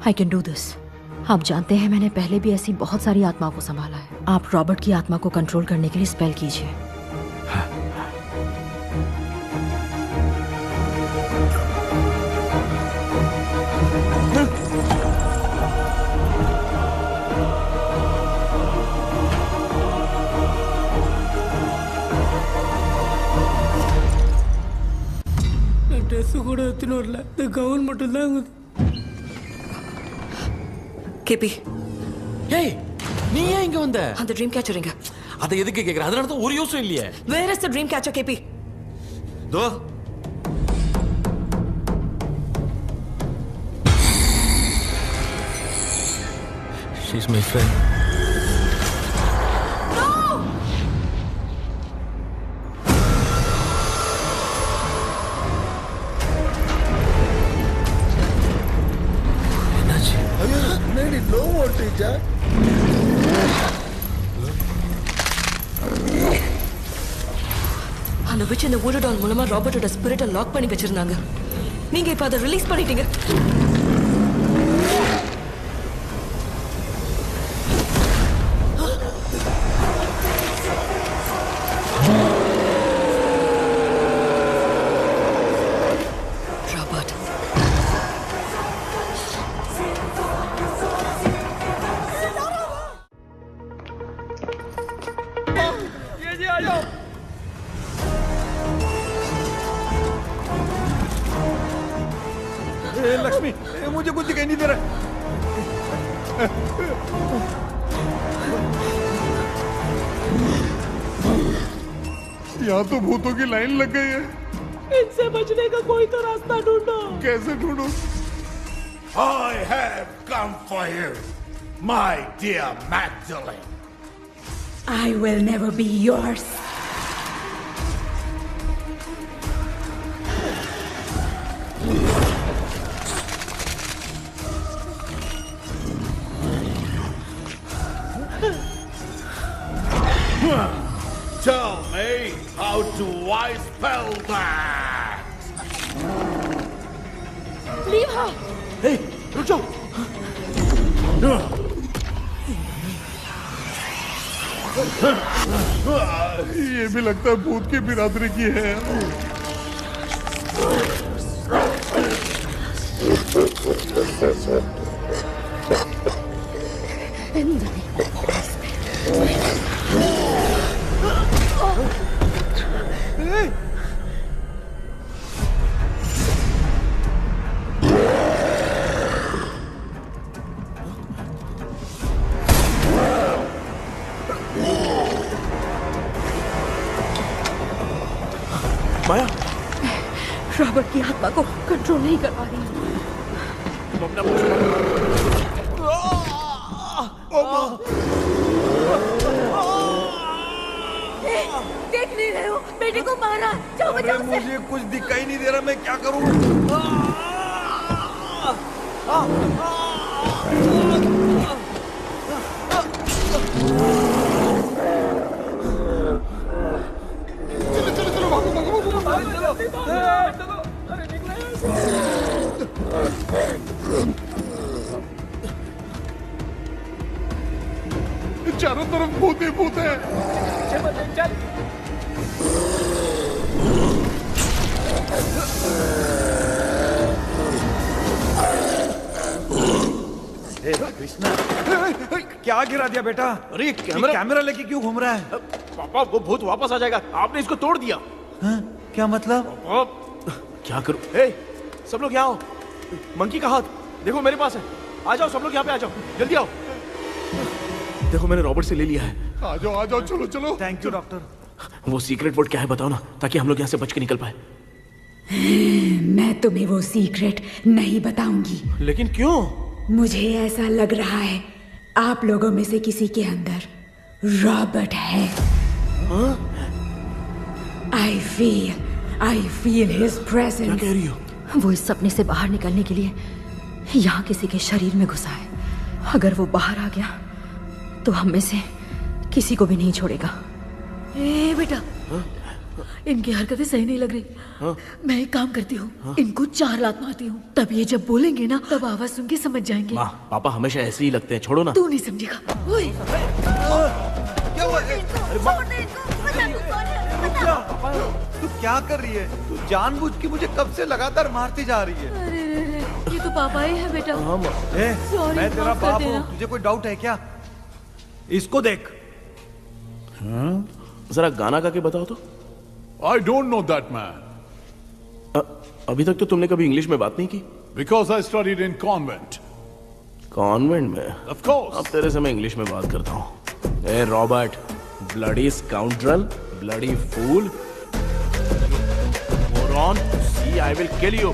I can do this. आप जानते हैं मैंने पहले भी ऐसी बहुत सारी आत्माओं को संभाला है। आप रॉबर्ट की आत्मा को कंट्रोल करने के लिए स्पेल कीजिए। ட்ரெஸ் கூட எடுத்துன்னு வரல, இந்த கவுன் மட்டும் தான். கேபி, ஏய் நீ ஏன் இங்க வந்த? அந்த ட்ரீம் கேச்சர் எங்க? அதை எதுக்கு கேக்குற? அதனால தான் ஒரு யூஸும் இல்லையே. Where is the dream catcher KP? Though she is my friend. No more, teacher. அந்த witch இந்த voodoo doll மூலமா ராபர்ட்டோட ஸ்பிரிட்டை லாக் பண்ணி வச்சிருந்தாங்க. நீங்க இப்ப அதை ரிலீஸ் பண்ணிட்டீங்க. लक्ष्मी, मुझे कुछ दिखाई नहीं दे रहा। यहाँ तो भूतों की लाइन लग गई है। इनसे बचने का कोई तो रास्ता ढूंढो। कैसे ढूंढो? I have come for you, my dear Magdalene. I will never be yours. Tell me, how do I spell that? Leave her. Hey, रुक जाओ। ये भी लगता है भूत की बिरादरी की है। माया, रॉबर्ट की आत्मा को कंट्रोल नहीं कर पा रही हूँ। देख नहीं रहे हो, बेटे को मारा। जाओ बचाओ उसे। मुझे कुछ दिखाई नहीं दे रहा, मैं क्या करूं? चारों तरफ भूत ही भूत है। कृष्णा क्या गिरा दिया बेटा? अरे कैमरा लेके क्यों घूम रहा है? पापा वो भूत वापस आ जाएगा, आपने इसको तोड़ दिया। क्या मतलब? क्या करूं? ए, सब लोग यहाँ आओ। मंकी का हाथ देखो मेरे पास है, आ जाओ सब लोग यहाँ पे, आ जाओ जल्दी आओ। देखो मैंने रॉबर्ट से ले लिया है। आ जाओ चलो चलो। Thank you doctor. वो सीक्रेट वर्ड क्या है बताओ ना, ताकि हम लोग यहाँ से बच के निकल पाए। मैं तुम्हें वो सीक्रेट नहीं बताऊंगी। लेकिन क्यों? मुझे ऐसा लग रहा है आप लोगों में से किसी के अंदर रॉबर्ट है। I feel his presence. क्या कह रही हो? वो इस सपने से बाहर निकलने के लिए यहाँ किसी के शरीर में घुसा है। अगर वो बाहर आ गया तो हम में से किसी को भी नहीं छोड़ेगा। ए बेटा, इनकी हरकतें सही नहीं लग रही। मैं एक काम करती हूँ, इनको 4 लात मारती हूँ, तब ये जब बोलेंगे ना तब आवाज सुन के समझ जाएंगे। माँ पापा हमेशा ऐसे ही लगते हैं, छोड़ो ना। तू नहीं समझेगा। ओए तू क्या कर रही है? तू जानबूझ के मुझे कब से लगातार मारती जा रही है। अरे ये तो पापा ही है बेटा। मैं तेरा बाप हूँ, तुझे कोई डाउट है क्या? इसको देख। जरा गाना गा के बताओ तो। I don't know that man. अभी तक तो तुमने कभी इंग्लिश में बात नहीं की। Because I studied in convent. Convent में? Of course. अब तेरे से मैं इंग्लिश में बात करता हूँ। ए Robert, bloody scoundrel, bloody fool, moron, see I will kill you.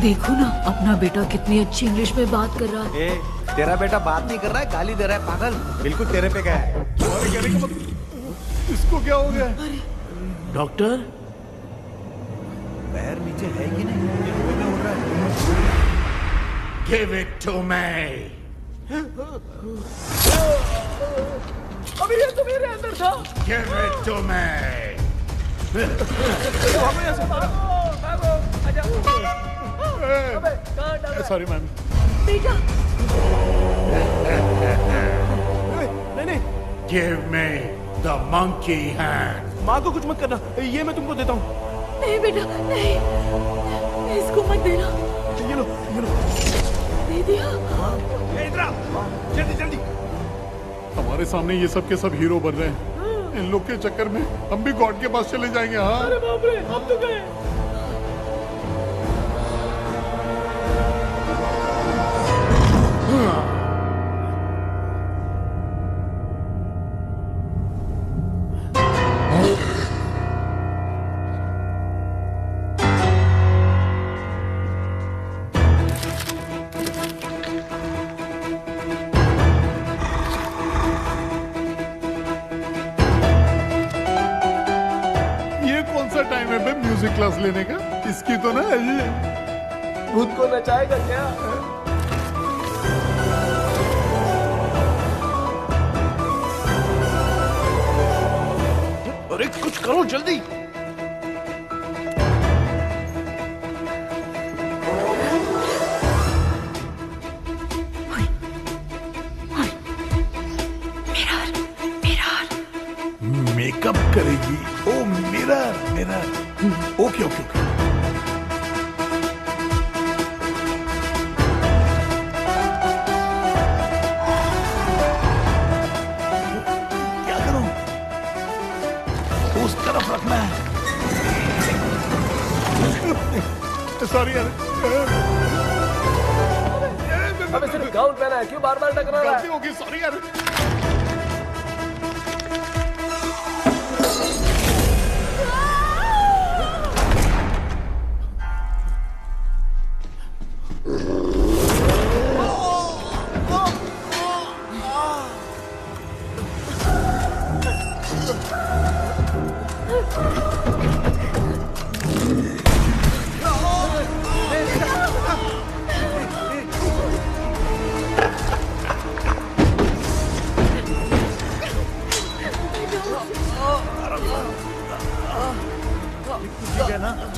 देखो ना अपना बेटा कितनी अच्छी इंग्लिश में बात कर रहा है। तेरा बेटा बात नहीं कर रहा है, गाली दे रहा है पागल। बिल्कुल तेरे पे क्या है? इसको क्या हो गया? डॉक्टर पैर नीचे है कि नहीं? ये मुंह में उड़ रहा है। Give it to me. अभी ये तो मेरे अंदर था। Give it to me. Sorry ma'am. बेटा नहीं। Give me the monkey hand. माँ को कुछ मत करना, ये मैं तुमको देता हूँ। नहीं बेटा नहीं, इसको मत देना। ये लो दे दिया। जल्दी हमारे सामने ये सब के सब हीरो बन रहे हैं। इन लोग के चक्कर में हम भी गॉड के पास चले जाएंगे। हाँ अरे बाप रे, हम तो गए। टाइम है म्यूजिक क्लास लेने का? इसकी तो ना खुद को नचाएगा क्या? अरे कुछ करो जल्दी। मेकअप करेगी। ओ मिरर। ओके। क्या करूं? उस तरफ रखना है। सॉरी यार। अबे सिर्फ गाउन पहना है, क्यों बार-बार टकरा रहा है? गलती होगी, सॉरी यार।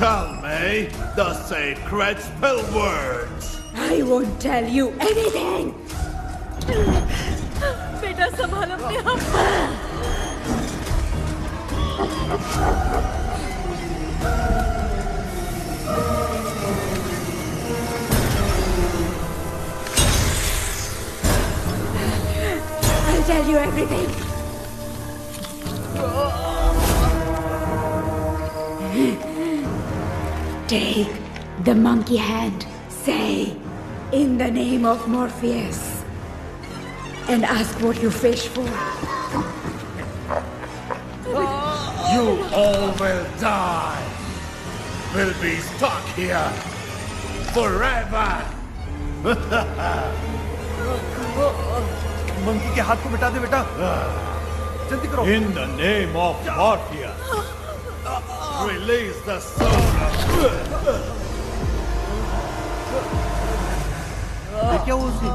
Tell me the sacred spell words. I won't tell you anything. बेटा संभाल अपने आप। I'll tell you everything. Take the monkey hand. Say, in the name of Morpheus, and ask what you fish for. You all will die. Will be stuck here forever. Monkey के हाथ को मिटा दे बेटा, जल्दी करो। In the name of Morpheus, release the soul. ये क्या हुआ उसकी?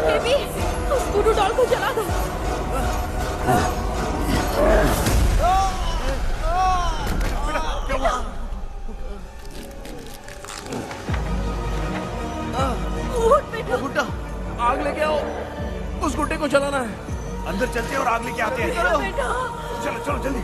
बेबी, उस वुडू डॉल को जला दो। उठ बेटा। गुड्डा, आग लेके आओ। उस गुड्डे को जलाना है। अंदर चलते हैं और आग लेके आते हैं। बेटा। चलो चलो जल्दी।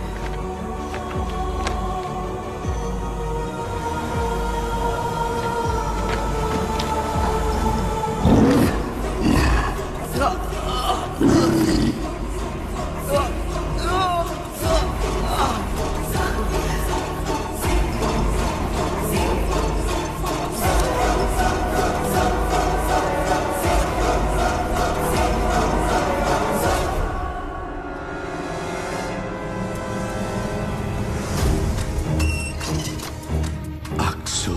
Aksu,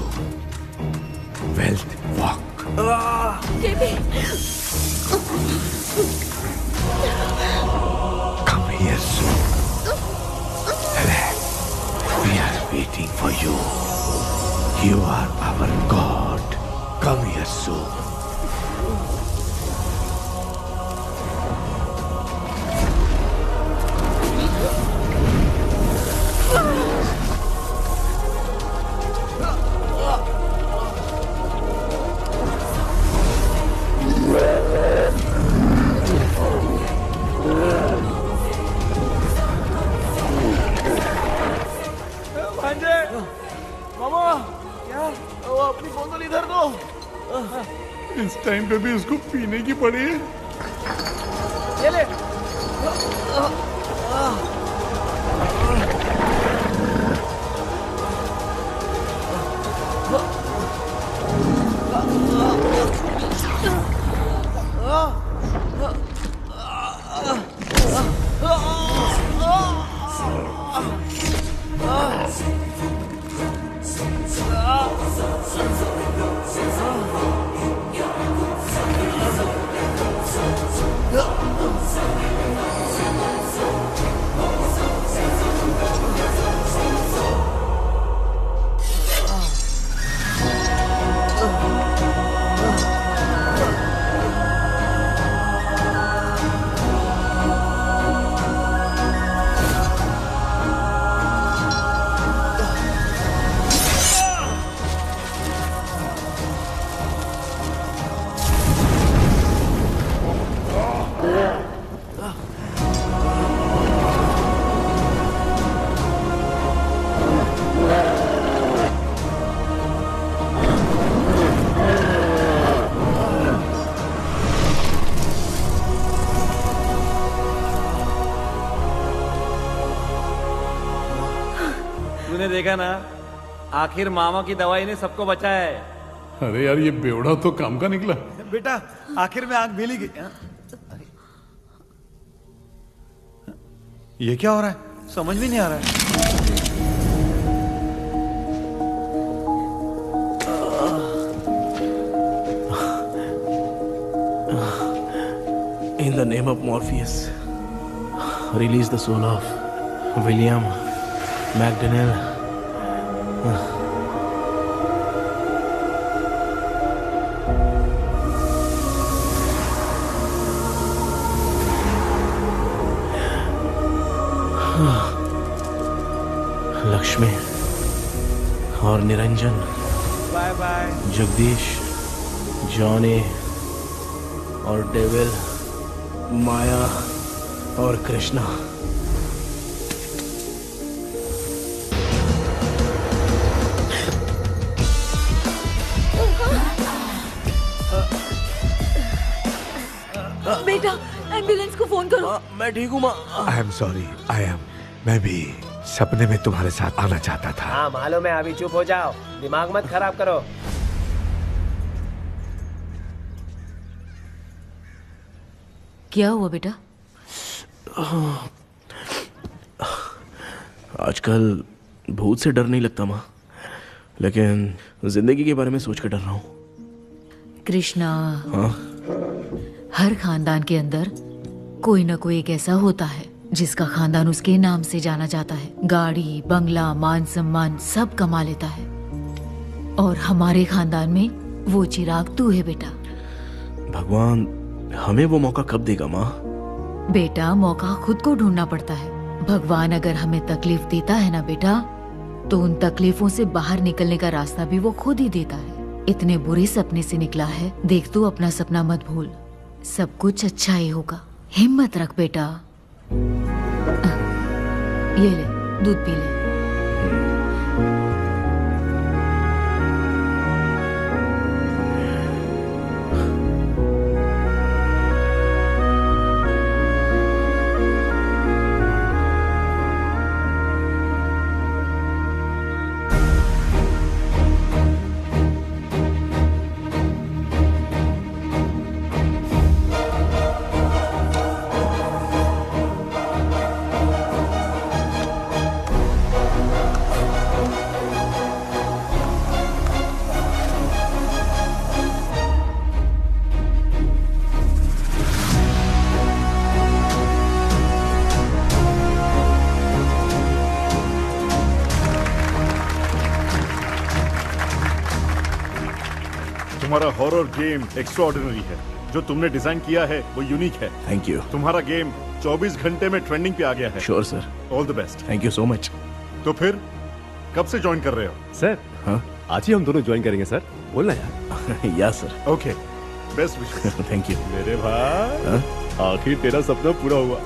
wealth walk. Baby. Come here soon. Relax. We are waiting for you. You are our God. Come here soon. भांजे, मामा, क्या? वो अपनी बोतल इधर दो। इस टाइम पे भी उसको पीने की पड़ी है। ये ले। तूने देखा ना, आखिर मामा की दवाई ने सबको बचाया है। अरे यार, ये बेवड़ा तो काम का निकला। बेटा, आखिर में आग मिली गई। ये क्या हो रहा है? समझ में नहीं आ रहा है। In the name of Morpheus, release the soul of William McDonnell. Rashmi और Niranjan, bye bye. Jagdish, Johnny और डेविल, माया और कृष्णा। बेटा एम्बुलेंस को फोन करो। मैं ठीक हूँ माँ। आई एम सॉरी, मैं भी सपने में तुम्हारे साथ आना चाहता था। हाँ मालूम है, अभी चुप हो जाओ, दिमाग मत खराब करो। क्या हुआ बेटा? आजकल भूत से डर नहीं लगता माँ, लेकिन जिंदगी के बारे में सोच कर डर रहा हूँ। कृष्णा, हाँ? हर खानदान के अंदर कोई ना कोई एक ऐसा होता है जिसका खानदान उसके नाम से जाना जाता है। गाड़ी, बंगला, मान सम्मान सब कमा लेता है, और हमारे खानदान में वो चिराग तू है बेटा। भगवान हमें वो मौका कब देगा माँ? बेटा मौका खुद को ढूंढना पड़ता है। भगवान अगर हमें तकलीफ देता है ना बेटा, तो उन तकलीफों से बाहर निकलने का रास्ता भी वो खुद ही देता है। इतने बुरे सपने से निकला है, देख तू अपना सपना मत भूल, सब कुछ अच्छा ही होगा। हिम्मत रख बेटा। ये ले दूध पी ले। तुम्हारा हॉरर गेम एक्स्ट्राऑर्डिनरी है। जो तुमने डिजाइन किया है वो यूनिक है। Thank you. तुम्हारा गेम 24 घंटे में ट्रेंडिंग पे आ गया है। Sure sir. All the best. Thank you so much. तो फिर कब से ज्वाइन कर रहे हो? सर हाँ आज ही हम दोनों ज्वाइन करेंगे सर। बोलना यार। या sir. Okay, best wishes. Thank you मेरे भाई, आखिर तेरा सपना पूरा हुआ।